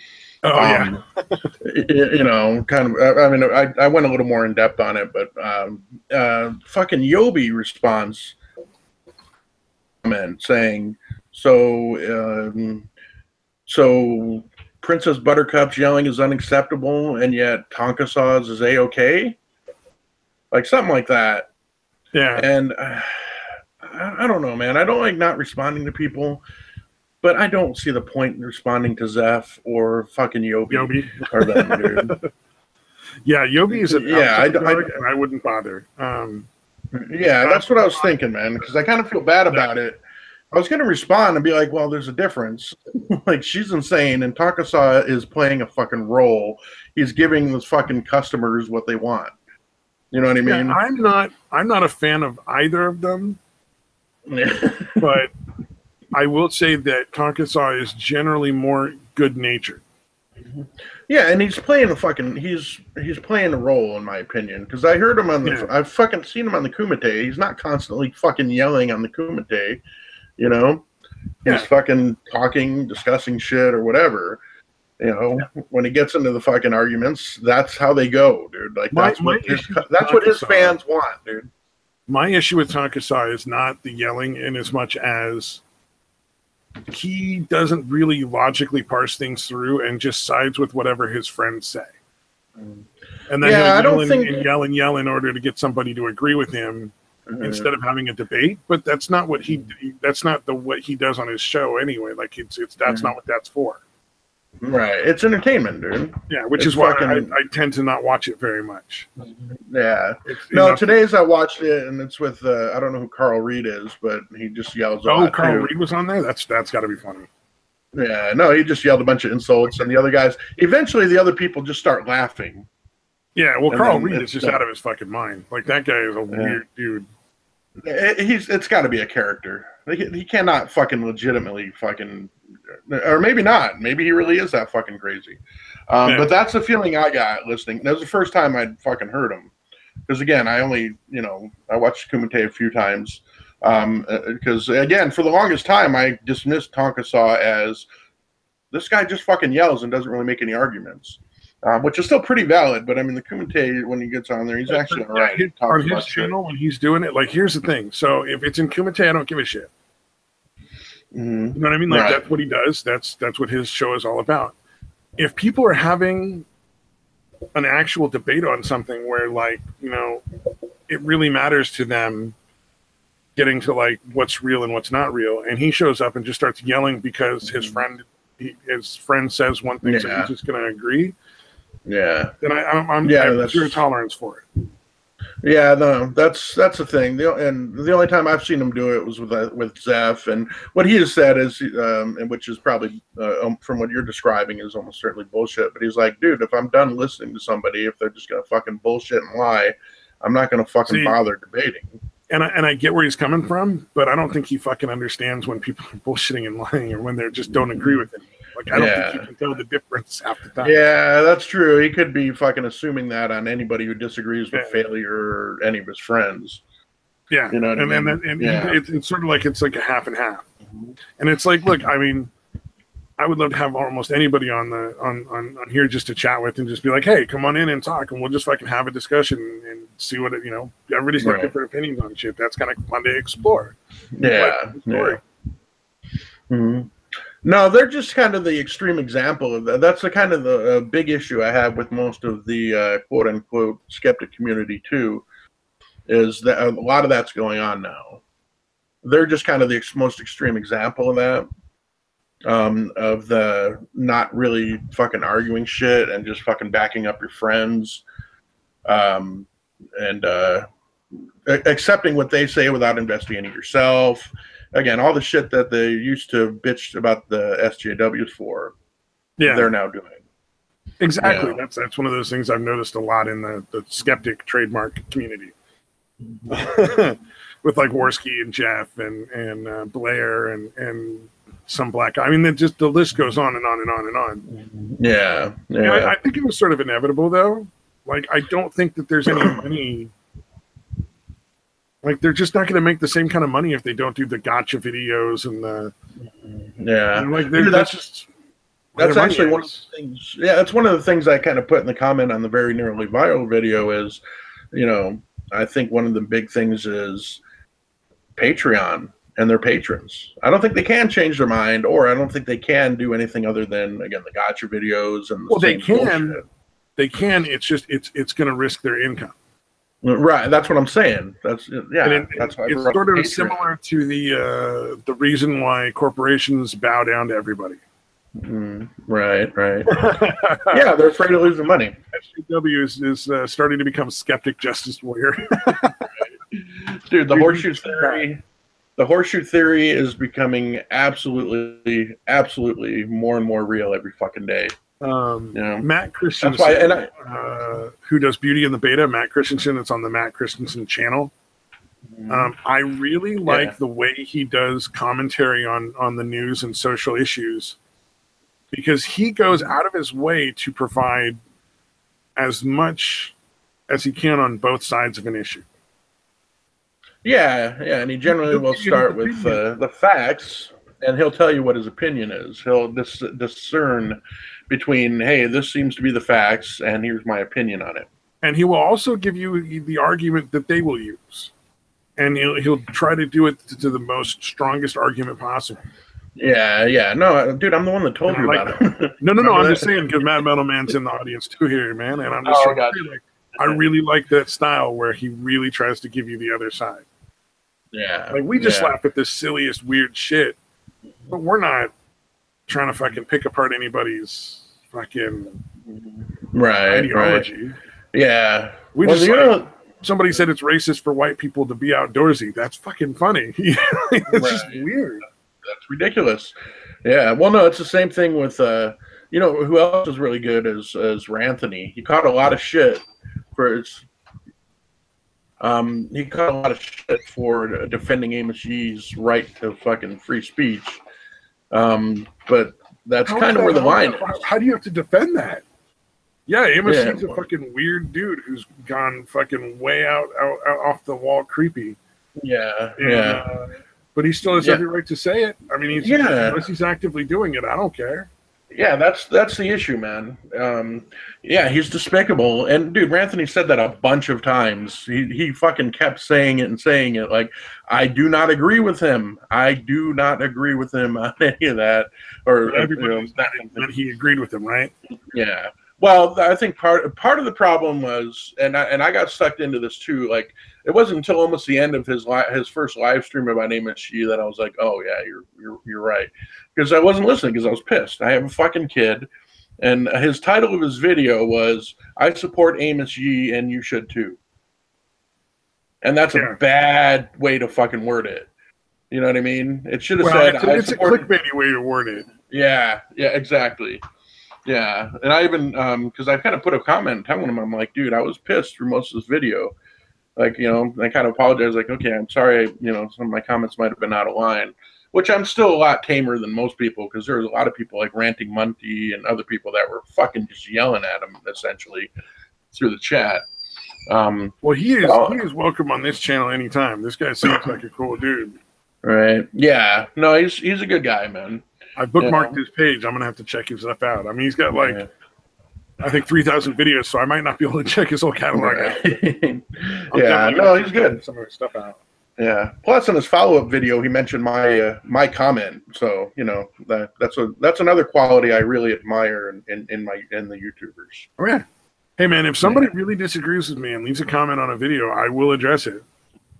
Oh yeah. Kind of. I mean, I went a little more in depth on it, but fucking Yobi responds. comment saying, so Princess Buttercup's yelling is unacceptable, and yet Tonka Saw's is A-okay? Like, something like that. Yeah. And I don't know, man. I don't like not responding to people, but I don't see the point in responding to Zeph or fucking Yobi. Or them, dude. Yeah, Yobi is an I wouldn't bother. Yeah, that's what I was thinking, man, because I kind of feel bad about it. I was going to respond and be like, well, there's a difference. Like, she's insane, and Takasaw is playing a fucking role. He's giving those fucking customers what they want. You know what I mean? Yeah, I'm not a fan of either of them. But I will say that Takasaw is generally more good-natured. Yeah, and he's playing he's playing a role, in my opinion, because I heard him on I've fucking seen him on the Kumite. He's not constantly fucking yelling on the Kumite, you know? He's fucking talking, discussing shit or whatever. You know, when he gets into the fucking arguments, that's how they go, dude. Like, that's what his fans want, dude. My issue with Takasaw is not the yelling in as much as he doesn't really logically parse things through and just sides with whatever his friends say. And then he'll yell in order to get somebody to agree with him instead of having a debate. But that's not what that's not what he does on his show anyway. Like, that's not what that's for. Right. It's entertainment, dude. Yeah, which is why I tend to not watch it very much. Yeah. Today's I watched it, and it's with, I don't know who Carl Reed is, but he just yells a lot, Carl Reed was on there? That's got to be funny. Yeah, no, he just yelled a bunch of insults, and the other guys, eventually the other people just start laughing. Yeah, well, Carl Reed is just out of his fucking mind. Like, that guy is a weird dude. It's got to be a character. He cannot fucking legitimately fucking, or maybe not. Maybe he really is that fucking crazy. But that's the feeling I got listening. That was the first time I'd fucking heard him. Because again, I only, I watched Kumite a few times. Because again, for the longest time, I dismissed Tonkasaw as this guy just fucking yells and doesn't really make any arguments. Which is still pretty valid, but I mean, the Kumite, when he gets on there, he's actually all right. On his channel, when he's doing it, like, here's the thing. So if it's in Kumite, I don't give a shit. Mm-hmm. You know what I mean? Like, that's what he does. That's what his show is all about. If people are having an actual debate on something where, like, it really matters to them getting to, like, what's real and what's not real, and he shows up and just starts yelling because his friend says one thing, so he's just going to agree. Yeah. Then I have zero tolerance for it. Yeah, no, that's the thing. The only time I've seen him do it was with Zeph, and what he has said is, and which is probably from what you're describing is almost certainly bullshit. But he's like, dude, if I'm done listening to somebody, if they're just gonna fucking bullshit and lie, I'm not gonna fucking bother debating. And I get where he's coming from, but I don't think he fucking understands when people are bullshitting and lying, or when they just don't agree with him. Like, I don't think he can tell the difference half the time. Yeah, that's true. He could be fucking assuming that on anybody who disagrees with failure or any of his friends. Yeah, you know what I mean? It's sort of like it's like a half and half. Mm-hmm. And it's like, look, I mean, I would love to have almost anybody on here just to chat with and just be like, hey, come on in and talk, and we'll just fucking have a discussion and see what everybody's got different opinions on shit. That's kind of fun to explore. Yeah. Mm-hmm. No, they're just kind of the extreme example of that. That's the kind of the big issue I have with most of the quote unquote skeptic community too, is that a lot of that's going on now. They're just kind of the most extreme example of that, of the not really fucking arguing shit and just fucking backing up your friends, and accepting what they say without investigating yourself. Again, all the shit that they used to bitch about the SJWs for, they're now doing. Exactly. That's one of those things I've noticed a lot in the skeptic trademark community. With like Worski and Jeff and Blair and some black guy. I mean, the list goes on and on and on and on. Yeah. I think it was sort of inevitable, though. Like, I don't think that there's any money. Like, they're just not going to make the same kind of money if they don't do the gotcha videos and the. Yeah. Like, that's actually one of the things. Yeah, that's one of the things I kind of put in the comment on the very nearly viral video is, I think one of the big things is Patreon and their patrons. I don't think they can change their mind, or I don't think they can do anything other than, again, the gotcha videos and the they can. Bullshit. They can. It's just it's going to risk their income. Right. That's what I'm saying. That's that's why it's sort of similar to the reason why corporations bow down to everybody. Right. Yeah, they're afraid of losing money. SJW is starting to become skeptic justice warrior. Dude, the horseshoe theory. The horseshoe theory is becoming absolutely more and more real every fucking day. Matt Christensen, who does Beauty in the Beta, Matt Christensen, it's on the Matt Christensen channel. I really like the way he does commentary on the news and social issues, because he goes out of his way to provide as much as he can on both sides of an issue. Yeah, and he generally will start with the facts, and he'll tell you what his opinion is. He'll discern between, hey, this seems to be the facts, and here's my opinion on it. And he will also give you the argument that they will use, and he'll try to do it to the most strongest argument possible. Yeah. No, dude, I'm the one that told you about it. No. I'm just saying, because Mad Metal Man's in the audience too here, man. And I'm just I really like that style where he really tries to give you the other side. Yeah. Like, we just laugh at this silliest, weird shit, but we're not trying to fucking pick apart anybody's fucking ideology. Right. Yeah. We somebody said it's racist for white people to be outdoorsy. That's fucking funny. It's just weird. That's ridiculous. Yeah. Well, no, it's the same thing with, who else is really good is Ranthony. He caught a lot of shit for his, defending Amos Yee's right to fucking free speech. But that's kind of where the line is. How do you have to defend that? Yeah, Amos Yee's a fucking weird dude who's gone fucking way out off the wall creepy. Yeah. But he still has every right to say it. I mean, unless he's actively doing it, I don't care. Yeah, that's the issue, man. He's despicable. And dude, Ranthony said that a bunch of times. He fucking kept saying it. Like, I do not agree with him. I do not agree with him on any of that. Or everybody that he agreed with him, right? Yeah. Well, I think part of the problem was, and I got sucked into this too. Like, it wasn't until almost the end of his first live stream about Amos Yee that I was like, oh yeah, you're right, because I wasn't listening because I was pissed. I have a fucking kid, and his title of his video was "I support Amos Yee and you should too," and that's a bad way to fucking word it. You know what I mean? It should have said, it's a clickbaity way to word it. Yeah, exactly. Yeah, and I even, because I kind of put a comment telling him, I'm like, dude, I was pissed through most of this video. Like, I kind of apologized, like, okay, I'm sorry, some of my comments might have been out of line, which I'm still a lot tamer than most people, because there's a lot of people like Ranting Munty and other people that were fucking just yelling at him, essentially, through the chat. Well, he is welcome on this channel anytime. This guy seems like a cool dude. Right. Yeah. No, he's a good guy, man. I bookmarked his page. I'm going to have to check his stuff out. I mean, he's got I think 3,000 videos, so I might not be able to check his whole catalog out. He's good. Some of his stuff out. Yeah. Plus, in his follow-up video, he mentioned my comment. So, that's another quality I really admire in the YouTubers. Oh yeah. Hey man, if somebody really disagrees with me and leaves a comment on a video, I will address it.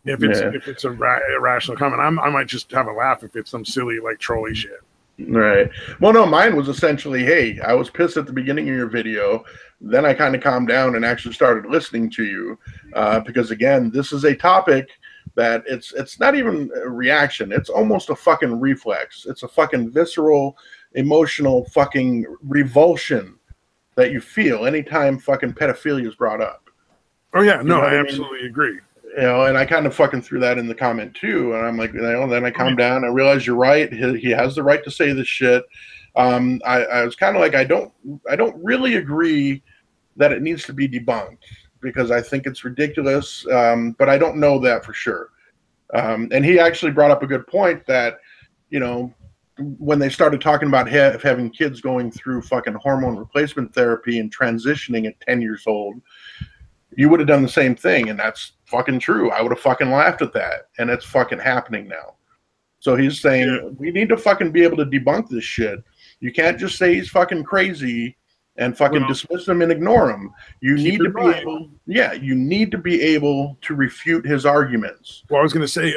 If it's a irrational comment, I might just have a laugh if it's some silly like trolly shit. Right. Well, no, mine was essentially, hey, I was pissed at the beginning of your video. Then I kind of calmed down and actually started listening to you because, again, this is a topic that it's not even a reaction. It's almost a fucking reflex. It's a fucking visceral, emotional fucking revulsion that you feel anytime fucking pedophilia is brought up. Oh, yeah. No, I absolutely agree. And I kind of fucking threw that in the comment too. And I'm like, then I calmed down. I realized you're right. He has the right to say this shit. I was kind of like, I don't really agree that it needs to be debunked because I think it's ridiculous. But I don't know that for sure. And he actually brought up a good point that, when they started talking about having kids going through fucking hormone replacement therapy and transitioning at 10 years old, you would have done the same thing, and that's fucking true. I would have fucking laughed at that, and it's fucking happening now. So he's saying we need to fucking be able to debunk this shit. You can't just say he's fucking crazy and fucking dismiss him and ignore him. You need to be able, you need to be able to refute his arguments. Well, I was going to say,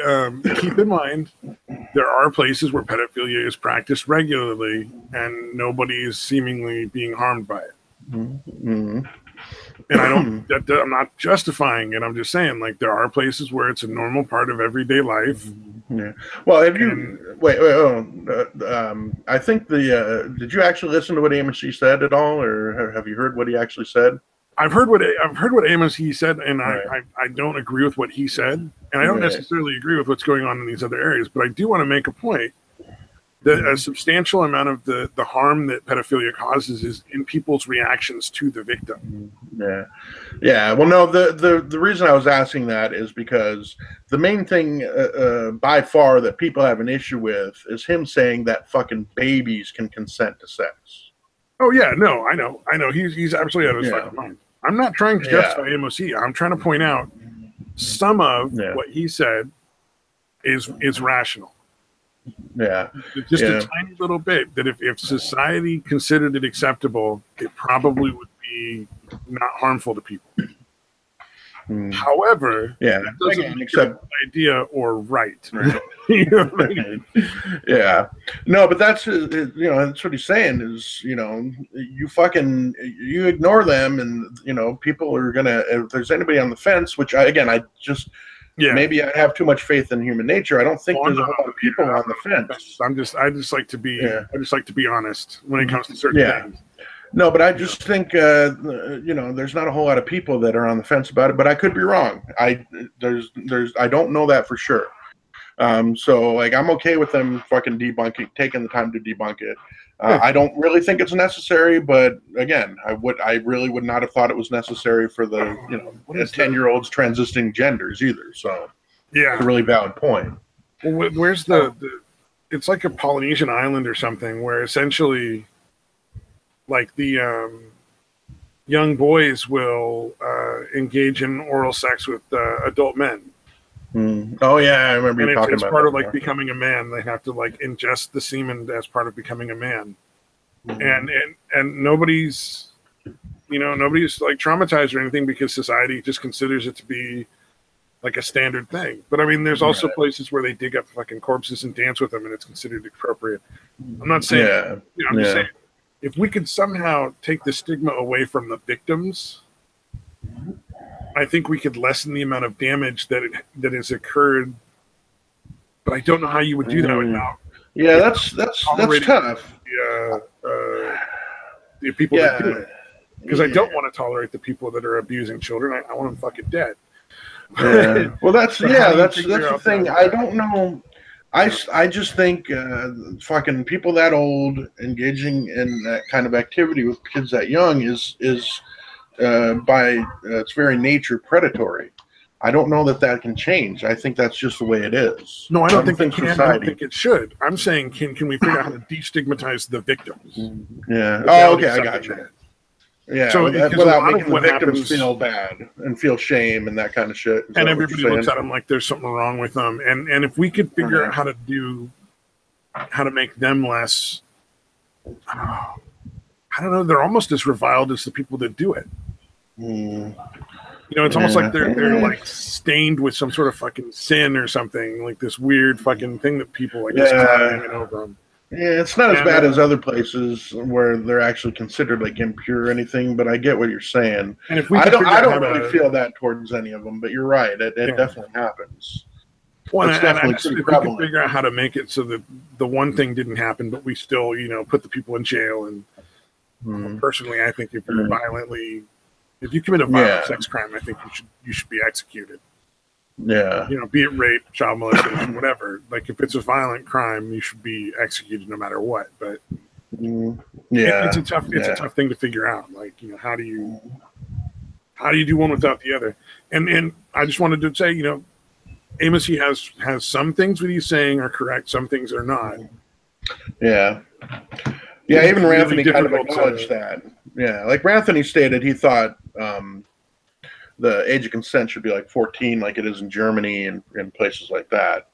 keep in mind, there are places where pedophilia is practiced regularly, and nobody is seemingly being harmed by it. Mm-hmm. And I don't. I'm not justifying it. I'm just saying, like, there are places where it's a normal part of everyday life. Yeah. Well, have you wait? I think did you actually listen to what Amos He said at all, or have you heard what he actually said? I've heard what Amos He said, and I don't agree with what he said, and I don't necessarily agree with what's going on in these other areas. But I do want to make a point that a substantial amount of the harm that pedophilia causes is in people's reactions to the victim. Yeah. Well, no, the reason I was asking that is because the main thing by far that people have an issue with is him saying that fucking babies can consent to sex. Oh yeah, no, I know. He's absolutely out of his fucking mind. I'm not trying to justify MOC. I'm trying to point out some of what he said is rational. Yeah. Just a tiny little bit that if society considered it acceptable, it probably would be not harmful to people. However, that doesn't make it an idea or right. You know what I mean? Yeah. No, but that's that's what he's saying is, you ignore them, and people are gonna, if there's anybody on the fence, which maybe I have too much faith in human nature. I don't think there's a lot of people on the fence. I just like to be honest when it comes to certain things. No, but I just think there's not a whole lot of people that are on the fence about it, but I could be wrong. I don't know that for sure. So like I'm okay with them fucking taking the time to debunk it. I don't really think it's necessary, but again, I really would not have thought it was necessary for the 10-year-olds transitioning genders either. So it's a really valid point. Well, where's the it's like a Polynesian island or something where essentially like the young boys will engage in oral sex with adult men. Oh yeah, I remember you talking about that. It's part of like becoming a man. They have to like ingest the semen as part of becoming a man, and nobody's like traumatized or anything because society just considers it to be like a standard thing. But I mean, there's also places where they dig up fucking corpses and dance with them, and it's considered appropriate. I'm not saying, I'm just saying, if we could somehow take the stigma away from the victims, I think we could lessen the amount of damage that has occurred. But I don't know how you would do that without. Yeah, that's tough. The people that do it, because I don't want to tolerate the people that are abusing children. I want them fucking dead. Yeah. Well, that's the thing. I don't know. I just think fucking people that old engaging in that kind of activity with kids that young is by its very nature predatory. I don't know that can change. I think that's just the way it is. No, I don't think it can. I don't think it should. I'm saying, can we figure out how to destigmatize the victims? Yeah. Oh, okay, I got you. Yeah, so without making the victims feel bad and feel shame and that kind of shit. And everybody looks at them like there's something wrong with them. And if we could figure out how to make them less, I don't know, they're almost as reviled as the people that do it. It's almost like they're like stained with some sort of fucking sin or something, like this weird fucking thing that people like just hanging over them. Yeah, it's not as bad as other places where they're actually considered like impure or anything, but I get what you're saying. And if I don't really feel that towards any of them, but you're right, it definitely happens. Well, it's definitely pretty prevalent. We can figure out how to make it so that the one thing didn't happen, but we still, put the people in jail. And personally, I think if you commit a violent sex crime, I think you should be executed. Yeah. Be it rape, child molestation, whatever. Like if it's a violent crime, you should be executed no matter what. But it's a tough thing to figure out. Like, how do you do one without the other? And I just wanted to say, Amos, he has some things that he's saying are correct, some things are not. Yeah. Yeah, even Ranthony kind of acknowledged that. Yeah, like Ranthony stated, he thought the age of consent should be like 14, like it is in Germany and places like that.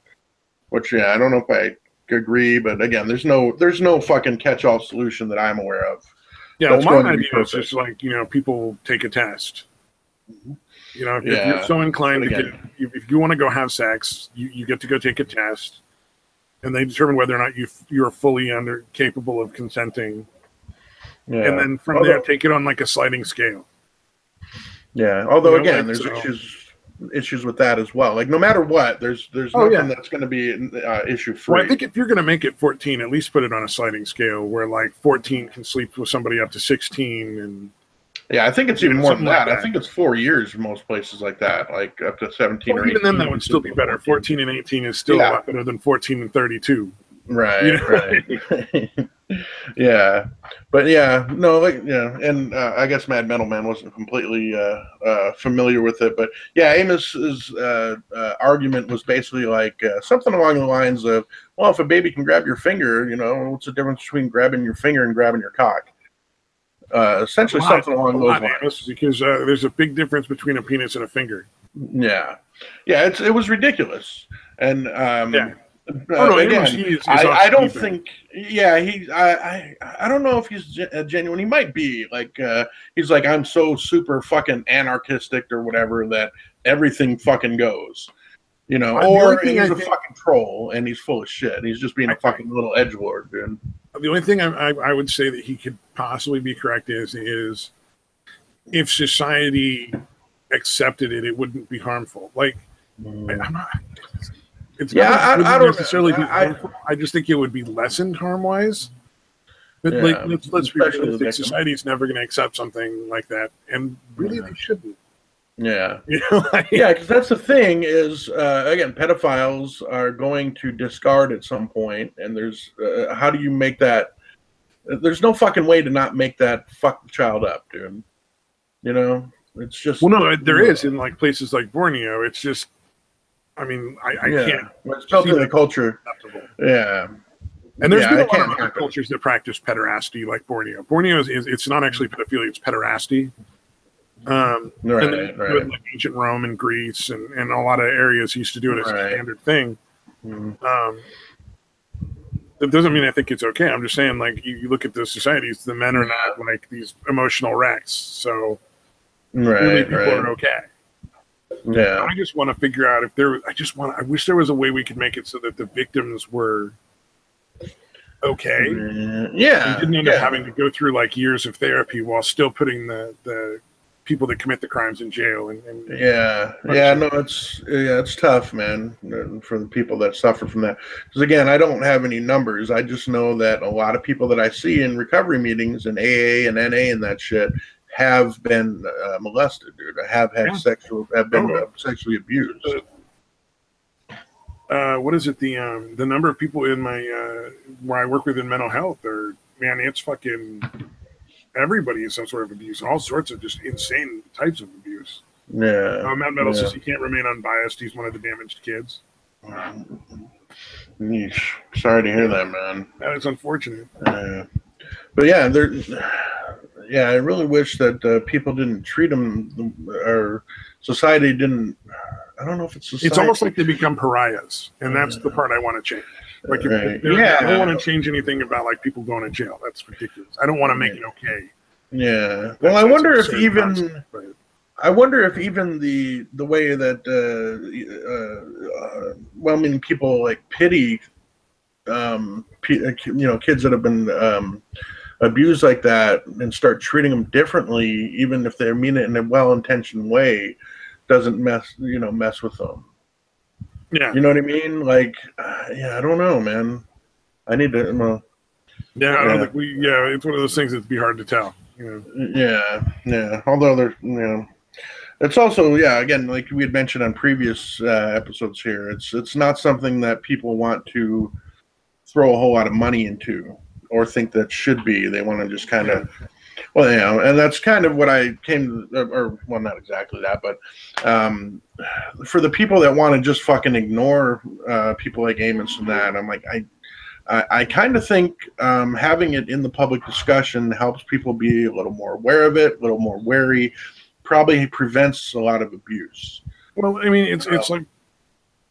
Which, yeah, I don't know if I agree, but again, there's no fucking catch-all solution that I'm aware of. Yeah, well, my idea is just like, people take a test. If you're so inclined if you want to go have sex, you get to go take a test, and they determine whether or not you're fully capable of consenting. Yeah. And then from there, take it on like a sliding scale. Yeah. Although again, there's issues with that as well. Like no matter what, there's nothing that's going to be issue free. Well, I think if you're going to make it 14, at least put it on a sliding scale where like 14 can sleep with somebody up to 16 and. Yeah, I think it's even more than that. I think it's 4 years in most places like that, like up to 17 or 18. Even then, that would still be better. 14 and 18 is still a lot better than 14 and 32. Right, right. Yeah, but and I guess Mad Metal Man wasn't completely familiar with it, but yeah, Amos's argument was basically like something along the lines of, well, if a baby can grab your finger, what's the difference between grabbing your finger and grabbing your cock? Essentially something along those lines. Because there's a big difference between a penis and a finger. Yeah, it was ridiculous, and again, I don't think. Yeah, I don't know if he's genuine. He might be like he's like, I'm so super fucking anarchistic or whatever that everything fucking goes. Or he's a fucking troll and he's full of shit. He's just being a fucking little edgelord, dude. The only thing I would say that he could possibly be correct is if society accepted it, it wouldn't be harmful. Like, I'm not. It's not I don't necessarily be harmful. I just think it would be lessened harm-wise. But let's be realistic. Society is never going to accept something like that, and really they shouldn't. Yeah. Because that's the thing is, again, pedophiles are going to discard at some point, and there's, how do you make that? There's no fucking way to not make that fuck the child up, dude. It's just. Well, no, there is in like places like Borneo. It's just, I can't. It's built into the culture. Yeah. And there's been a lot of other cultures that practice pederasty, like Borneo. Borneo it's not actually pedophilia; it's pederasty. Like ancient Rome and Greece and a lot of areas used to do it as a standard thing. That doesn't mean I think it's okay. I'm just saying, like, you look at the societies, the men are not like these emotional wrecks, so really people are okay. Yeah, I just want to figure out if there. I wish there was a way we could make it so that the victims were okay. Yeah, and didn't end up having to go through like years of therapy while still putting the people that commit the crimes in jail it's tough, man, for the people that suffer from that, because again, I don't have any numbers. I just know that a lot of people that I see in recovery meetings and AA and NA and that shit have been molested, dude. Have been sexually abused. What is it, the number of people in my where I work with in mental health it's fucking everybody is some sort of abuse, all sorts of just insane types of abuse. Yeah. Matt Metal says he can't remain unbiased. He's one of the damaged kids. Yeesh. Sorry to hear that, man. That is unfortunate. But I really wish that people didn't treat them, or society didn't. I don't know if it's society. It's almost like they become pariahs, and that's the part I want to change. Like, I don't want to change anything about like people going to jail. That's ridiculous. I don't want to make it okay. Yeah. Well, I wonder if even the way that people like pity kids that have been abused like that and start treating them differently, even if they mean it in a well-intentioned way, doesn't mess with them. Yeah. You know what I mean? Like, I don't know, man. I need to. I don't think it's one of those things that'd be hard to tell. Yeah. Although it's also, again, like we had mentioned on previous episodes here, it's not something that people want to throw a whole lot of money into or think that should be. They want to just kind of. Well, and that's kind of what I came to, or well, not exactly that, but for the people that want to just fucking ignore people like Amos and that, I'm like, I kind of think having it in the public discussion helps people be a little more aware of it, a little more wary, probably prevents a lot of abuse. Well, I mean, it's like,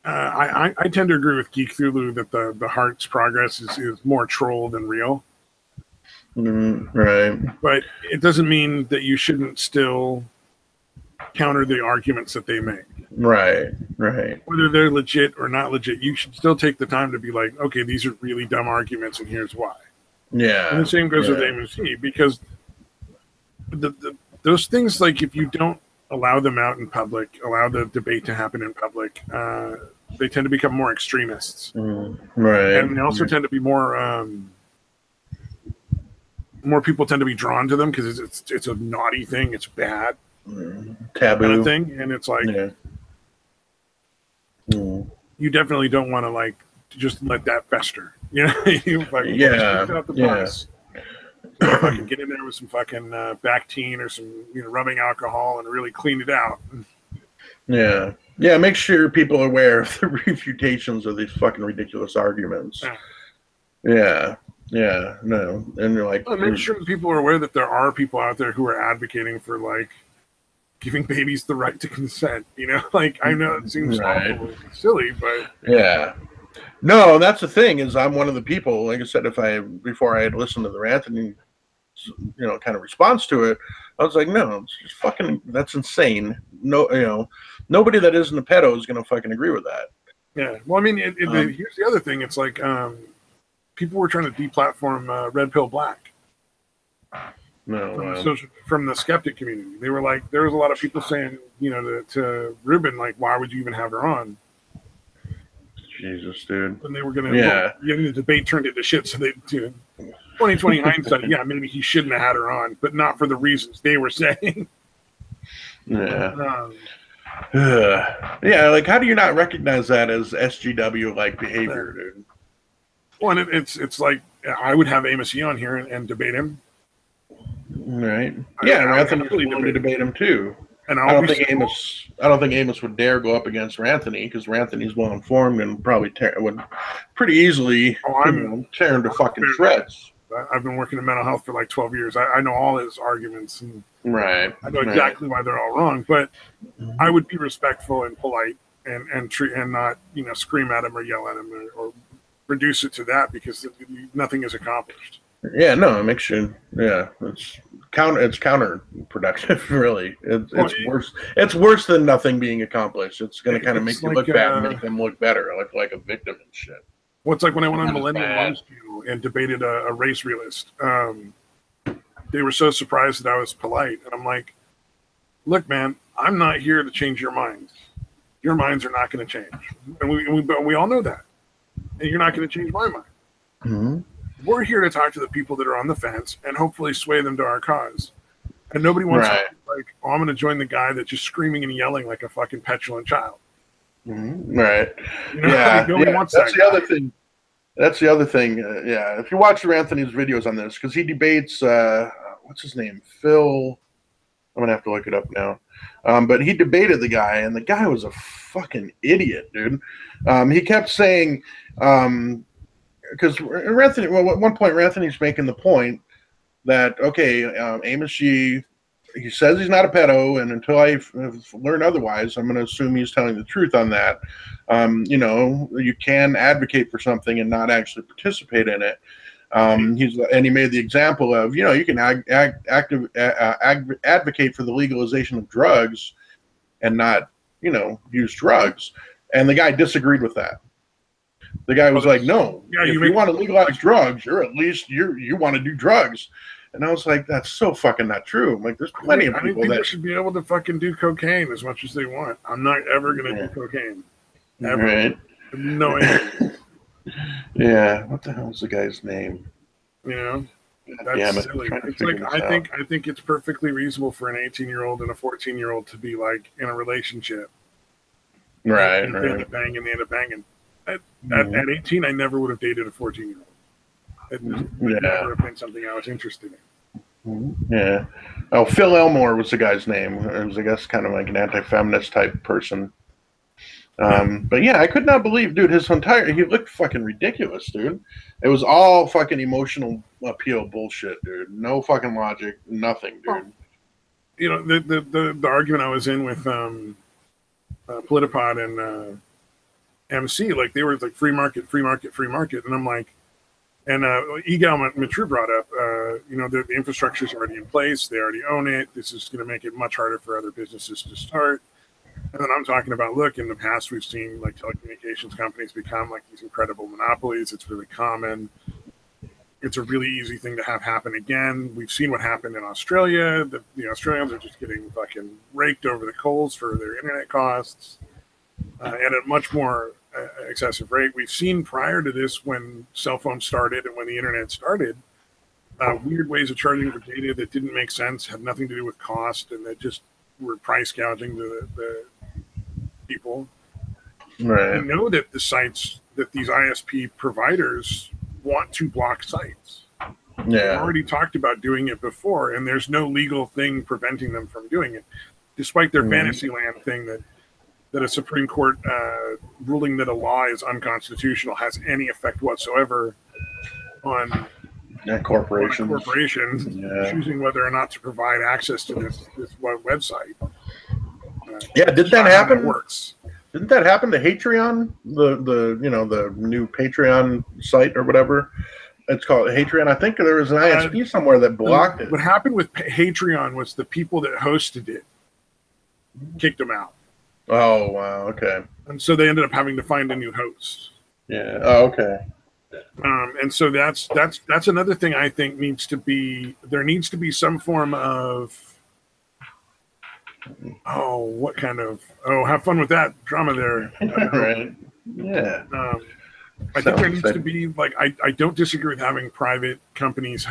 I tend to agree with Geek Thulu that the heart's progress is more troll than real. Right. But it doesn't mean that you shouldn't still counter the arguments that they make. Right. Whether they're legit or not legit, you should still take the time to be like, okay, these are really dumb arguments, and here's why. Yeah. And the same goes with AMC, because those things, like if you don't allow them out in public, allow the debate to happen in public, they tend to become more extremists. Right. And they also tend to be more people tend to be drawn to them because it's a naughty thing, it's bad, taboo kind of thing, and it's like you definitely don't want to like just let that fester. You know, you fucking out the bus. Fucking get in there with some fucking Bactine or some rubbing alcohol and really clean it out. Yeah. Make sure people are aware of the refutations of these fucking ridiculous arguments. Yeah. No, and you're like, make sure people are aware that there are people out there who are advocating for like giving babies the right to consent. Like I know it seems awful and silly, but no, that's the thing is I'm one of the people. Like I said, before I had listened to the Anthony, kind of response to it, I was like, no, it's just fucking, that's insane. No, nobody that isn't a pedo is going to fucking agree with that. Yeah. Well, I mean, here's the other thing. It's like people were trying to deplatform Red Pill Black. From the skeptic community, they were like, there was a lot of people saying, to Ruben, like, why would you even have her on? Jesus, dude. And they were gonna, the debate turned into shit. So they, 2020 hindsight, maybe he shouldn't have had her on, but not for the reasons they were saying. Yeah. Like, how do you not recognize that as SGW like behavior, dude? Well, and it's like I would have Amos Yee on here and debate him. Right. Anthony's willing to debate him too. And I don't think Amos would dare go up against Ranthony because Ranthony's well informed and probably would pretty easily tear him to fucking shreds. I've been working in mental health for like 12 years. I know all his arguments, and I know exactly why they're all wrong. But I would be respectful and polite and treat and not scream at him or yell at him or reduce it to that because nothing is accomplished. Yeah, no, it makes you. Yeah, it's counterproductive. Really, it's worse. It's worse than nothing being accomplished. It's going to kind of make you look bad and make them look better, like a victim and shit. Well, it's like when I went on Millennium Mom's View and debated a race realist. They were so surprised that I was polite, and I'm like, "Look, man, I'm not here to change your minds. Your minds are not going to change, and we all know that, and you're not going to change my mind." Mm-hmm. We're here to talk to the people that are on the fence and hopefully sway them to our cause. And nobody wants to be like, oh, I'm going to join the guy that's just screaming and yelling like a fucking petulant child. Mm-hmm. Right. Nobody wants that. That's the other thing. If you watch Anthony's videos on this, because he debates, what's his name? Phil. I'm going to have to look it up now. But he debated the guy, and the guy was a fucking idiot, dude. He kept saying, because Ranthony, at one point, Ranthony's making the point that, Amos Yee, he says he's not a pedo, and until I learn otherwise, I'm going to assume he's telling the truth on that. You can advocate for something and not actually participate in it. He made the example of, you can advocate for the legalization of drugs and not, use drugs. And the guy disagreed with that. The guy was like, no, if you want to legalize drugs, you're at least you want to do drugs. And I was like, that's so fucking not true. I'm like, there's plenty of people that should be able to fucking do cocaine as much as they want. I'm not ever going to do cocaine. Ever. Right. No. Yeah. What the hell is the guy's name? That's silly. It's like, I think it's perfectly reasonable for an 18-year-old and a 14-year-old to be like in a relationship. Right. And they end up banging. At 18, I never would have dated a 14-year-old. It would never have been something I was interested in. Yeah. Oh, Phil Elmore was the guy's name. It was, I guess, kind of like an anti-feminist type person. But yeah, I could not believe, dude, he looked fucking ridiculous, dude. It was all fucking emotional appeal bullshit, dude. No fucking logic, nothing, dude. The argument I was in with Politipod and MC. Like they were like free market, free market, free market, and I'm like, and Egal Matru brought up, the infrastructure is already in place. They already own it. This is going to make it much harder for other businesses to start. And then I'm talking about, look, in the past, we've seen like telecommunications companies become like these incredible monopolies. It's really common. It's a really easy thing to have happen again. We've seen what happened in Australia. The Australians are just getting fucking raked over the coals for their internet costs at a much more excessive rate. We've seen prior to this, when cell phones started and when the internet started, weird ways of charging for data that didn't make sense, had nothing to do with cost, and that just were price gouging the people. Right. We know that the sites, that these ISP providers want to block sites. Yeah. We've already talked about doing it before, and there's no legal thing preventing them from doing it, despite their Fantasyland thing that a Supreme Court ruling that a law is unconstitutional has any effect whatsoever on corporations choosing whether or not to provide access to this website. Did that happen? That works. Didn't that happen to Patreon? The new Patreon site or whatever it's called, Patreon. I think there was an ISP somewhere that blocked it. What happened with Patreon was the people that hosted it kicked them out. Oh wow, okay. And so they ended up having to find a new host. Yeah. Oh, okay. And so that's another thing I think needs to be. There needs to be some form of. Have fun with that drama there. Right. Yeah. I think there needs to be, like, I don't disagree with having private companies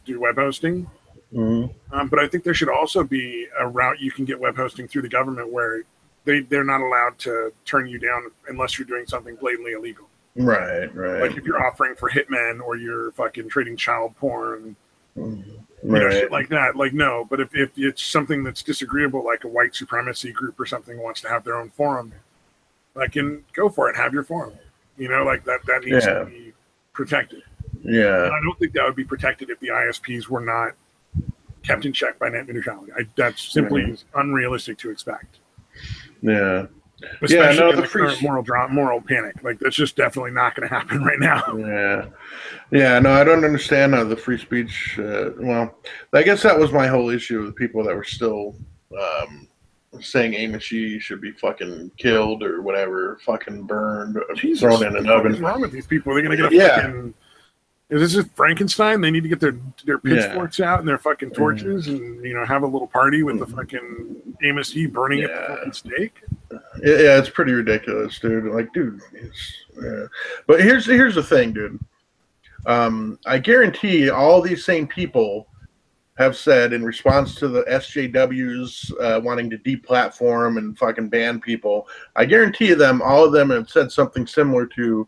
do web hosting. Mm-hmm. But I think there should also be a route you can get web hosting through the government where they're not allowed to turn you down unless you're doing something blatantly illegal. Right. Like if you're offering for hitmen or you're fucking trading child porn, shit like that. Like, no, but if it's something that's disagreeable, like a white supremacy group or something wants to have their own forum, like, and go for it, have your forum. Like that needs to be protected. Yeah. And I don't think that would be protected if the ISPs were not kept in check by net neutrality. That simply is unrealistic to expect. Yeah. Especially in the current moral panic. Like, that's just definitely not going to happen right now. Yeah. No, I don't understand the free speech. Well, I guess that was my whole issue with people that were still saying Amos Yee should be fucking killed or whatever, fucking burned, thrown in an oven. What's wrong with these people? Are they going to get a fucking... Is this Frankenstein? They need to get their pitchforks out and their fucking torches and have a little party with the fucking Amos Yee burning at the fucking stake. Yeah, it's pretty ridiculous, dude. Like, dude, but here's the thing, dude. I guarantee all these same people have said in response to the SJWs wanting to deplatform and fucking ban people. I guarantee all of them have said something similar to,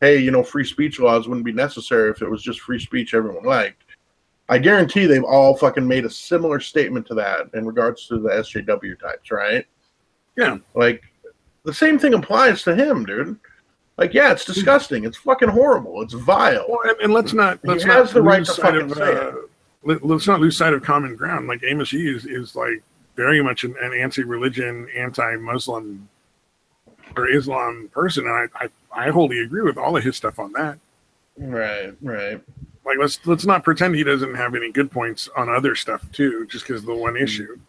hey, free speech laws wouldn't be necessary if it was just free speech everyone liked. I guarantee they've all fucking made a similar statement to that in regards to the SJW types, right? Yeah. Like, the same thing applies to him, dude. Like, yeah, it's disgusting. It's fucking horrible. It's vile. Well, and let's not lose sight of common ground. Like, Amos Yee is like very much an anti-religion, anti-Muslim or Islam person, and I wholly agree with all of his stuff on that. Right. Like, let's not pretend he doesn't have any good points on other stuff too, just because of the one issue.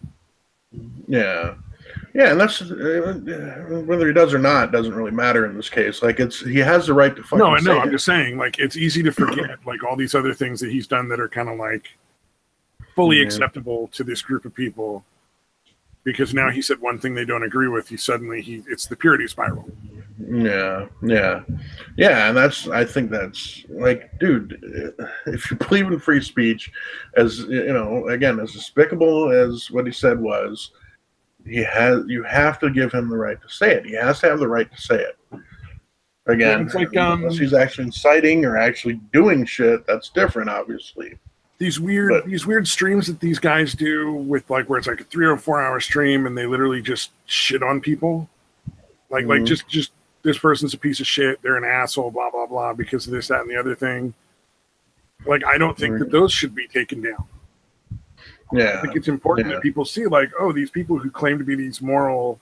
Yeah, and that's whether he does or not doesn't really matter in this case. Like, he has the right to fucking. No, I know. I'm just saying, like, it's easy to forget like all these other things that he's done that are kind of like fully acceptable to this group of people. Because now he said one thing they don't agree with, it's the purity spiral. Yeah, and I think that's like, dude, if you believe in free speech, as again, as despicable as what he said was, you have to give him the right to say it. He has to have the right to say it. Again, it's like, unless he's actually inciting or actually doing shit, that's different, obviously. These weird streams that these guys do with, like, where it's like a 3 or 4 hour stream and they literally just shit on people. Like just this person's a piece of shit, they're an asshole, blah, blah, blah, because of this, that, and the other thing. Like, I don't think that those should be taken down. Yeah. I think it's important that people see, like, oh, these people who claim to be these moral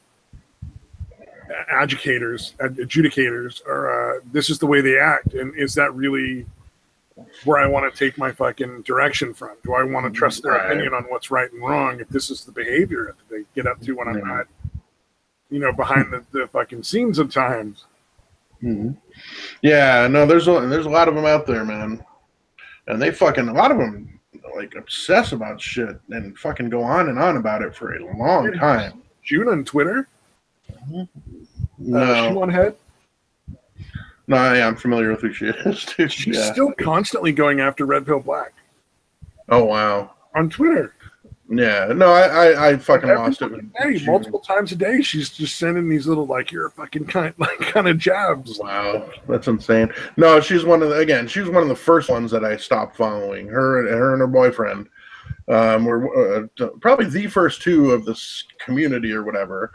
adjudicators are this is the way they act, and is that really where I want to take my fucking direction from? Do I want to trust their opinion on what's right and wrong if this is the behavior that they get up to when I'm not, behind the fucking scenes at times? Mm-hmm. Yeah, no, there's a lot of them out there, man, and a lot of them like obsess about shit and fucking go on and on about it for a long time. June on Twitter? No. She one head? No, yeah, I'm familiar with who she is, dude. She's still constantly going after Red Pill Black. Oh, wow. On Twitter. Yeah, no, I fucking lost it. Hey, multiple times a day, she's just sending these little, like, you're a fucking kind of jabs. Wow, that's insane. No, she's one of the first ones that I stopped following. Her and her boyfriend were probably the first two of this community or whatever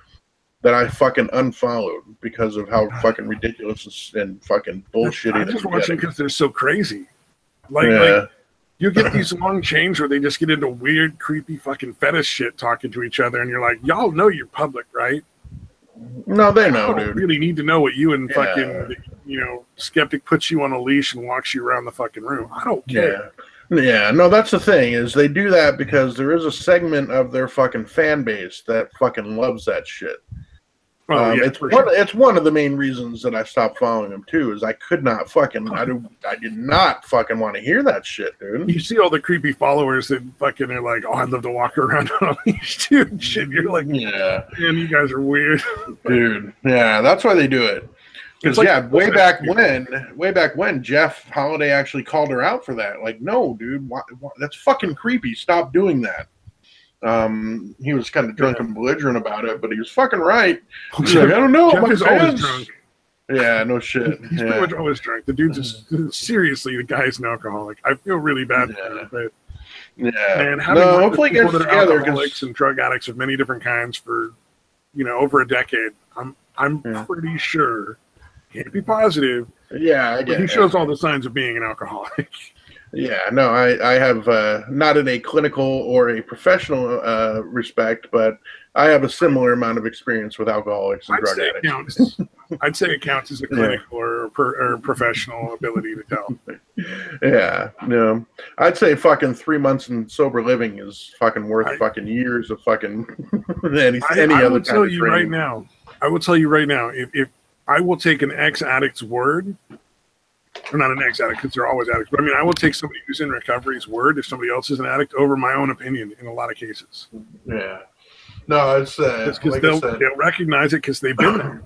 that I fucking unfollowed because of how fucking ridiculous and fucking bullshitty. I'm just watching because they're so crazy. Like you get these long chains where they just get into weird, creepy fucking fetish shit talking to each other, and you're like, y'all know you're public, right? No, they know, dude. Really need to know what you and fucking, skeptic puts you on a leash and walks you around the fucking room. I don't care. Yeah, no, that's the thing, is they do that because there is a segment of their fucking fan base that fucking loves that shit. It's one of the main reasons that I stopped following them too. Is I could not fucking I did not fucking want to hear that shit, dude. You see all the creepy followers that fucking are like, "Oh, I'd love to walk around on a leash, dude." Shit, you're like, yeah, man, you guys are weird, dude. Yeah, that's why they do it. Because way back when Jeff Holiday actually called her out for that. Like, no, dude, that's fucking creepy. Stop doing that. He was kind of drunk and belligerent about it, but he was fucking right. He's like, I don't know. Jeff is always drunk. Yeah, no shit. He's pretty much always drunk. The dude's just seriously, the guy's an alcoholic. I feel really bad for him, but man, hopefully he gets together. Alcoholics and drug addicts of many different kinds for over a decade. I'm pretty sure. Can't be positive. Yeah, I get he shows all the signs of being an alcoholic. Yeah, no, I have not in a clinical or a professional respect, but I have a similar amount of experience with alcoholics and drug addicts. I'd say it counts as a clinical or professional ability to tell. Yeah, no, I'd say fucking 3 months in sober living is fucking worth fucking years of fucking any I other will kind tell of you training. right now. I will tell you right now, if I will take an ex-addict's word. Or not an ex-addict, because they're always addicts. But I mean, I will take somebody who's in recovery's word if somebody else is an addict over my own opinion in a lot of cases. Yeah. No, it's because they'll recognize it because they've been there.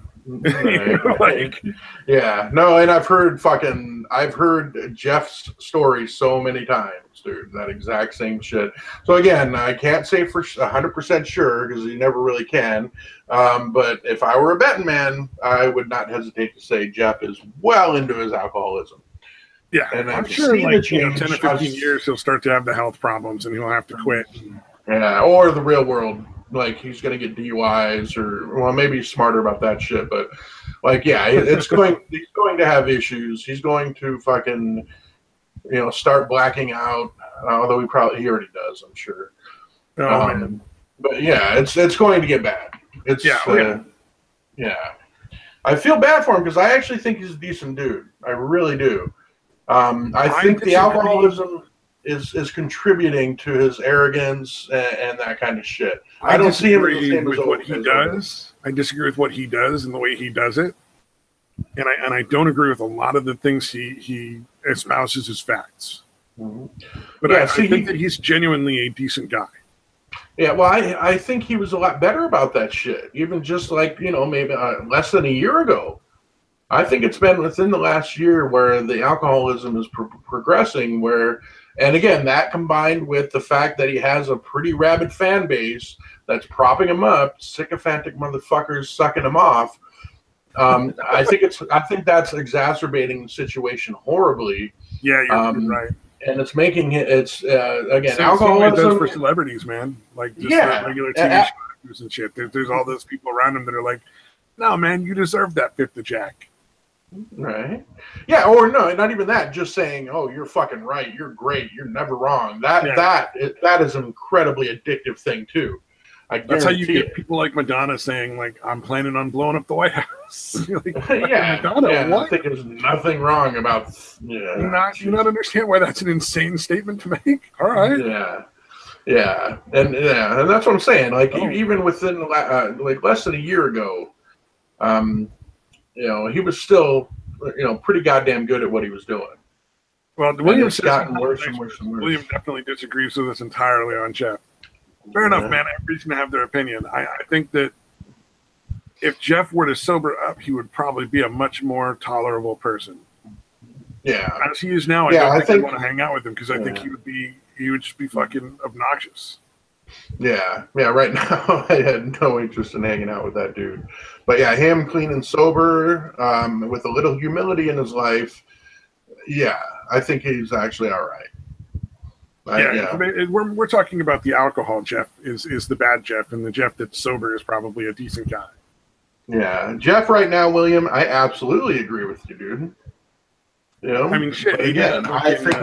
Yeah. No, and I've heard Jeff's story so many times, dude. That exact same shit. So again, I can't say for 100% sure because you never really can. But if I were a betting man, I would not hesitate to say Jeff is well into his alcoholism. Yeah, and I'm sure in 10 or 15 years he'll start to have the health problems and he'll have to quit. Yeah, or the real world. Like he's gonna get DUIs, or maybe he's smarter about that shit. But he's going to have issues. He's going to fucking start blacking out. Although he already does, I'm sure. But yeah, it's going to get bad. I feel bad for him because I actually think he's a decent dude. I really do. I think the alcoholism is contributing to his arrogance and that kind of shit. I don't see him with what he does. I disagree with what he does and the way he does it, and I don't agree with a lot of the things he espouses as facts. Mm-hmm. But I think that he's genuinely a decent guy. Yeah, well, I think he was a lot better about that shit, even just like maybe less than a year ago. I think it's been within the last year where the alcoholism is progressing. And again, that combined with the fact that he has a pretty rabid fan base that's propping him up, sycophantic motherfuckers sucking him off. I think that's exacerbating the situation horribly. Yeah, you're right. And it's making again, alcoholism. It does for celebrities, man. Like just regular TV actors and shit. There's all those people around him that are like, "No, man, you deserve that fifth of Jack." Right. Yeah, or no, not even that. Just saying, "Oh, you're fucking right. You're great. You're never wrong." That is an incredibly addictive thing too. I That's how you guarantee get people like Madonna saying, like, I'm planning on blowing up the White House. You're like, yeah, Madonna, yeah. what? I think there's nothing wrong about. Yeah, Do you not understand why that's an insane statement to make? All right. And that's what I'm saying. Like even within like less than a year ago, he was still, pretty goddamn good at what he was doing. Well, William says gotten worse and worse and worse. William definitely disagrees with us entirely on Jeff. Fair enough, man. Everybody's going to have their opinion. I think that if Jeff were to sober up, he would probably be a much more tolerable person. Yeah. As he is now, I don't think I'd want to hang out with him because I think he would just be fucking obnoxious. Yeah. Right now, I had no interest in hanging out with that dude. But yeah, him clean and sober, with a little humility in his life. Yeah, I think he's actually all right. We're talking about the alcohol Jeff is the bad Jeff, and the Jeff that's sober is probably a decent guy. Yeah, Jeff right now, William, I absolutely agree with you, dude. I mean, shit. Again, I think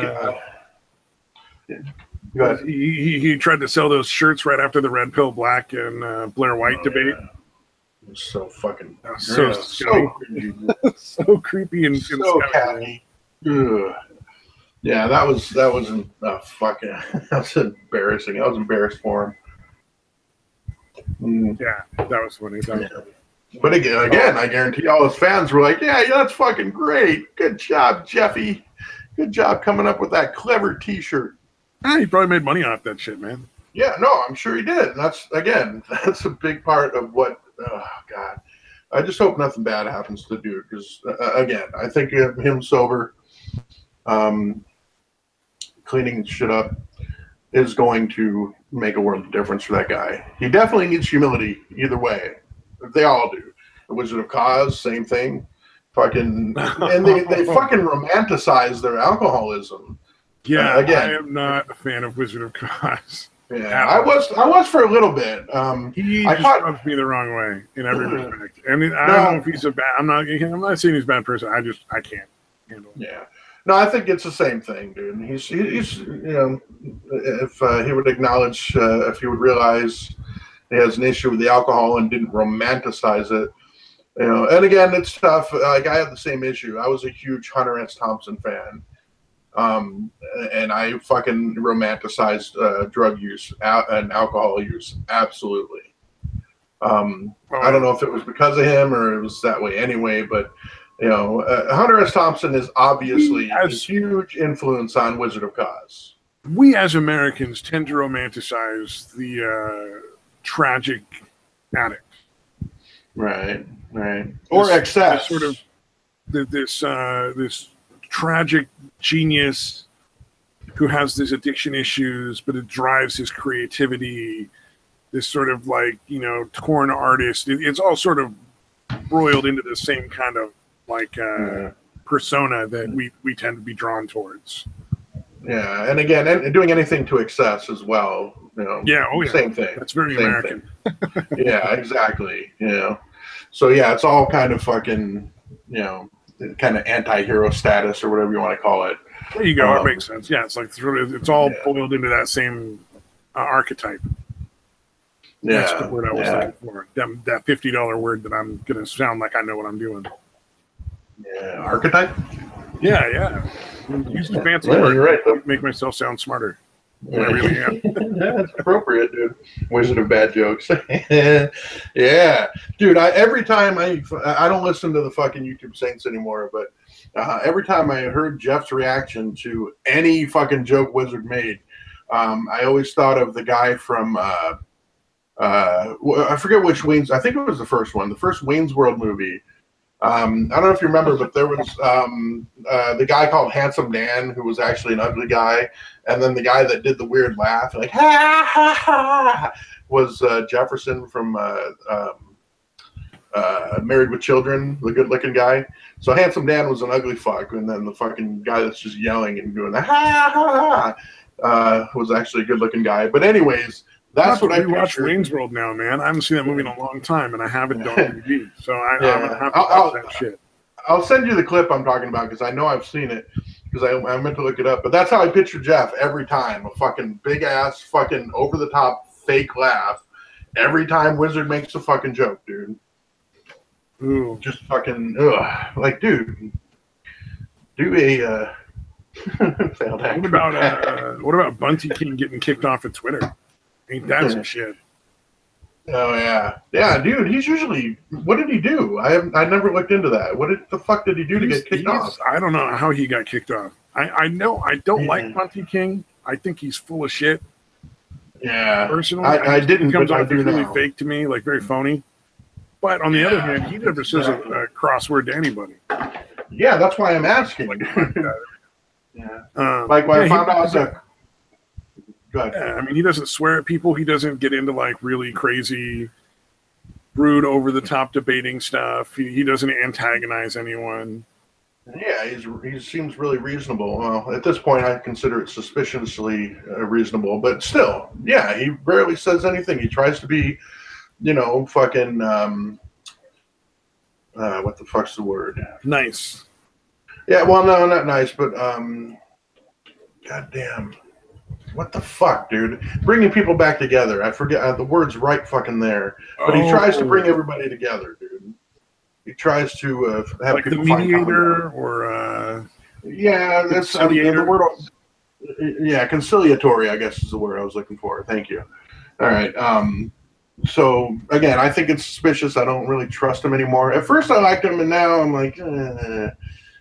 go ahead. He tried to sell those shirts right after the Red Pill Black and Blair White debate. Yeah. So fucking so creepy and so catty. Yeah, that was fucking that was embarrassing. I was embarrassed for him. Yeah, that was funny. But again, I guarantee all his fans were like, yeah, that's fucking great. Good job, Jeffy. Good job coming up with that clever T-shirt. He probably made money off that shit, man. Yeah, no, I'm sure he did. And that's a big part of what. Oh God, I just hope nothing bad happens to dude because again, I think him sober, cleaning shit up is going to make a world of difference for that guy. He definitely needs humility either way. They all do. The Wizard of Oz, same thing. Fucking, and they fucking romanticize their alcoholism. Yeah, again, I am not a fan of Wizard of Oz. Yeah, I was for a little bit. He just rubs me the wrong way in every respect. I mean, I don't know if he's a bad. I'm not saying he's a bad person. I can't handle it. Yeah. No, I think it's the same thing, dude. He's if he would acknowledge, if he would realize he has an issue with the alcohol and didn't romanticize it, And again, it's tough. Like I have the same issue. I was a huge Hunter S. Thompson fan. And I fucking romanticized drug use and alcohol use. Absolutely. I don't know if it was because of him or it was that way anyway, but Hunter S. Thompson is obviously a huge influence on Wizard of Oz. We as Americans tend to romanticize the tragic addict. Right. Or excess. This tragic genius who has these addiction issues, but it drives his creativity. This sort of torn artist. It's all sort of broiled into the same kind of persona that we tend to be drawn towards. Yeah, and again, and doing anything to excess as well. Same thing. That's very American. Yeah, exactly. So yeah, it's all kind of fucking kind of anti-hero status or whatever you want to call it. There you go. It makes sense. Yeah, it's it's all boiled into that same archetype. Yeah, that's the word I was looking for. That $50 word that I'm gonna sound like I know what I'm doing. Yeah, archetype. Yeah. Use the fancy word. You're right. Make myself sound smarter. I really am. That's appropriate, dude. Wizard of bad jokes. Yeah, dude. Every time I don't listen to the fucking YouTube Saints anymore, but every time I heard Jeff's reaction to any fucking joke Wizard made, I always thought of the guy from I forget which Wayne's. I think it was the first one, the first Wayne's World movie. I don't know if you remember, but there was the guy called Handsome Dan, who was actually an ugly guy, and then the guy that did the weird laugh, like ha ha ha, was Jefferson from Married with Children, the good-looking guy. So Handsome Dan was an ugly fuck, and then the fucking guy that's just yelling and doing the ha ha ha was actually a good-looking guy. But anyways. That's what I watch Wayne's World now, man. I haven't seen that movie in a long time, and I have it on DVD. So I'm gonna have to watch that shit. I'll send you the clip I'm talking about because I know I've seen it because I meant to look it up. But that's how I picture Jeff every time—a fucking big ass, fucking over the top fake laugh, every time Wizard makes a fucking joke, dude. Ooh. Just fucking, ugh. Like, dude, do a failed act. What about Bunty King getting kicked off of Twitter? Ain't that some shit? Oh yeah, dude. He's usually. What did he do? I never looked into that. What the fuck did he do to get kicked off? I don't know how he got kicked off. I know I don't like Bunty King. I think he's full of shit. Yeah, personally, I didn't. He comes off as really fake to me, like very phony. But on the other hand, he never says a crossword to anybody. Yeah, that's why I'm asking. Like when I found out that. Yeah, I mean, he doesn't swear at people. He doesn't get into like really crazy, rude, over-the-top debating stuff. He doesn't antagonize anyone. Yeah, he seems really reasonable. Well, at this point, I consider it suspiciously reasonable, but still, yeah, he rarely says anything. He tries to be, fucking. What the fuck's the word? Nice. Yeah, well, no, not nice, but goddamn. What the fuck, dude? Bringing people back together. I forget the word's right fucking there, but he tries to bring everybody together, dude. He tries to have like people the mediator or yeah, that's the word. Yeah, conciliatory, I guess is the word I was looking for. Thank you. All right. So again, I think it's suspicious. I don't really trust him anymore. At first, I liked him, and now I'm like.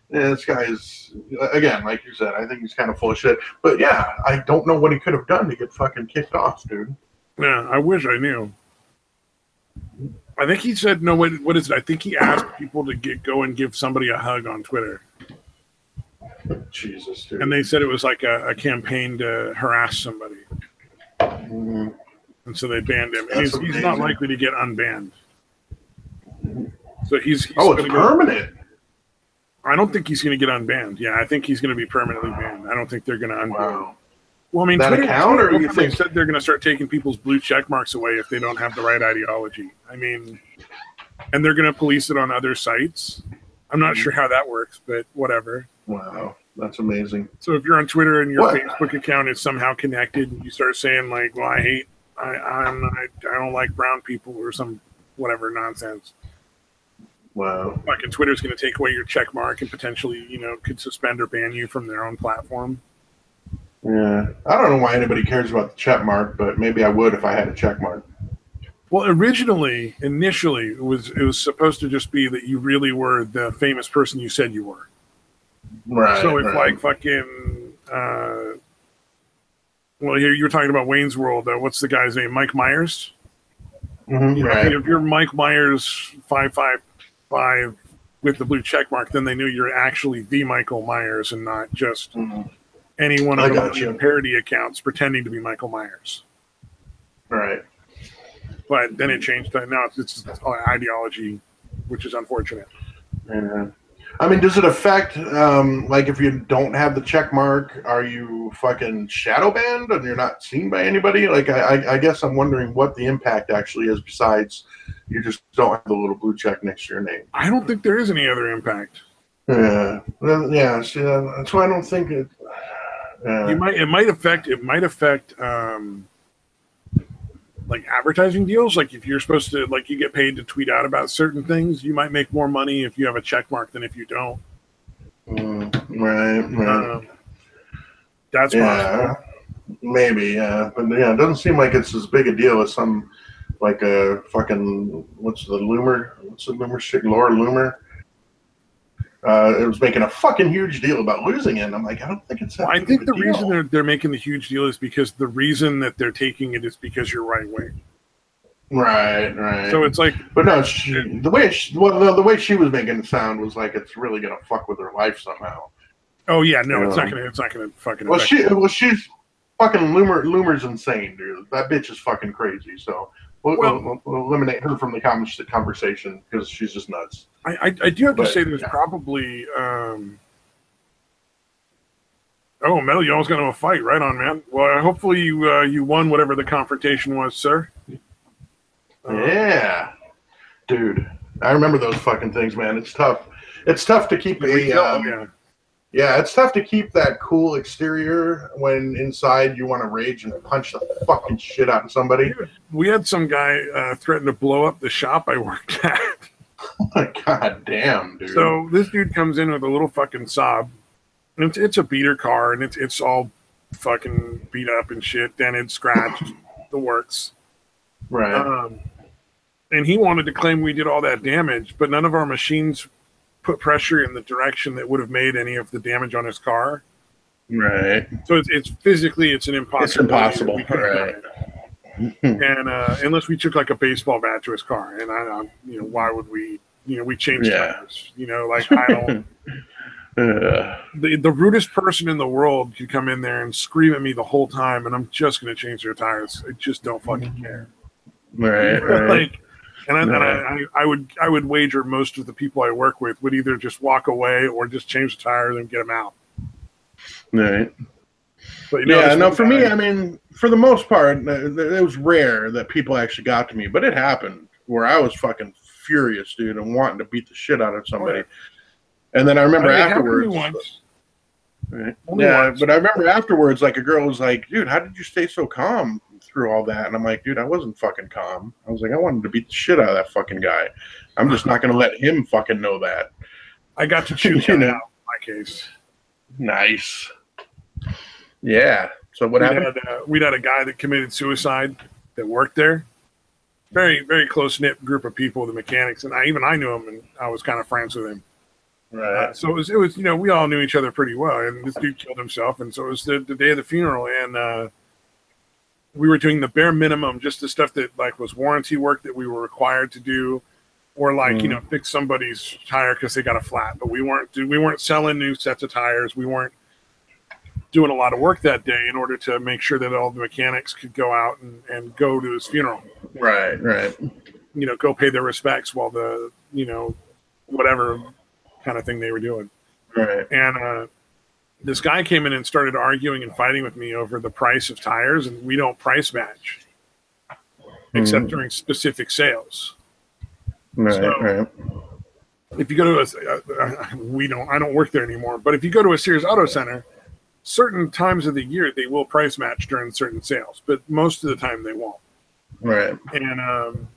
This guy is, again, like you said, I think he's kind of full of shit. But yeah, I don't know what he could have done to get fucking kicked off, dude. Yeah, I wish I knew. I think he said, no, what is it? I think he asked people to go and give somebody a hug on Twitter. Jesus, dude. And they said it was like a campaign to harass somebody. Mm-hmm. And so they banned him. And he's not likely to get unbanned. So he's it's permanent. I don't think he's going to get unbanned. Yeah, I think he's going to be permanently banned. I don't think they're going to unban him. Wow. Well, I mean, that Twitter, account, or you think said they're going to start taking people's blue check marks away if they don't have the right ideology. I mean, and they're going to police it on other sites. I'm not sure how that works, but whatever. Wow, that's amazing. So if you're on Twitter and your Facebook account is somehow connected, and you start saying like, "Well, I don't like brown people" or some whatever nonsense. Wow. Fucking Twitter's going to take away your check mark and potentially, could suspend or ban you from their own platform. Yeah. I don't know why anybody cares about the check mark, but maybe I would if I had a check mark. Well, initially, it was supposed to just be that you really were the famous person you said you were. Right. So if like fucking, well, here you were talking about Wayne's World. What's the guy's name? Mike Myers. Mm-hmm, right. If you're Mike Myers 555 with the blue check mark, then they knew you're actually the Michael Myers and not just any one of the parody accounts pretending to be Michael Myers. Right. But then it changed. Now it's ideology, which is unfortunate. Yeah. I mean, does it affect, like, if you don't have the check mark, are you fucking shadow banned and you're not seen by anybody? Like, I guess I'm wondering what the impact actually is besides you just don't have the little blue check next to your name. I don't think there is any other impact. Yeah. Yeah. See, that's why I don't think it. It might affect. Like advertising deals, like if you're supposed to, like you get paid to tweet out about certain things, you might make more money if you have a check mark than if you don't. Right. That's possible. Maybe, yeah. But yeah, it doesn't seem like it's as big a deal as some, like a fucking, what's the Loomer shit, Laura Loomer? It was making a fucking huge deal about losing it. And I'm like, I don't think it's that. I think the reason they're making the huge deal is because the reason that they're taking it is because you're right wing. Right. So it's like, but no, the way she was making it sound was like it's really gonna fuck with her life somehow. Oh yeah, no, it's not gonna fucking. Well, she's fucking Loomer's insane, dude. That bitch is fucking crazy. So we'll eliminate her from the conversation because she's just nuts. I do have to say there's probably Metal, you almost got into a fight. Right on, man. Well, hopefully you won whatever the confrontation was, sir. Yeah. Dude. I remember those fucking things, man. It's tough. It's tough to keep Yeah, it's tough to keep that cool exterior when inside you want to rage and punch the fucking shit out of somebody. Dude, we had some guy threaten to blow up the shop I worked at. God damn, dude. So this dude comes in with a little fucking Saab. It's a beater car, and it's all fucking beat up and shit, dented, scratched, the works. Right. And he wanted to claim we did all that damage, but none of our machines put pressure in the direction that would have made any of the damage on his car. Right. So it's physically it's an impossibility. It's impossible, right? And unless we took like a baseball bat to his car, and I why would we? We changed tires. Like I don't. The rudest person in the world could come in there and scream at me the whole time, and I'm just going to change their tires. I just don't fucking care. Right. Like, I would wager most of the people I work with would either just walk away or just change the tires and get them out. Right. But for me, I mean, for the most part, it was rare that people actually got to me, but it happened where I was fucking furious, dude, and wanting to beat the shit out of somebody. Oh, yeah. And then I remember afterwards. Right. But I remember afterwards, like a girl was like, "Dude, how did you stay so calm through all that?" And I'm like, "Dude, I wasn't fucking calm. I was like, I wanted to beat the shit out of that fucking guy. I'm just not going to let him fucking know that." I got to choose out in my case. Nice. Yeah. So what happened? We'd had a guy that committed suicide that worked there. Very, very close-knit group of people, the mechanics, and I knew him, and I was kind of friends with him. Right. So it was we all knew each other pretty well, and this dude killed himself, and so it was the day of the funeral, and we were doing the bare minimum, just the stuff that like was warranty work that we were required to do, or like fix somebody's tire because they got a flat. But we weren't selling new sets of tires. We weren't doing a lot of work that day in order to make sure that all the mechanics could go out and go to his funeral. Right. Go pay their respects while the whatever kind of thing they were doing. Right. And this guy came in and started arguing and fighting with me over the price of tires, and we don't price match except during specific sales. Right. So, right. If you go to I don't work there anymore, but if you go to a Sears Auto Center, certain times of the year they will price match during certain sales, but most of the time they won't. Right. And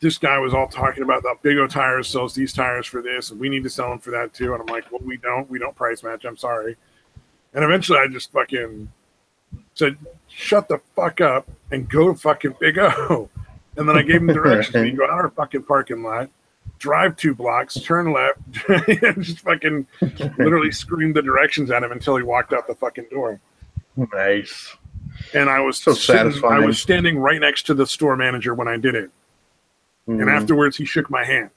this guy was all talking about that Big O Tires sells these tires for this, and we need to sell them for that too. And I'm like, well, we don't price match. I'm sorry. And eventually I just fucking said, shut the fuck up and go to fucking Big O. And then I gave him directions. You go out our fucking parking lot, drive 2 blocks, turn left, and just fucking literally screamed the directions at him until he walked out the fucking door. Nice. And I was so satisfying. I was standing right next to the store manager when I did it. And afterwards, he shook my hand.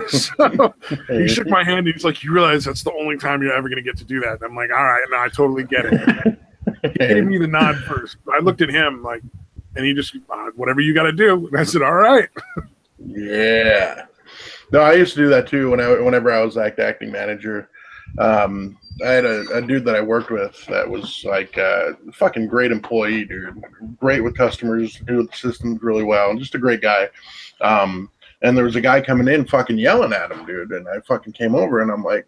So he shook my hand. And he's like, "You realize that's the only time you're ever going to get to do that." And I'm like, "All right, no, I totally get it." He gave me the nod first. I looked at him like, and he just, "Whatever you got to do." And I said, "All right." Yeah. No, I used to do that too whenever I was like the acting manager. I had a dude that I worked with that was like a fucking great employee, dude. Great with customers, knew the systems really well, and just a great guy. And there was a guy coming in fucking yelling at him, dude. And I fucking came over and I'm like,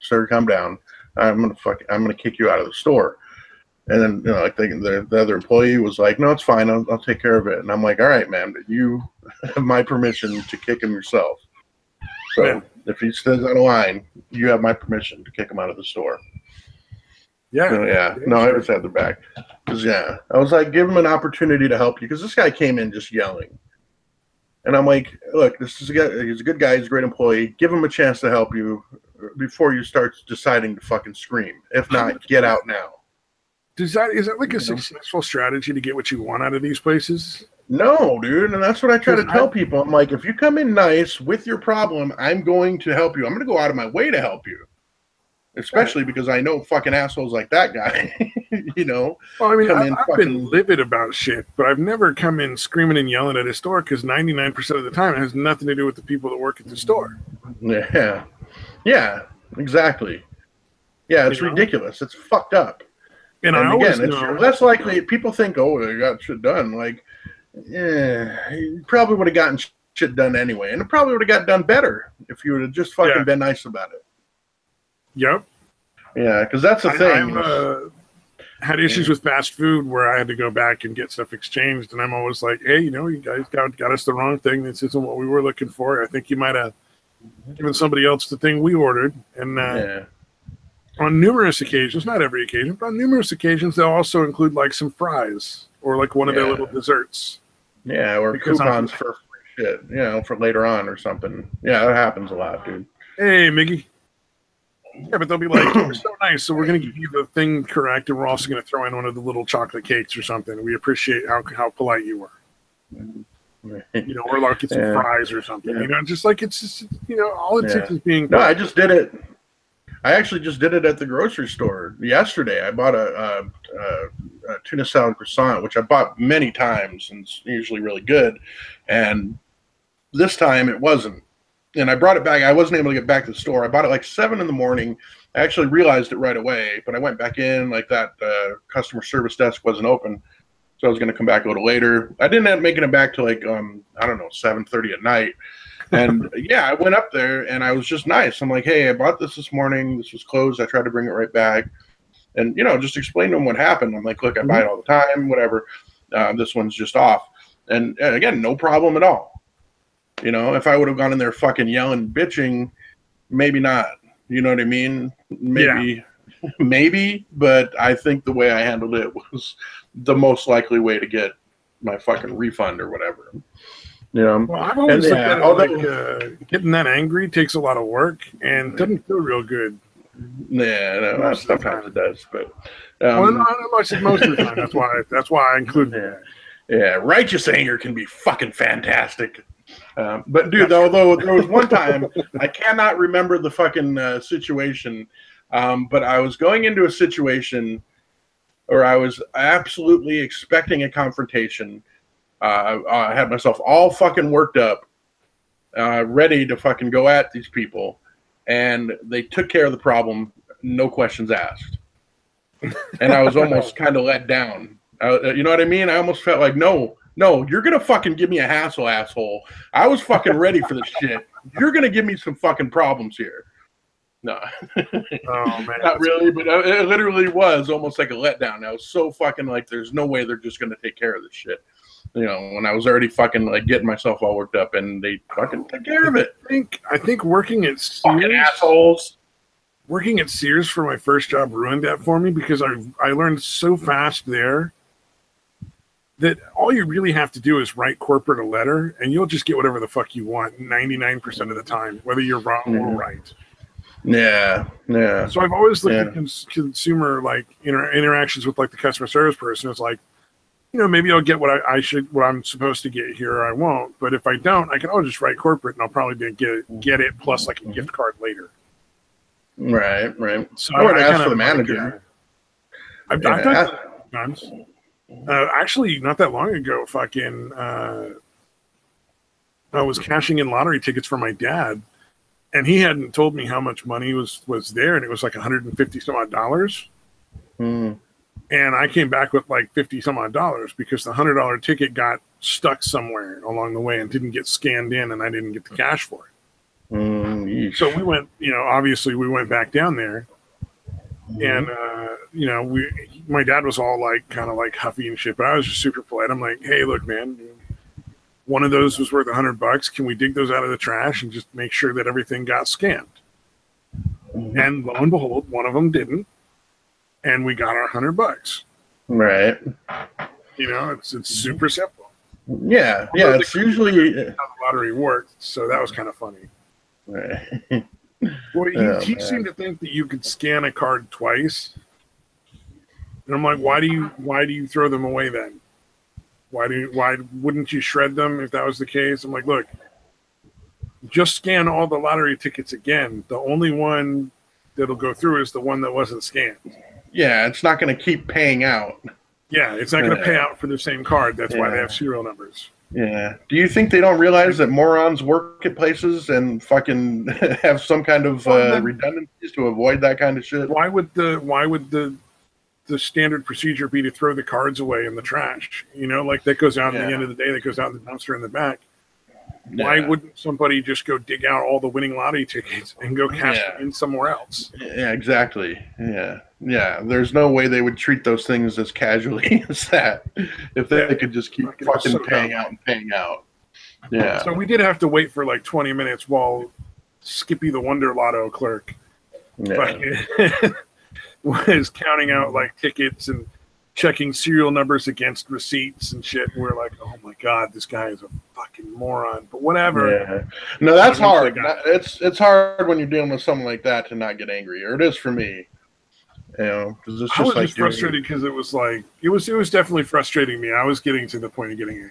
sir, calm down. I'm gonna kick you out of the store. And then like the other employee was like, "No, it's fine. I'll take care of it." And I'm like, "All right, man, but you have my permission to kick him yourself. So if he stays out of line, you have my permission to kick him out of the store." Yeah. So, yeah. No, I always had their back. Because I was like, give him an opportunity to help you, because this guy came in just yelling. And I'm like, look, this is a guy. He's a good guy. He's a great employee. Give him a chance to help you before you start deciding to fucking scream. If not, get out now. Is that like a successful strategy to get what you want out of these places? No, dude, and that's what I try to tell people. I'm like, if you come in nice with your problem, I'm going to help you. I'm going to go out of my way to help you, especially because I know fucking assholes like that guy. Well, I mean, I've been livid about shit, but I've never come in screaming and yelling at a store, because 99% of the time it has nothing to do with the people that work at the store. Yeah, exactly. Yeah, it's ridiculous. It's fucked up. And I always know that's likely. People think, oh, they got shit done. Like, you probably would have gotten shit done anyway, and it probably would have got done better if you would have just fucking been nice about it. Yep. Yeah, because that's the thing. I've had issues with fast food where I had to go back and get stuff exchanged, and I'm always like, hey, you guys got us the wrong thing. This isn't what we were looking for. I think you might have given somebody else the thing we ordered. And on numerous occasions, not every occasion, but on numerous occasions, they'll also include like some fries or like one of their little desserts. Yeah, or coupons for free shit, for later on or something. Yeah, that happens a lot, dude. Hey, Miggy. Yeah, but they'll be like, we're so nice, so we're going to give you the thing correct, and we're also going to throw in one of the little chocolate cakes or something. We appreciate how polite you were. Or like get some fries or something. Yeah. Just like it's just, all it takes is being. No, I just did it. I actually just did it at the grocery store yesterday. I bought a tuna salad croissant, which I bought many times, and it's usually really good. And this time it wasn't. And I brought it back. I wasn't able to get back to the store. I bought it like 7 in the morning. I actually realized it right away, but I went back in like that customer service desk wasn't open. So I was going to come back a little later. I didn't end up making it back to like, 7:30 at night. And I went up there and I was just nice. I'm like, hey, I bought this morning. This was closed. I tried to bring it right back. And, just explain to them what happened. I'm like, look, I buy it all the time, whatever. This one's just off. And again, no problem at all. If I would have gone in there fucking yelling, bitching, maybe not. You know what I mean? Maybe, but I think the way I handled it was the most likely way to get my fucking refund or whatever. Well, I've always looked at it getting that angry takes a lot of work and doesn't feel real good. Yeah, no, sometimes it does, but most of the time. That's why I include it. Yeah, righteous anger can be fucking fantastic. But dude, although there was one time, I cannot remember the fucking situation, but I was going into a situation where I was absolutely expecting a confrontation. I had myself all fucking worked up, ready to fucking go at these people, and they took care of the problem, no questions asked. And I was almost kind of let down. You know what I mean? I almost felt like, no, you're going to fucking give me a hassle, asshole. I was fucking ready for this shit. You're going to give me some fucking problems here. No. Oh, man. Not really, but it literally was almost like a letdown. I was so fucking like, there's no way they're just going to take care of this shit. When I was already fucking like getting myself all worked up, and they fucking took care of it. I think working at Sears, fucking assholes. Working at Sears for my first job ruined that for me because I learned so fast there that all you really have to do is write corporate a letter, and you'll just get whatever the fuck you want 99% of the time, whether you're wrong or right. Yeah. So I've always looked at consumer like interactions with like the customer service person. It's like, maybe I'll get what I'm supposed to get here, or I won't. But if I don't, I can just write corporate, and I'll probably get it plus like a gift card later. Right. So I would ask for the manager. I've done that times. Actually, not that long ago, fucking, I was cashing in lottery tickets for my dad, and he hadn't told me how much money was there, and it was like $150 some odd. And I came back with like $50 some odd because the $100 ticket got stuck somewhere along the way and didn't get scanned in, and I didn't get the cash for it. So we went, obviously we went back down there, and my dad was all like kind of like huffy and shit, but I was just super polite. I'm like, hey, look, man, one of those was worth $100. Can we dig those out of the trash and just make sure that everything got scanned? And lo and behold, one of them didn't, and we got our $100. Right. It's super simple. Yeah. It's usually how the lottery worked, so that was kind of funny. Right. Well, he seemed to think that you could scan a card twice, and I'm like, why do you throw them away then? Why wouldn't you shred them if that was the case? I'm like, look, just scan all the lottery tickets again. The only one that'll go through is the one that wasn't scanned. Yeah, it's not going to keep paying out. Yeah, it's not going to pay out for the same card. That's why they have serial numbers. Yeah. Do you think they don't realize that morons work at places and fucking have some kind of redundancies to avoid that kind of shit? Why would the standard procedure be to throw the cards away in the trash? Like that goes out at the end of the day. That goes out in the dumpster in the back. Why wouldn't somebody just go dig out all the winning lottery tickets and go cash them in somewhere else? Yeah, exactly. Yeah. There's no way they would treat those things as casually as that if they could just keep fucking paying out and paying out. Yeah. So we did have to wait for like 20 minutes while Skippy the Wonder Lotto clerk was counting out like tickets and checking serial numbers against receipts and shit. And we're like, oh my God, this guy is a fucking moron. But whatever. Yeah. No, that's hard. It's hard when you're dealing with something like that to not get angry, or it is for me. You know, because it's just I was just frustrated because it was like it was definitely frustrating me. I was getting to the point of getting angry.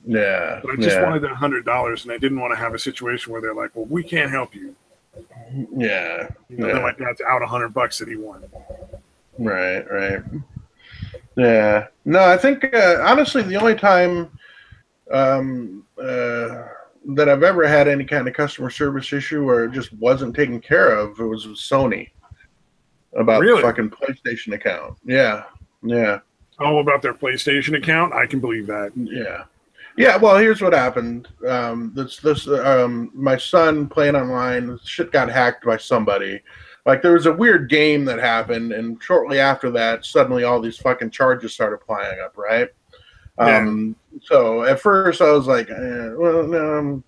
Yeah. But I just wanted that $100, and I didn't want to have a situation where they're like, well, we can't help you. Yeah. Then my dad's out $100 that he won. Right. Yeah. No, I think honestly the only time that I've ever had any kind of customer service issue where it just wasn't taken care of, it was with Sony about the fucking PlayStation account. Yeah. Oh, about their PlayStation account? I can believe that. Yeah. Well, here's what happened. My son playing online, shit got hacked by somebody. Like there was a weird game that happened, and shortly after that, suddenly all these fucking charges started flying up, right? So at first I was like, my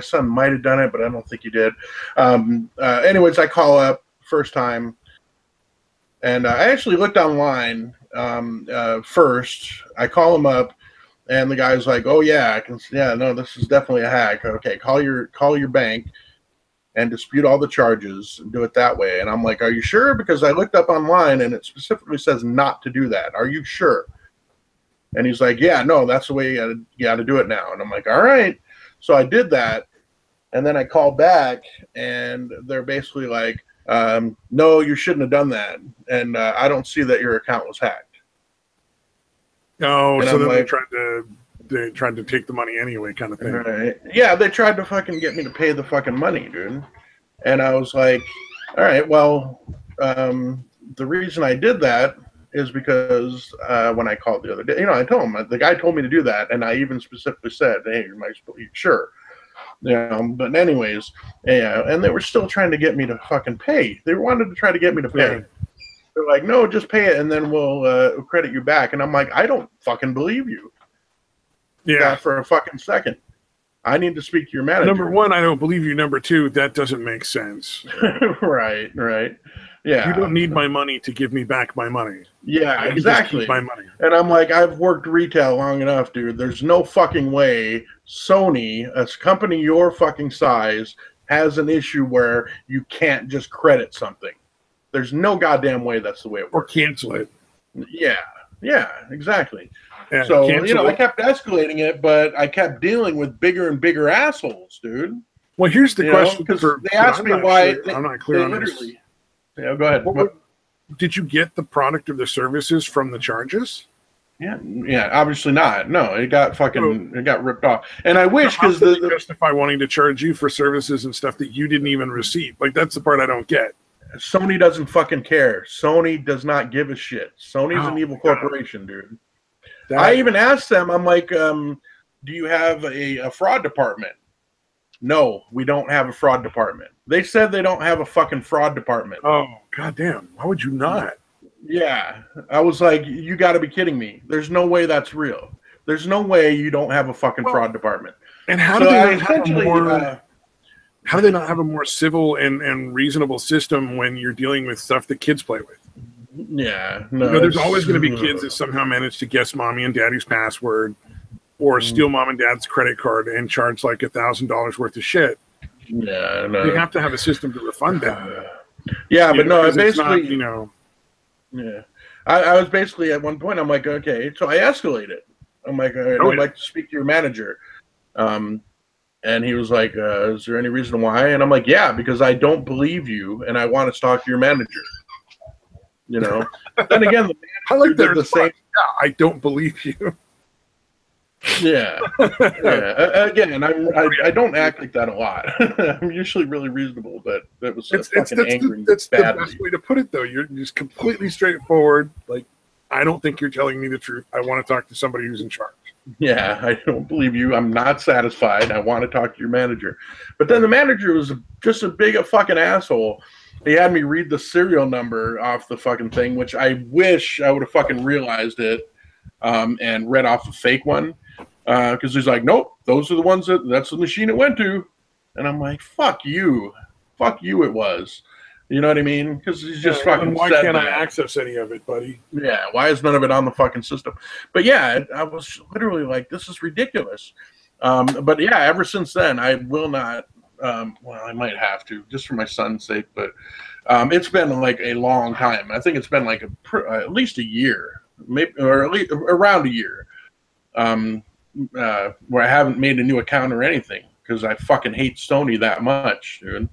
son might have done it, but I don't think he did. Anyways, I call up first time, and I actually looked online first. I call him up, and the guy's like, "Oh yeah, this is definitely a hack. Okay, call your bank and dispute all the charges and do it that way." And I'm like, "Are you sure? Because I looked up online and it specifically says not to do that. Are you sure?" And he's like, "Yeah, no, that's the way you got to do it now." And I'm like, "All right." So I did that, and then I called back, and they're basically like, "No, you shouldn't have done that, and I don't see that your account was hacked." Oh, and so then like, they tried to take the money anyway, kind of thing. Right. Yeah, they tried to fucking get me to pay the fucking money, dude. And I was like, all right, well, the reason I did that is because when I called the other day, I told him, the guy told me to do that, and I even specifically said, "Hey, am I sure?" But anyways, and they were still trying to get me to fucking pay. They wanted to try to get me to pay. Yeah. They're like, "No, just pay it, and then we'll credit you back." And I'm like, I don't fucking believe you. Yeah, for a fucking second. I need to speak to your manager. Number one, I don't believe you. Number two, that doesn't make sense. Right. Yeah. You don't need my money to give me back my money. Yeah, exactly. My money. And I'm like, I've worked retail long enough, dude. There's no fucking way Sony, a company your fucking size, has an issue where you can't just credit something. There's no goddamn way that's the way it works. Or cancel it. Yeah, exactly. Yeah, so, I kept escalating it, but I kept dealing with bigger and bigger assholes, dude. Well, here's the question. Because they asked me why. I'm not clear on this. Yeah, go ahead. Did you get the product of the services from the charges? Yeah, obviously not. No, it got it got ripped off. And I wish, because they justify wanting to charge you for services and stuff that you didn't even receive. Like, that's the part I don't get. Sony doesn't fucking care. Sony does not give a shit. Sony's an evil corporation, dude. I even asked them, I'm like, do you have a fraud department? No, we don't have a fraud department. They said they don't have a fucking fraud department. Oh, goddamn. Why would you not? Yeah. I was like, you got to be kidding me. There's no way that's real. There's no way you don't have a fucking fraud department. And how do they how do they not have a more civil and reasonable system when you're dealing with stuff that kids play with? Yeah, no. There's always going to be kids that somehow manage to guess mommy and daddy's password or steal mom and dad's credit card and charge like $1,000 worth of shit. Yeah, no. You have to have a system to refund them. Yeah, but no, basically, not, Yeah, I was basically at one point, I'm like, okay, so I escalated. I'm like, I'd like to speak to your manager. And he was like, is there any reason why? And I'm like, yeah, because I don't believe you, and I want to talk to your manager. Then again, the manager I like did the same. Yeah, I don't believe you. Yeah. Again, I don't act like that a lot. I'm usually really reasonable, but that was fucking angry. That's the best way to put it, though. You're just completely straightforward. Like, I don't think you're telling me the truth. I want to talk to somebody who's in charge. Yeah, I don't believe you. I'm not satisfied. I want to talk to your manager. But then the manager was just a big fucking asshole. He had me read the serial number off the fucking thing, which I wish I would have fucking realized it and read off a fake one. Because he's like, nope, those are the ones that's the machine it went to. And I'm like, fuck you. Fuck you, it was. You know what I mean? Because he's just fucking. And why can't I access any of it, buddy? Yeah, why is none of it on the fucking system? But yeah, I was literally like, this is ridiculous. But yeah, ever since then, I will not. Well, I might have to, just for my son's sake. But it's been like a long time. I think it's been like at least a year, maybe, or at least around a year, where I haven't made a new account or anything because I fucking hate Sony that much, dude.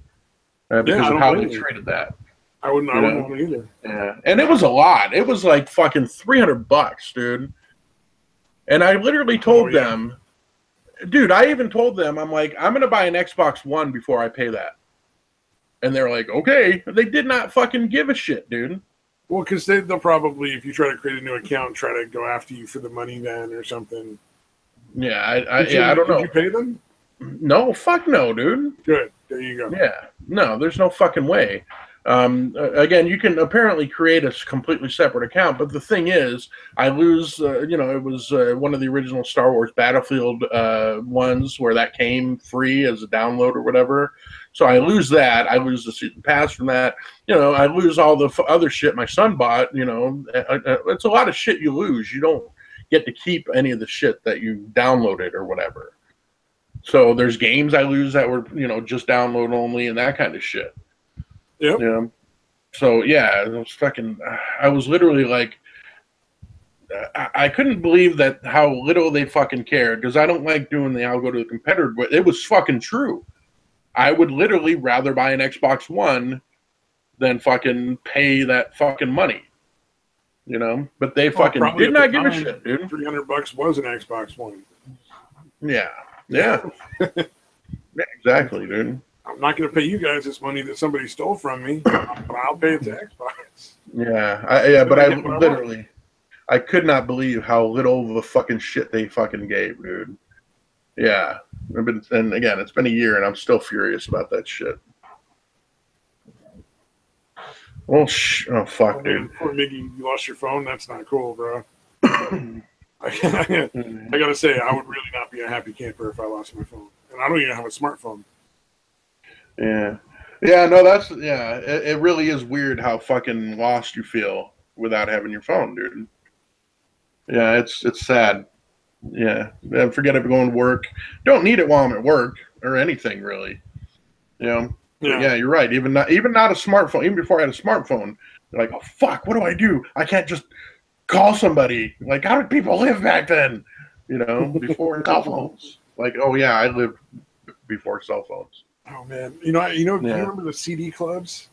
Because of how they treated that. I wouldn't want it either. Yeah, and it was a lot. It was like fucking $300, dude. And I literally told them, dude. I even told them, I'm like, I'm gonna buy an Xbox One before I pay that. And they're like, okay. They did not fucking give a shit, dude. Well, because they'll probably, if you try to create a new account, try to go after you for the money then or something. Yeah, I don't know. Did you pay them? No, fuck no, dude. Good. There you go. Yeah, no, there's no fucking way. Again, you can apparently create a completely separate account, but the thing is, I lose. It was one of the original Star Wars Battlefield ones where that came free as a download or whatever. So I lose that. I lose the season pass from that. I lose all the other shit my son bought. It's a lot of shit you lose. You don't get to keep any of the shit that you downloaded or whatever. So there's games I lose that were just download only and that kind of shit. Yep. Yeah. So yeah, it was fucking. I was literally like, I couldn't believe that how little they fucking cared because I don't like doing the I'll go to the competitor, but it was fucking true. I would literally rather buy an Xbox One than fucking pay that fucking money. But they fucking did not give a shit, dude. $300 was an Xbox One. Yeah. Yeah. Yeah, exactly, dude. I'm not going to pay you guys this money that somebody stole from me, but I'll pay it to Xbox. Yeah, but I could not believe how little of the fucking shit they fucking gave, dude. Yeah, and again, it's been a year, and I'm still furious about that shit. Well, oh fuck, dude. Man, poor Miggy, you lost your phone. That's not cool, bro. I gotta say, I would really not be a happy camper if I lost my phone, and I don't even have a smartphone. Yeah. No, it really is weird how fucking lost you feel without having your phone, dude. Yeah, it's sad. Yeah, forget it going to work. Don't need it while I'm at work or anything really. Yeah, you're right. Even not a smartphone. Even before I had a smartphone, you're like, oh fuck, what do I do? I can't just call somebody. Like, how did people live back then? Before cell phones. Like, oh yeah, I lived before cell phones. Oh man, do you remember the CD clubs?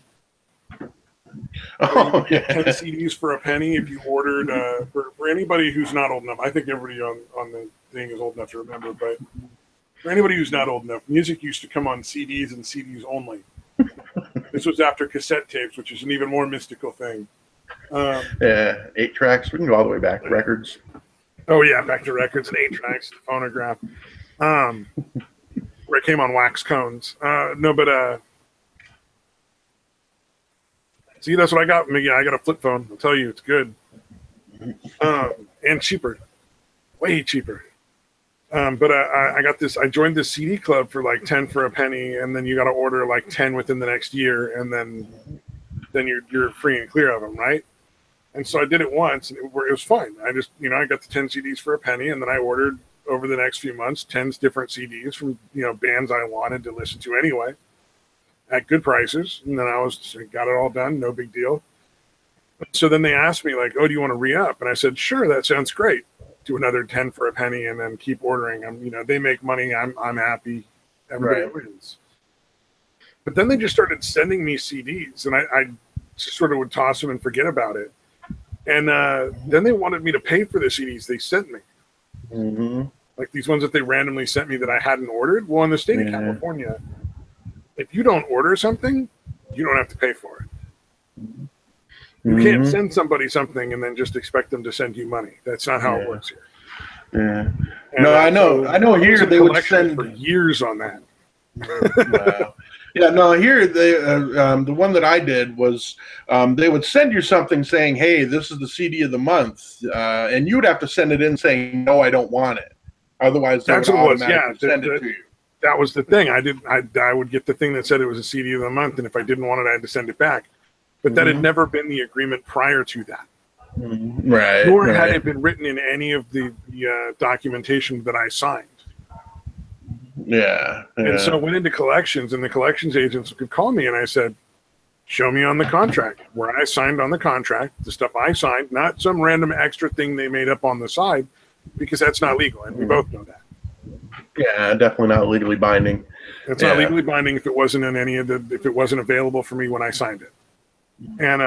Oh yeah, 10 CDs for a penny if you ordered. For anybody who's not old enough, I think everybody on the thing is old enough to remember. But for anybody who's not old enough, music used to come on CDs and CDs only. This was after cassette tapes, which is an even more mystical thing. 8 tracks. We can go all the way back to records. Oh yeah, back to records and 8 tracks, phonograph. Where it came on wax cones. See, that's what I got, Miggy. I got a flip phone. I'll tell you, it's good. And cheaper. Way cheaper. But I got this. I joined this CD club for like 10 for a penny, and then you got to order like 10 within the next year, and then you're free and clear of them, right? And so I did it once, and it was fine. I just, I got the 10 CDs for a penny, and then I ordered over the next few months 10 different CDs from bands I wanted to listen to anyway at good prices, and then I got it all done, no big deal. So then they asked me like, oh, do you want to re-up? And I said, sure, that sounds great. Do another 10 for a penny and then keep ordering. They make money, I'm happy, everybody wins. But then they just started sending me CDs, and I just sort of would toss them and forget about it. And then they wanted me to pay for the CDs they sent me. Mm-hmm. Like these ones that they randomly sent me that I hadn't ordered. Well, in the state of California, if you don't order something, you don't have to pay for it. You can't send somebody something and then just expect them to send you money. That's not how it works here. Yeah. And No, I know. Here they would send for years on that. Wow. Yeah, no. Here the one that I did was they would send you something saying, "Hey, this is the CD of the month," and you would have to send it in saying, "No, I don't want it." Otherwise, they That's would what it was. automatically send it to you. That was the thing. I would get the thing that said it was a CD of the month, and if I didn't want it, I had to send it back. But that had never been the agreement prior to that. Right. Nor had it been written in any of the documentation that I signed. Yeah. And so I went into collections, and the collections agents could call me, and I said, show me on the contract where I signed on the contract, the stuff I signed, not some random extra thing they made up on the side, because that's not legal, and we both know that. Yeah, definitely not legally binding. It's not legally binding if it wasn't in any of the, if it wasn't available for me when I signed it. And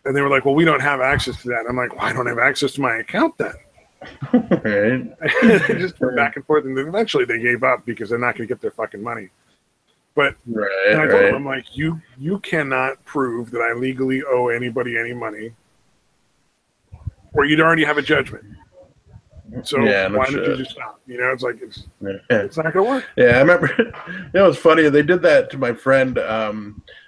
and they were like, well, we don't have access to that. I'm like, well, I don't have access to my account then. Right. They just went back and forth, and then eventually they gave up because they're not going to get their fucking money. But and I told them, I'm like, you cannot prove that I legally owe anybody any money, or you'd already have a judgment. So why don't you just stop? You know, it's like it's not gonna work. Yeah, I remember. It was funny. They did that to my friend.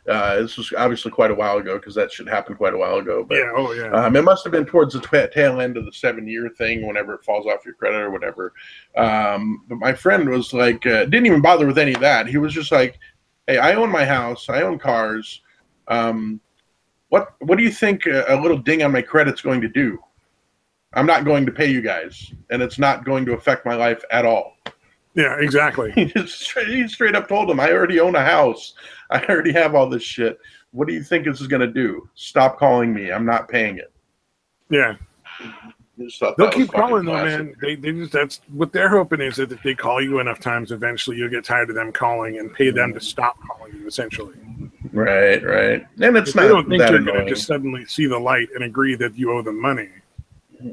This was obviously quite a while ago because that shit happened quite a while ago. But it must have been towards the tail end of the 7-year thing, whenever it falls off your credit or whatever. But my friend was like, didn't even bother with any of that. He was just like, "Hey, I own my house. I own cars. What do you think a little ding on my credit's going to do? I'm not going to pay you guys, and it's not going to affect my life at all." Yeah, exactly. He straight up told him, "I already own a house. I already have all this shit. What do you think this is going to do? Stop calling me. I'm not paying it." Yeah. They'll keep calling though, man. They just, that's what they're hoping is that if they call you enough times, eventually you'll get tired of them calling and pay them to stop calling you, essentially. Right. And it's not. They don't think that you're going to just suddenly see the light and agree that you owe them money.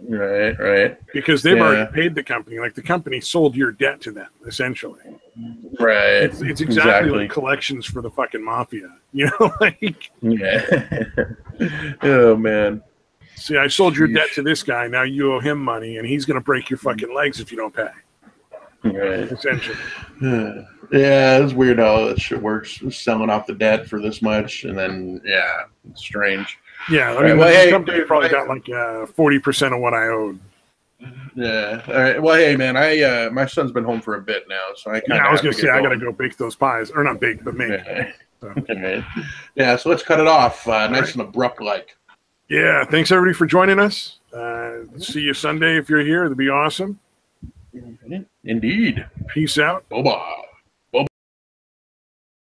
Right. Because they've already paid the company. Like the company sold your debt to them, essentially. Right. It's exactly like collections for the fucking mafia. You know, like. Yeah. Oh man. See, I sold your debt to this guy. Now you owe him money, and he's going to break your fucking legs if you don't pay. Right. Essentially. Yeah, it's weird how that shit works. Selling off the debt for this much, and then it's strange. Yeah, I mean, the company probably got like 40% of what I owed. Yeah. All right. Well, hey, man, my son's been home for a bit now, so I kind of. I was gonna say I gotta go bake those pies, or not bake, but make. Yeah. So let's cut it off, nice and abrupt, like. Yeah. Thanks everybody for joining us. See you Sunday if you're here. It'll be awesome. Indeed. Peace out. Bye-bye.